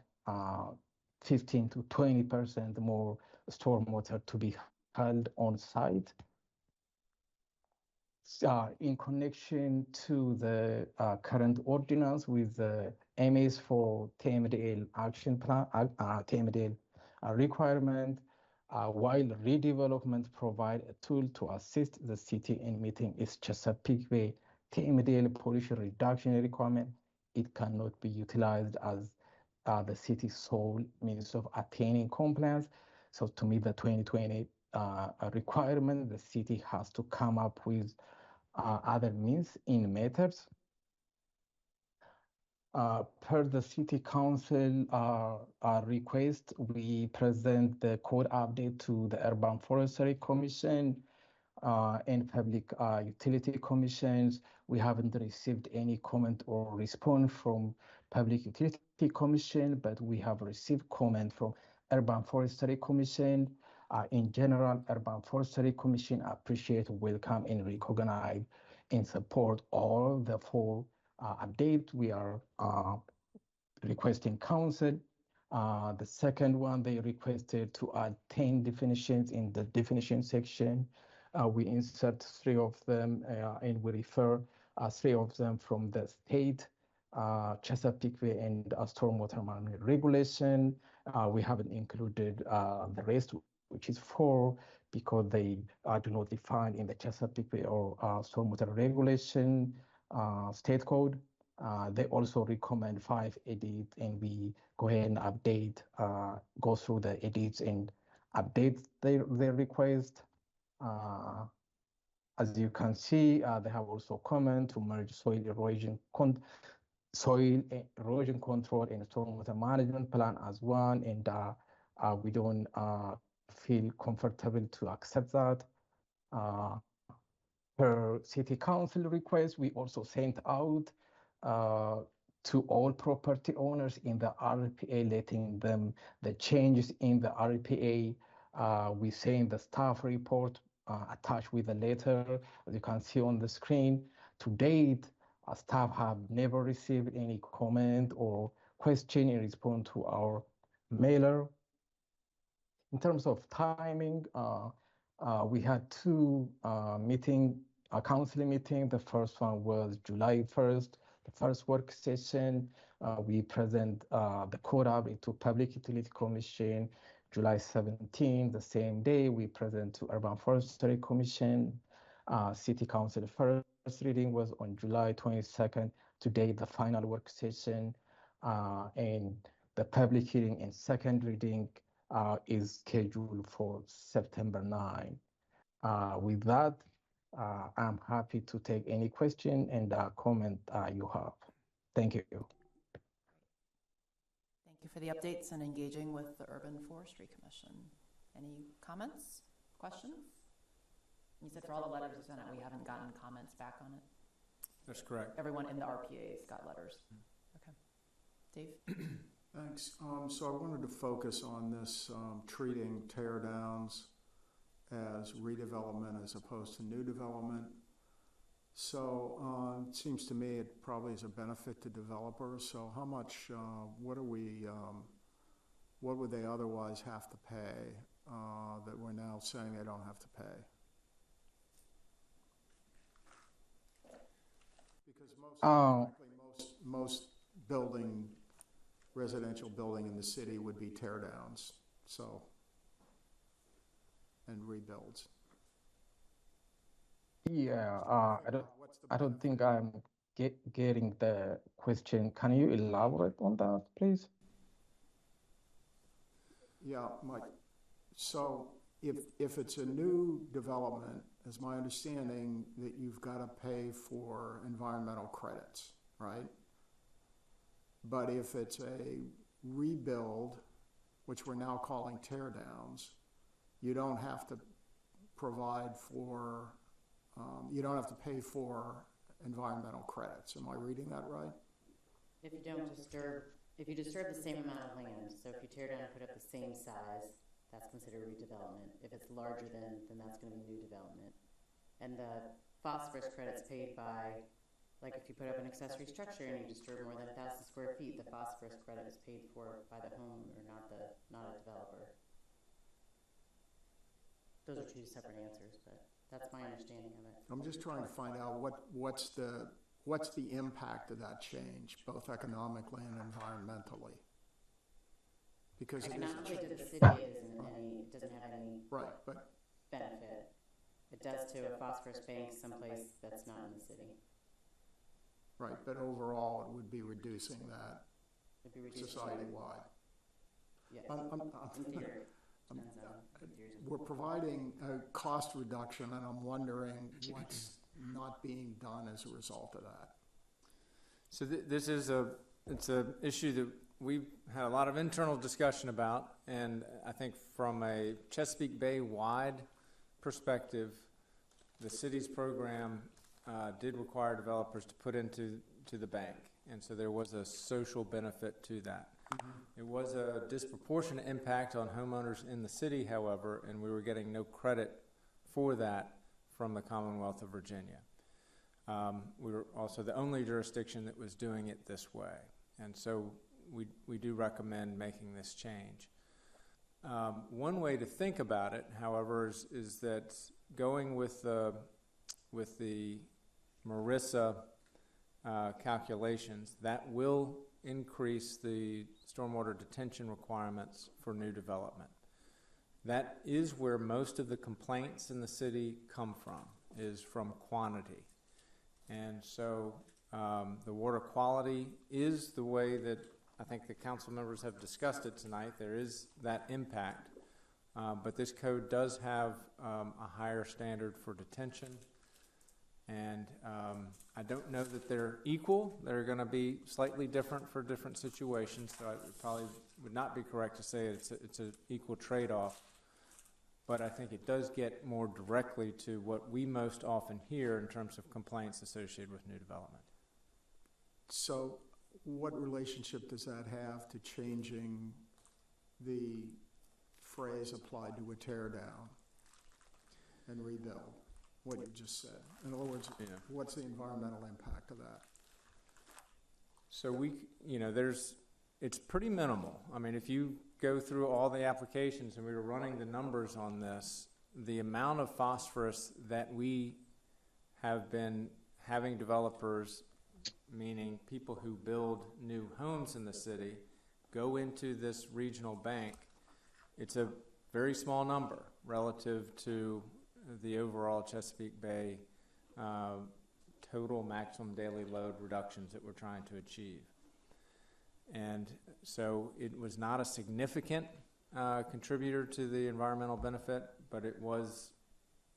Speaker 12: 15 to 20% more stormwater to be held on site. In connection to the current ordinance with the MS for TMDL action plan, TMDL requirement, while redevelopment provide a tool to assist the city in meeting its Chesapeake Bay TMDL pollution reduction requirement, it cannot be utilized as the city's sole means of attaining compliance. So to meet the 2020 requirement, the city has to come up with other means in methods. Per the City Council request, we present the code update to the Urban Forestry Commission and Public Utility Commissions. We haven't received any comment or response from Public Utility Commission, but we have received comment from Urban Forestry Commission. In general, Urban Forestry Commission appreciate, welcome, and recognize and support all the four updates we are requesting council. The second one, they requested to add 10 definitions in the definition section. We insert 3 of them and we refer 3 of them from the state Chesapeake Bay and stormwater management regulation. We haven't included the rest, which is 4, because they do not define in the Chesapeake Bay or stormwater regulation state code. They also recommend 5 edits, and we go ahead and update, go through the edits and update their request. As you can see, they have also comment to merge soil erosion control and stormwater management plan as one, and we don't feel comfortable to accept that. Per City Council request, we also sent out to all property owners in the RPA, letting them the changes in the RPA. We say in the staff report attached with the letter, as you can see on the screen. To date, staff have never received any comment or question in response to our mailer. In terms of timing, we had 2 council meetings. The first one was July 1st, the first work session. We present the code update to Public Utility Commission. July 17, the same day, we present to Urban Forestry Commission. City Council first reading was on July 22nd. Today, the final work session and the public hearing and second reading is scheduled for September 9. With that, I'm happy to take any question and comment you have. Thank you.
Speaker 3: Thank you for the updates and engaging with the Urban Forestry Commission. Any comments, questions? You said for all the letters you sent out, we haven't gotten comments back on it.
Speaker 1: That's correct.
Speaker 3: Everyone in the RPA's got letters. Okay. Dave?
Speaker 7: Thanks. So I wanted to focus on this treating tear downs as redevelopment as opposed to new development. So it seems to me it probably is a benefit to developers. So how much, what would they otherwise have to pay that we're now saying they don't have to pay? Because most residential building in the city would be tear downs, so, and rebuilds.
Speaker 12: Yeah, I don't think I'm getting the question. Can you elaborate on that, please?
Speaker 7: Yeah, Mike. So if it's a new development, it's my understanding that you've got to pay for environmental credits, right? But if it's a rebuild, which we're now calling tear downs, you don't have to provide for, you don't have to pay for environmental credits. Am I reading that right?
Speaker 4: If you don't disturb, if you disturb the same amount of land, so if you tear down and put up the same size, that's considered redevelopment. If it's larger then that's going to be new development. And the phosphorus credit's paid by, like if you put up an accessory structure and you disturb more than 1,000 square feet, the phosphorus credit is paid for by the homeowner, not a developer. Those are two separate answers, but that's my understanding of it.
Speaker 7: I'm just trying to find out what's the impact of that change, both economically and environmentally? Because
Speaker 4: economically to the city, it doesn't have any
Speaker 7: right, but
Speaker 4: benefit. It does to a phosphorus bank someplace that's not in the city.
Speaker 7: Right, but overall, it would be reducing that society-wide.
Speaker 4: Yes.
Speaker 7: We're providing a cost reduction, and I'm wondering what's not being done as a result of that.
Speaker 1: So this is it's an issue that we've had a lot of internal discussion about, and I think from a Chesapeake Bay-wide perspective, the city's program did require developers to put into the bank, and so there was a social benefit to that. It was a disproportionate impact on homeowners in the city, however, and we were getting no credit for that from the Commonwealth of Virginia. We were also the only jurisdiction that was doing it this way, and so we do recommend making this change. One way to think about it, however, is that going with the Marissa calculations, that will increase the stormwater detention requirements for new development. That is where most of the complaints in the city come from, is from quantity. And so the water quality is the way that I think the council members have discussed it tonight. There is that impact, but this code does have a higher standard for detention. And I don't know that they're equal. They're going to be slightly different for different situations, so it probably would not be correct to say it's an equal trade-off. But I think it does get more directly to what we most often hear in terms of complaints associated with new development.
Speaker 7: So what relationship does that have to changing the phrase applied to a tear down and rebuild? What you just said. In other words, what's the environmental impact of that?
Speaker 1: So it's pretty minimal. I mean, if you go through all the applications, and we were running the numbers on this, the amount of phosphorus that we have been having developers, meaning people who build new homes in the city, go into this regional bank, it's a very small number relative to the overall Chesapeake Bay total maximum daily load reductions that we're trying to achieve. And so it was not a significant contributor to the environmental benefit, but it was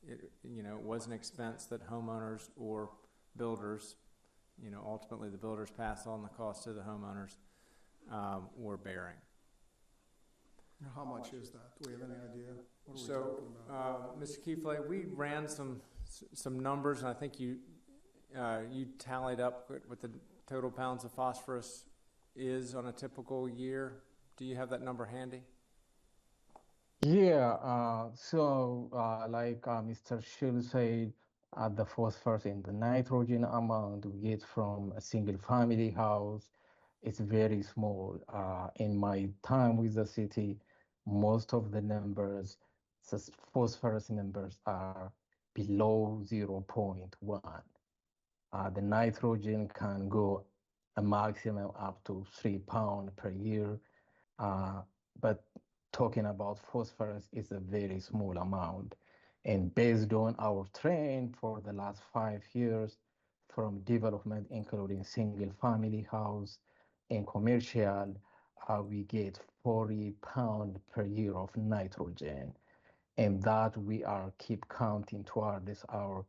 Speaker 1: an expense that homeowners or builders, ultimately the builders pass on the cost to the homeowners, were bearing.
Speaker 7: How much is that? Do we have any idea? What are we
Speaker 1: So,
Speaker 7: talking about?
Speaker 1: Mr. Keefley, we ran some numbers, and I think you tallied up what the total pounds of phosphorus is on a typical year. Do you have that number handy?
Speaker 12: Yeah, like Mr. Shield said, the phosphorus and the nitrogen amount we get from a single family house is very small. In my time with the city, most of the numbers, phosphorus numbers are below 0.1. The nitrogen can go a maximum up to 3 pounds per year. But talking about phosphorus is a very small amount. And based on our trend for the last 5 years from development, including single family house and commercial, we get 40 pounds per year of nitrogen. And that we are keep counting towards our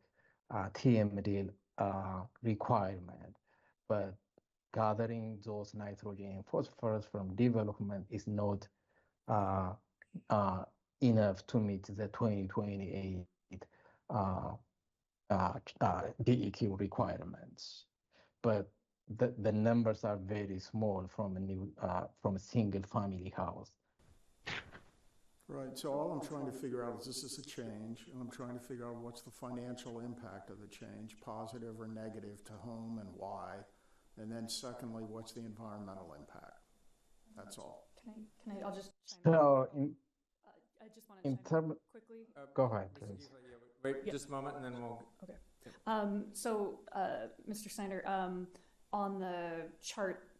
Speaker 12: TMD requirement. But gathering those nitrogen and phosphorus from development is not enough to meet the 2028 DEQ requirements. But the numbers are very small from a single family house.
Speaker 7: Right, so all I'm trying to figure out is this is a change, and I'm trying to figure out what's the financial impact of the change, positive or negative to home, and why. And then secondly, what's the environmental impact? That's all.
Speaker 9: I'll just chime
Speaker 12: So
Speaker 9: in. I just want to
Speaker 12: in
Speaker 9: chime in
Speaker 12: terms,
Speaker 9: quickly.
Speaker 12: go ahead, please.
Speaker 1: Wait
Speaker 9: Yeah.
Speaker 1: just a moment, and then we'll.
Speaker 9: Okay. Mr. Snyder, on the chart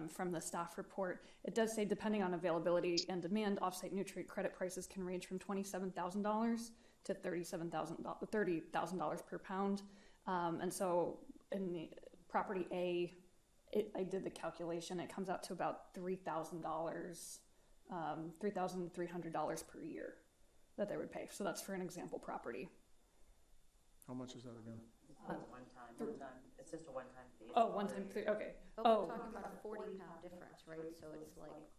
Speaker 9: from the staff report, it does say depending on availability and demand, offsite nutrient credit prices can range from $27,000 to $30,000 per pound. And so in the property A, I did the calculation. It comes out to about $3,000, $3,300 per year that they would pay. So that's for an example property.
Speaker 7: How much is that again?
Speaker 4: One time. It's just a one-time fee.
Speaker 9: Oh, one time, okay.
Speaker 10: But
Speaker 9: Oh.
Speaker 10: we're talking about a 40-pound difference, right? So it's like,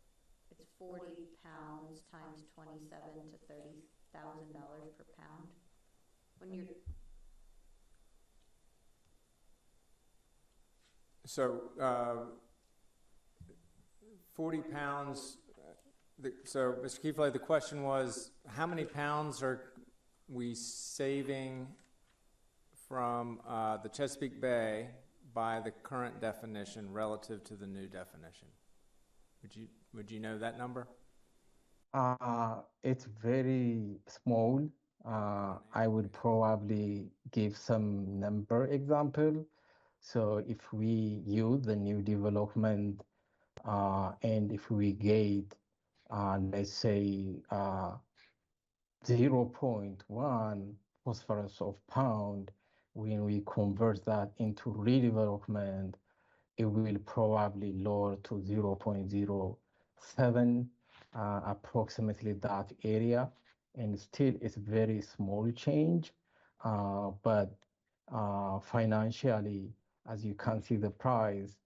Speaker 10: it's 40 pounds times 27 to $30,000 per pound. When you're,
Speaker 1: So, 40 pounds, so Mr. Keefley, the question was, how many pounds are we saving from the Chesapeake Bay by the current definition relative to the new definition? Would you know that number?
Speaker 12: It's very small. I would probably give some number example. So if we use the new development and if we get, let's say, 0.1 phosphorus of pound, when we convert that into redevelopment, it will probably lower to 0.07, approximately that area. And still, it's very small change, but financially, as you can see, the price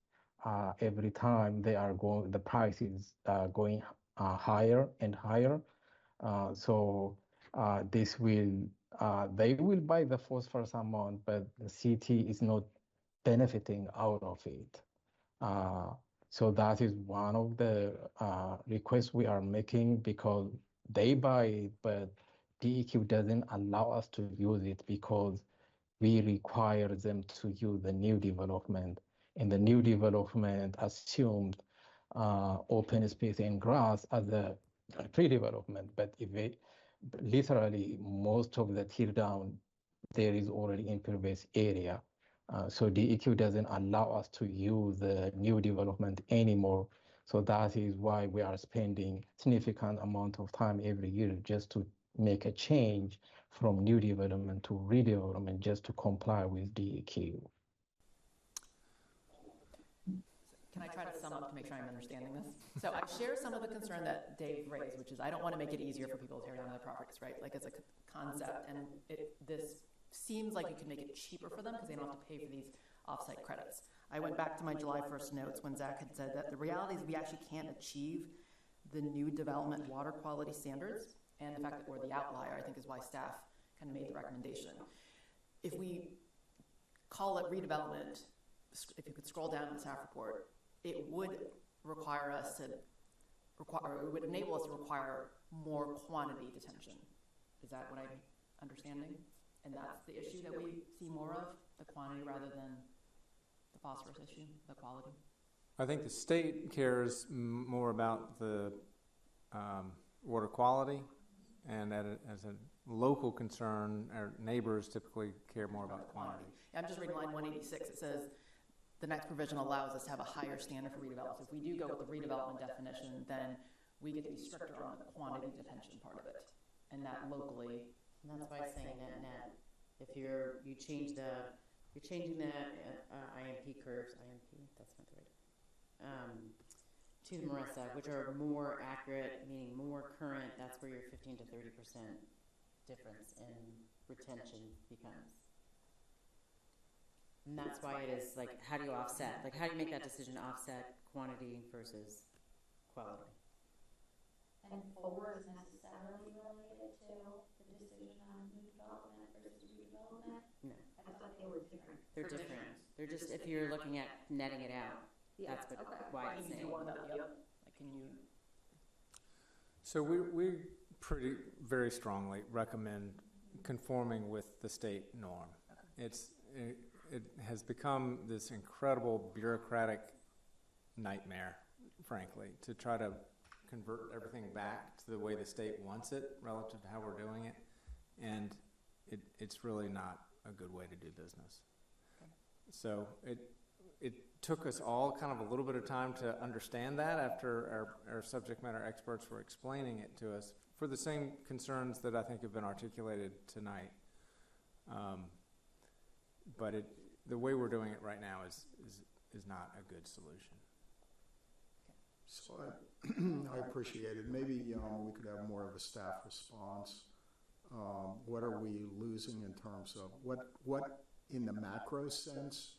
Speaker 12: every time the price is going higher and higher. So this will, they will buy the phosphorus amount, but the city is not benefiting out of it. So that is one of the requests we are making, because they buy it, but DEQ doesn't allow us to use it because we require them to use the new development. And the new development assumed open space and grass as a pre-development, but if it literally most of the tear down, there is already impervious area. So DEQ doesn't allow us to use the new development anymore. So that is why we are spending significant amount of time every year just to make a change from new development to redevelopment, just to comply with DEQ.
Speaker 3: Can I try to sum up to make sure I'm understanding this? So I share some of the concern that Dave raised, which is I don't want to make it easier for people to tear down their properties, right? Like as a concept, and this seems like it could make it cheaper for them because they don't have to pay for these offsite credits. I went back to my July 1st notes when Zach had said that the reality is we actually can't achieve the new development water quality standards, and the fact that we're the outlier, I think, is why staff kind of made the recommendation. If we call it redevelopment, if you could scroll down to the staff report, it would require us to it would enable us to require more quantity detention. Is that what I'm understanding? And that's the issue that we see more of, the quantity rather than the phosphorus issue, the quality.
Speaker 1: I think the state cares more about the water quality, and as a local concern, our neighbors typically care more about quantity.
Speaker 3: Yeah, I'm just reading line 186. It says, the next provision allows us to have a higher standard for redevelopment. So if we do go with the redevelopment definition, then we get to be stricter on the quantity detention part of it. And that locally,
Speaker 4: And that's why I say net. If you're changing the IMP curves, that's not the right, to the Marissa, which are more accurate, meaning more current, that's where your 15 to 30% difference in retention becomes. And that's why it is like, how do you offset? Like, how do you make that decision to offset quantity versus quality?
Speaker 10: And 4 is necessarily related to the decision on new development versus redevelopment?
Speaker 4: No,
Speaker 10: I thought they were different.
Speaker 4: they're different. They're just, if you're looking at netting it out,
Speaker 10: Yeah,
Speaker 4: that's what,
Speaker 10: okay.
Speaker 4: why
Speaker 3: can
Speaker 4: it's
Speaker 3: you do
Speaker 4: saying.
Speaker 3: one without the other? Like, can you?
Speaker 1: So we very strongly recommend conforming with the state norm. It has become this incredible bureaucratic nightmare, frankly, to try to convert everything back to the way the state wants it relative to how we're doing it. And it's really not a good way to do business. So it took us all kind of a little bit of time to understand that after our subject matter experts were explaining it to us for the same concerns that I think have been articulated tonight. But the way we're doing it right now is not a good solution.
Speaker 7: So I appreciate it. Maybe we could have more of a staff response. What are we losing in terms of what in the macro sense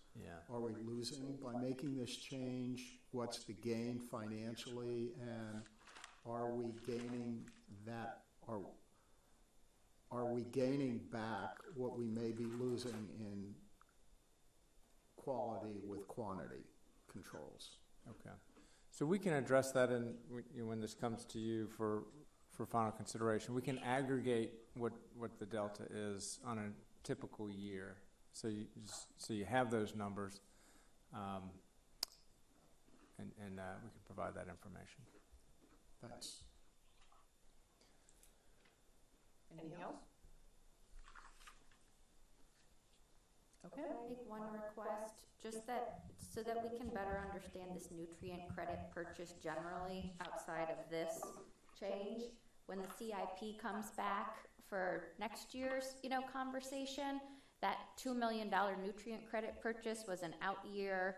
Speaker 7: are we losing by making this change? What's the gain financially, and are we gaining that? Are we gaining back what we may be losing in quality with quantity controls?
Speaker 1: Okay. So we can address that when this comes to you for final consideration. We can aggregate what the delta is on a typical year. So you have those numbers, and we can provide that information.
Speaker 7: Thanks.
Speaker 3: Anything else? Okay.
Speaker 10: Could I make one request, just that, so that we can better understand this nutrient credit purchase generally outside of this change? When the CIP comes back for next year's, conversation, that $2 million nutrient credit purchase was an out-year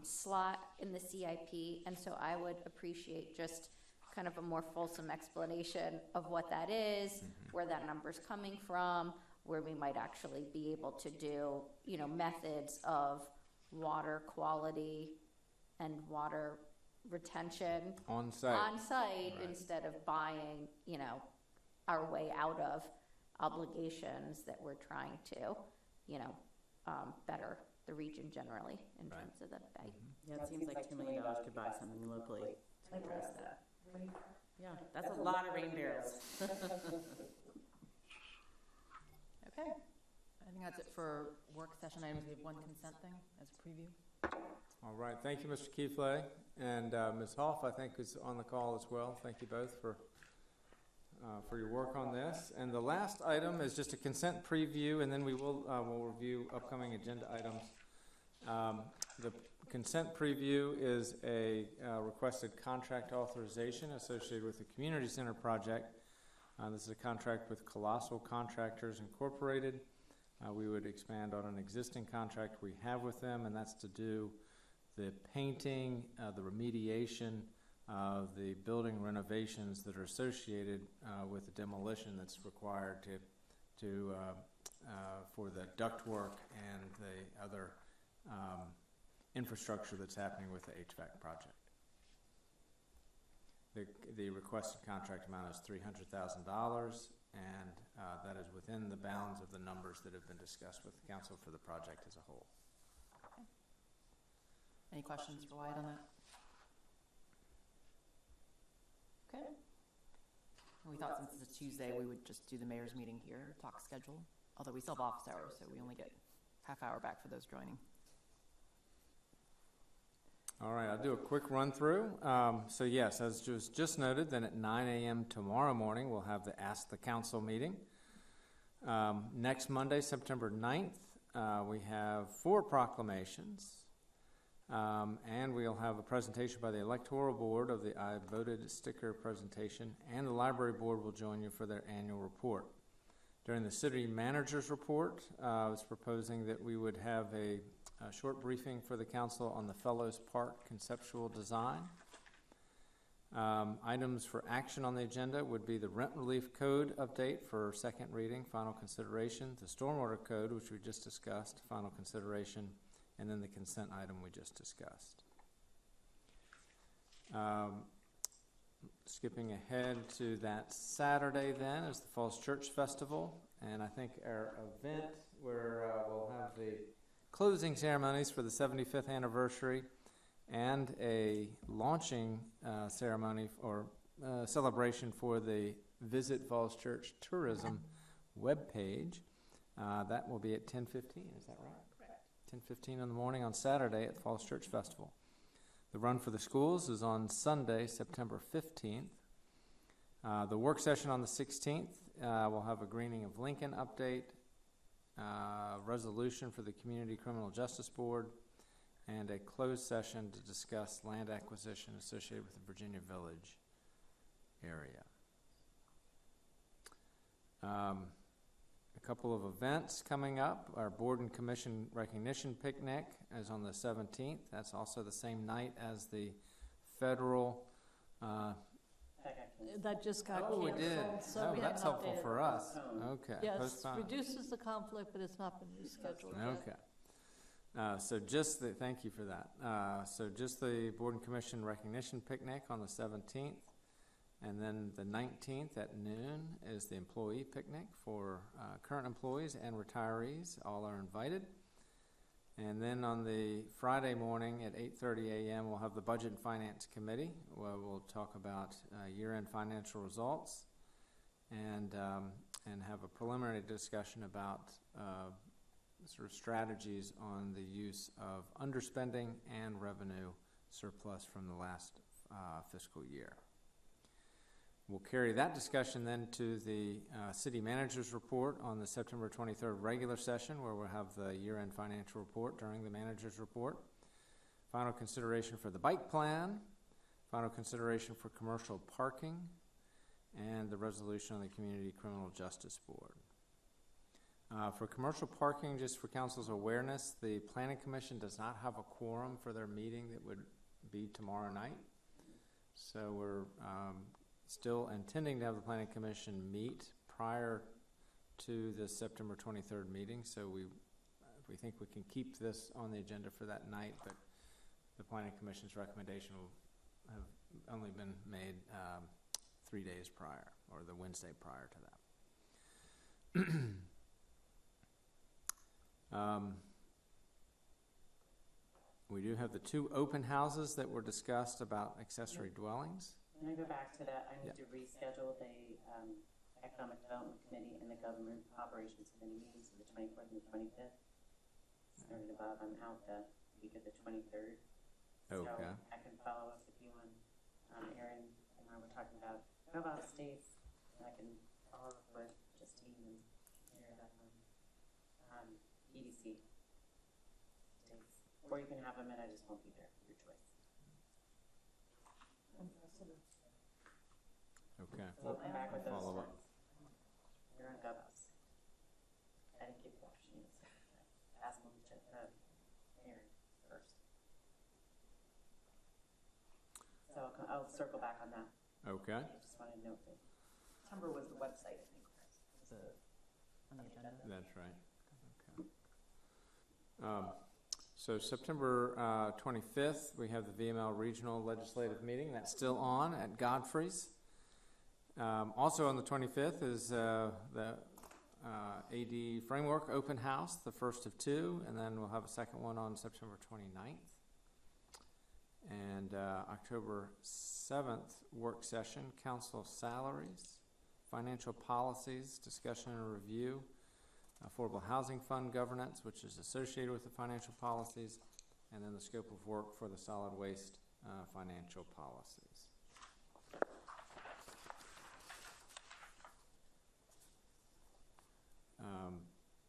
Speaker 10: slot in the CIP, and so I would appreciate just kind of a more fulsome explanation of what that is, where that number's coming from, where we might actually be able to do, methods of water quality and water retention
Speaker 1: On site.
Speaker 10: right. Instead of buying, our way out of obligations that we're trying to, better the region generally in terms of the bay.
Speaker 4: Yeah, it seems like $2 million could buy something locally to address that. Yeah, that's a lot of rain barrels.
Speaker 3: Okay. I think that's it for work session items. We have one consent thing as a preview.
Speaker 1: All right. Thank you, Mr. Keithley. And Ms. Hoff, I think, is on the call as well. Thank you both for your work on this. And the last item is just a consent preview, and then we'll review upcoming agenda items. The consent preview is a requested contract authorization associated with the Community Center project. This is a contract with Colossal Contractors Incorporated. We would expand on an existing contract we have with them, and that's to do the painting, the remediation, the building renovations that are associated with the demolition that's required for the ductwork and the other infrastructure that's happening with the HVAC project. The requested contract amount is $300,000, and that is within the bounds of the numbers that have been discussed with the council for the project as a whole.
Speaker 3: Okay. Any questions for Wyatt on that? Okay. And we thought since it's a Tuesday, we would just do the mayor's meeting here, talk schedule. although we still have office hours, so we only get half hour back for those joining.
Speaker 1: All right, I'll do a quick run through. So yes, as was just noted, then at 9 a.m. tomorrow morning, we'll have the Ask the Council meeting. Next Monday, September 9th, we have 4 proclamations. And we'll have a presentation by the Electoral Board of the I Voted sticker presentation, and the Library Board will join you for their annual report. During the City Manager's report, I was proposing that we would have a short briefing for the Council on the Fellows Park conceptual design. Items for action on the agenda would be the Rent Relief Code update for second reading, final consideration, the Stormwater Code, which we just discussed, final consideration, and then the consent item we just discussed. Skipping ahead to that Saturday then is the Falls Church Festival, and I think our event where we'll have the closing ceremonies for the 75th anniversary and a launching ceremony or celebration for the Visit Falls Church Tourism webpage. That will be at 10:15, is that right? 10:15 in the morning on Saturday at Falls Church Festival. The Run for the Schools is on Sunday, September 15th. The work session on the 16th, we'll have a Greening of Lincoln update, resolution for the Community Criminal Justice Board, and a closed session to discuss land acquisition associated with the Virginia Village area. A couple of events coming up. Our Board and Commission Recognition Picnic is on the 17th. That's also the same night as the federal.
Speaker 2: That just got
Speaker 1: Oh, we
Speaker 2: canceled.
Speaker 1: did.
Speaker 2: So
Speaker 1: Oh,
Speaker 2: we
Speaker 1: that's
Speaker 2: have
Speaker 1: helpful
Speaker 2: updated.
Speaker 1: for us. Okay.
Speaker 2: Yes,
Speaker 1: Postpone.
Speaker 2: reduces the conflict, but it's not been rescheduled yet.
Speaker 1: Okay. So just the, thank you for that. So just the Board and Commission Recognition Picnic on the 17th. And then the 19th at noon is the employee picnic for current employees and retirees. All are invited. And then on the Friday morning at 8:30 a.m., we'll have the Budget and Finance Committee, where we'll talk about year-end financial results and have a preliminary discussion about sort of strategies on the use of underspending and revenue surplus from the last fiscal year. We'll carry that discussion then to the City Manager's report on the September 23rd regular session, where we'll have the year-end financial report during the Manager's report. Final consideration for the bike plan, final consideration for commercial parking, and the resolution on the Community Criminal Justice Board. For commercial parking, just for council's awareness, the Planning Commission does not have a quorum for their meeting that would be tomorrow night. So we're still intending to have the Planning Commission meet prior to the September 23rd meeting, so we think we can keep this on the agenda for that night, but the Planning Commission's recommendation will have only been made 3 days prior, or the Wednesday prior to that. We do have the 2 open houses that were discussed about accessory dwellings.
Speaker 4: Can I go back to that? I need to reschedule the Economic Development Committee and the Government Operations Committee meetings for the 24th and the 25th. Started above, I'm out the week of the 23rd.
Speaker 1: Okay.
Speaker 4: So I can follow up with you on, Aaron and I were talking about states, and I can follow up with Justine and Mayor about EDC states. Or you can have them and I just won't be there, your choice.
Speaker 1: Okay.
Speaker 4: So I'll come back with those
Speaker 1: Follow up.
Speaker 4: ones. You're on GovUps. I didn't give you the opportunity to ask them to check Aaron first. So I'll circle back on that.
Speaker 1: Okay.
Speaker 4: I just wanted to note that.
Speaker 3: September was the website, I think, on the agenda.
Speaker 1: That's right. Okay. So September 25th, we have the VML Regional Legislative Meeting. That's still on at Godfrey's. Also on the 25th is the AD Framework Open House, the first of 2, and then we'll have a second one on September 29th. And October 7th, work session, council salaries, financial policies, discussion and review, Affordable Housing Fund governance, which is associated with the financial policies, and then the scope of work for the solid waste financial policies.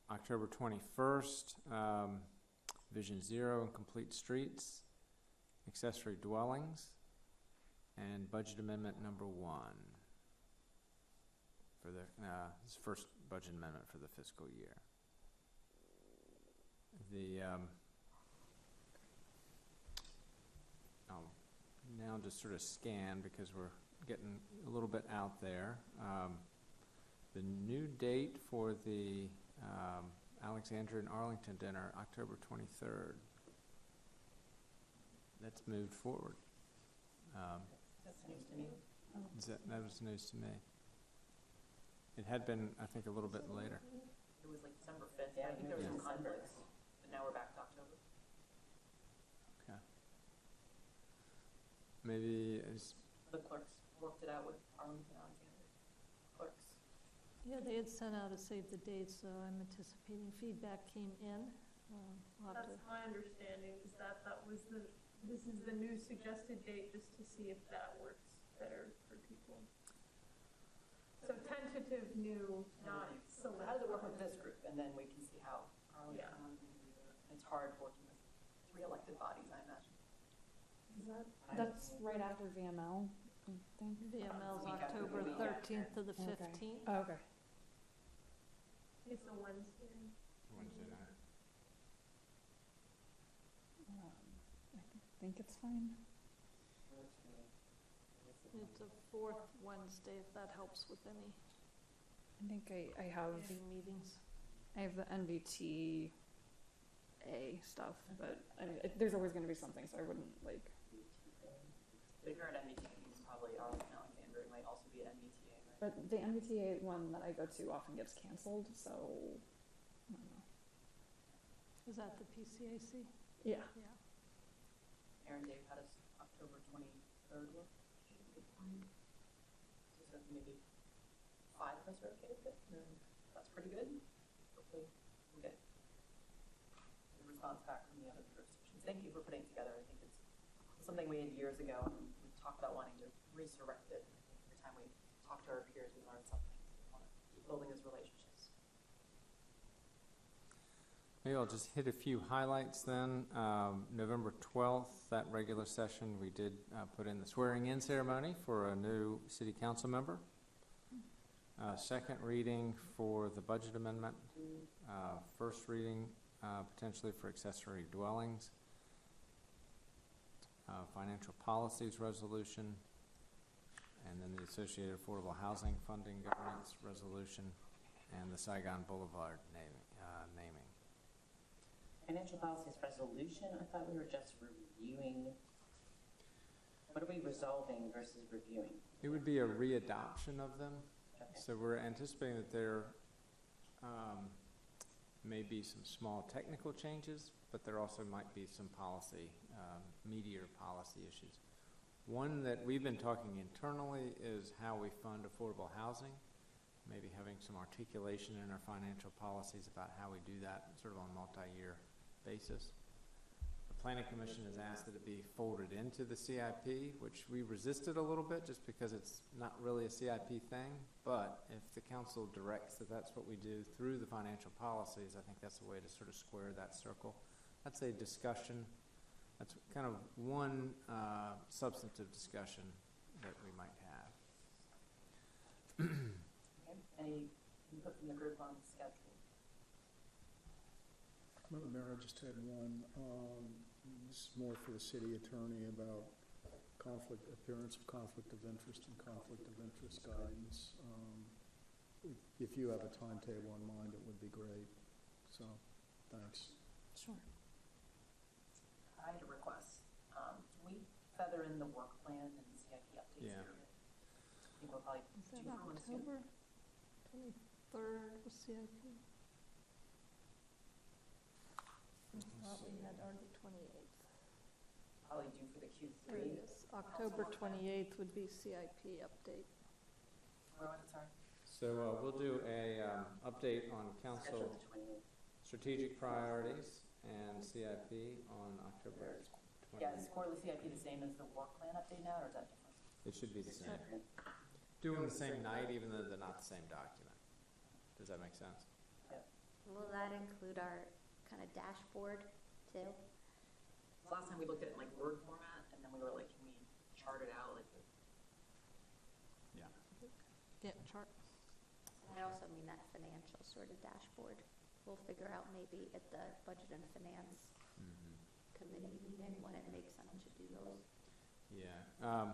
Speaker 1: October 21st, Vision Zero and Complete Streets, accessory dwellings, and budget amendment number 1 for the this is first budget amendment for the fiscal year. I'll now just sort of scan because we're getting a little bit out there. The new date for the Alexandria and Arlington dinner, October 23rd. That's moved forward.
Speaker 3: That's news to me.
Speaker 1: That was news to me. It had been, I think, a little bit later.
Speaker 3: It was like December 5th. Yeah, I think there was some conflicts, but now we're back to October.
Speaker 1: Okay. Maybe
Speaker 3: The clerks worked it out with Arlington Alexander. Clerks.
Speaker 2: Yeah, they had sent out a save the date, so I'm anticipating feedback came in. We'll have
Speaker 13: That's
Speaker 2: to-
Speaker 13: my understanding, is that was this is the new suggested date, just to see if that works better for people. So tentative new, not
Speaker 3: So
Speaker 13: select.
Speaker 3: how does it work with this group? And then we can see how Arlington
Speaker 13: Yeah.
Speaker 3: Alexander do it. It's hard working with 3 elected bodies, I imagine.
Speaker 9: That's right after VML, I think.
Speaker 2: VML's
Speaker 3: Week after the
Speaker 2: October
Speaker 3: week
Speaker 2: 13th to the
Speaker 9: Okay.
Speaker 2: 15th.
Speaker 9: Oh, okay.
Speaker 13: It's a Wednesday.
Speaker 1: Wednesday night.
Speaker 9: I think it's fine.
Speaker 2: It's a fourth Wednesday, if that helps with any
Speaker 9: I think I have
Speaker 2: meetings.
Speaker 9: I have the NVTA stuff, but I mean, there's always going to be something, so I wouldn't like.
Speaker 3: The current MBTA is probably Arlington Alexander. It might also be an MBTA, right?
Speaker 9: But the NVTA one that I go to often gets canceled, so I don't know.
Speaker 2: Is that the PCAC?
Speaker 9: Yeah.
Speaker 2: Yeah.
Speaker 3: Aaron, Dave, how does October 23rd look? So maybe 5 of us are okay with it. That's pretty good. Hopefully we'll get a response back from the other jurisdictions. Thank you for putting it together. I think it's something we had years ago, and we talked about wanting to resurrect it. Every time we talk to our peers, we learn something. So we want to keep building those relationships.
Speaker 1: Maybe I'll just hit a few highlights then. November 12th, that regular session, we did put in the swearing-in ceremony for a new city council member. Second reading for the budget amendment. First reading potentially for accessory dwellings. Financial policies resolution. And then the associated affordable housing funding governance resolution. And the Saigon Boulevard naming.
Speaker 4: Financial policies resolution, I thought we were just reviewing. What are we resolving versus reviewing?
Speaker 1: It would be a readoption of them.
Speaker 4: Okay.
Speaker 1: So we're anticipating that there may be some small technical changes, but there also might be some policy, meatier policy issues. One that we've been talking internally is how we fund affordable housing, maybe having some articulation in our financial policies about how we do that sort of on a multi-year basis. The Planning Commission has asked that it be folded into the CIP, which we resisted a little bit just because it's not really a CIP thing. But if the council directs that that's what we do through the financial policies, I think that's a way to sort of square that circle. That's a discussion. That's kind of one substantive discussion that we might have.
Speaker 3: Okay. Any input from the group on schedule?
Speaker 7: Madam Mayor, I just had one. This is more for the city attorney about appearance of conflict of interest and conflict of interest guidance. If you have a timetable in mind, it would be great. So, thanks.
Speaker 3: Sure. I had a request. Can we feather in the work plan and CIP updates?
Speaker 1: Yeah.
Speaker 3: here? I think we'll probably
Speaker 2: Is that
Speaker 3: do that one soon.
Speaker 2: October 23rd was CIP? Thought we had already 28th.
Speaker 3: Probably due for the Q3.
Speaker 2: There it is. October 28th would be CIP update.
Speaker 3: Where was it, sorry?
Speaker 1: So we'll do a update on council strategic priorities and CIP on October 20th.
Speaker 3: Yeah, is quarterly CIP the same as the work plan update now, or is that different?
Speaker 1: It should be the same. Do them the same night, even though they're not the same document. Does that make sense?
Speaker 10: Will that include our kind of dashboard too?
Speaker 3: Last time we looked at it in like Word format, and then we were like, can we chart it out? Like,
Speaker 2: Yeah, chart.
Speaker 10: I also mean that financial sort of dashboard. We'll figure out maybe at the Budget and Finance Committee meeting when it makes sense to do those.
Speaker 1: Yeah.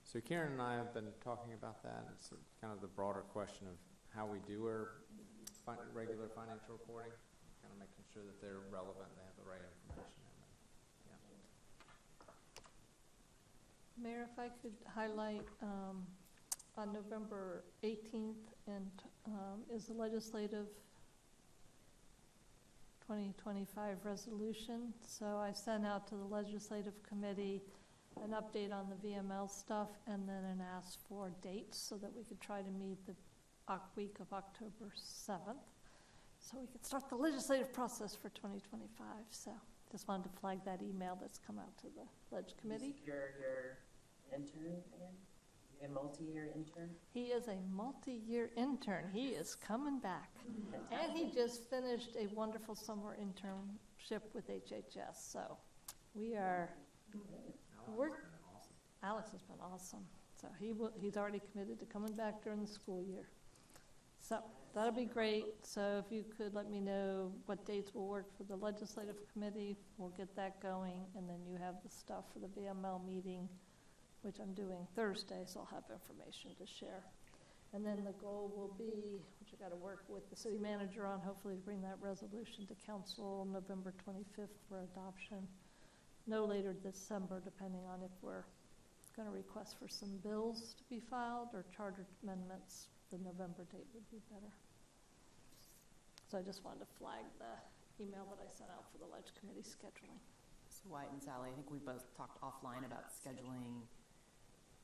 Speaker 1: So Karen and I have been talking about that. It's kind of the broader question of how we do our regular financial reporting, kind of making sure that they're relevant, they have the right information in them. Yeah.
Speaker 2: Mayor, if I could highlight, on November 18th is the legislative 2025 resolution. So I sent out to the legislative committee an update on the VML stuff and then an ask for dates so that we could try to meet the week of October 7th. So we could start the legislative process for 2025. So just wanted to flag that email that's come out to the Ledge Committee.
Speaker 3: Your intern again? A multi-year intern?
Speaker 2: He is a multi-year intern. He is coming back. And he just finished a wonderful summer internship with HHS. So we are, Alex has been awesome. So he's already committed to coming back during the school year. So that'll be great. So if you could let me know what dates will work for the legislative committee, we'll get that going. And then you have the stuff for the VML meeting, which I'm doing Thursday, so I'll have information to share. And then the goal will be, which I got to work with the city manager on, hopefully to bring that resolution to council November 25th for adoption, no later December, depending on if we're going to request for some bills to be filed or charter amendments. The November date would be better. So I just wanted to flag the email that I sent out for the Ledge Committee scheduling.
Speaker 3: So Wyatt and Sally, I think we both talked offline about scheduling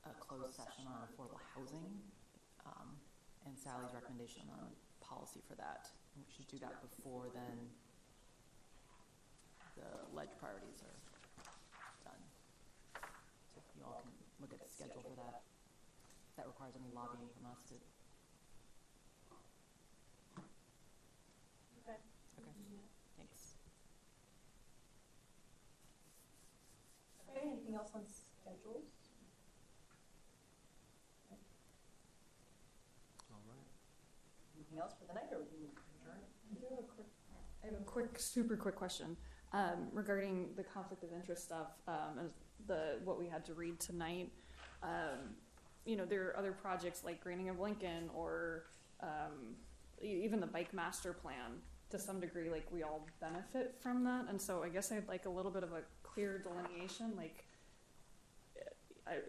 Speaker 3: a closed session on affordable housing, and Sally's recommendation on policy for that. We should do that before then the Ledge priorities are done. So if you all can look at the schedule for that. If that requires any lobbying from us to.
Speaker 13: Okay.
Speaker 3: Thanks.
Speaker 13: Okay, anything else on schedules?
Speaker 3: Anything else for the night, or we can adjourn?
Speaker 9: I have a quick, super quick question regarding the conflict of interest stuff and what we had to read tonight. There are other projects like Greening of Lincoln or even the Bike Master Plan. To some degree, like, we all benefit from that, and so I guess I'd like a little bit of a clear delineation. Like,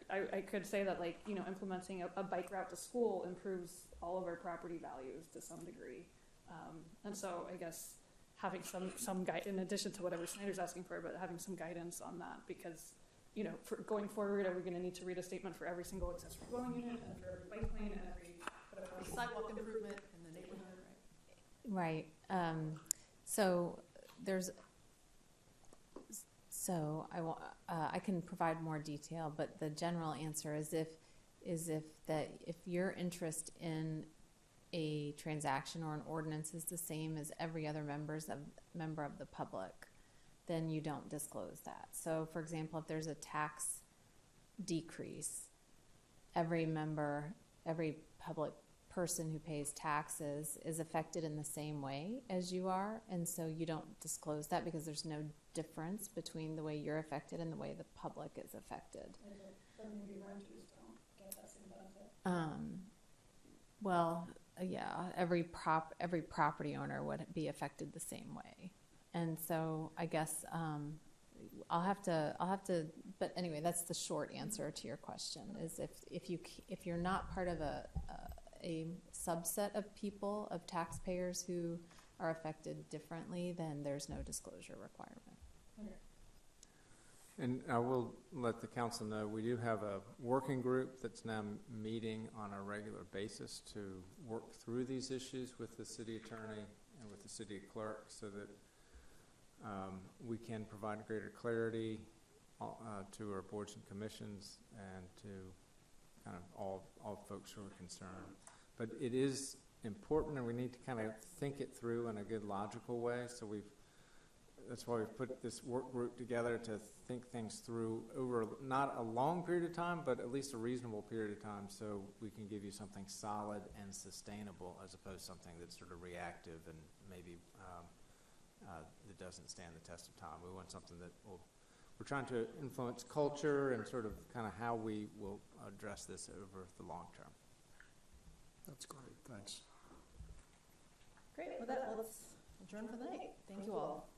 Speaker 9: I could say that, like, implementing a bike route to school improves all of our property values to some degree. And so I guess having some guide, in addition to whatever Snyder's asking for, but having some guidance on that, because, for going forward, are we going to need to read a statement for every single accessory dwelling unit and for every bike lane and every
Speaker 3: sidewalk improvement in the neighborhood,
Speaker 8: Right. So there's. So I can provide more detail, but the general answer is if your interest in a transaction or an ordinance is the same as every other member of the public, then you don't disclose that. So, for example, if there's a tax decrease, every public person who pays taxes is affected in the same way as you are, and so you don't disclose that because there's no difference between the way you're affected and the way the public is affected.
Speaker 9: But maybe renters don't get that same benefit.
Speaker 8: Well, yeah, every property owner would be affected the same way, and so I guess I'll have to. But anyway, that's the short answer to your question: is if you're not part of a subset of people, of taxpayers who are affected differently, then there's no disclosure requirement.
Speaker 9: Okay.
Speaker 1: And I will let the council know, we do have a working group that's now meeting on a regular basis to work through these issues with the city attorney and with the city clerk so that we can provide greater clarity to our boards and commissions and to kind of all folks who are concerned. But it is important, and we need to kind of think it through in a good logical way. So that's why we've put this work group together to think things through over not a long period of time, but at least a reasonable period of time, so we can give you something solid and sustainable as opposed to something that's sort of reactive and maybe that doesn't stand the test of time. We want something that will. We're trying to influence culture and sort of kind of how we will address this over the long term.
Speaker 7: That's great, thanks.
Speaker 3: Great, with that, let's adjourn for the night. Thank you all.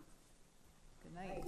Speaker 3: Good night.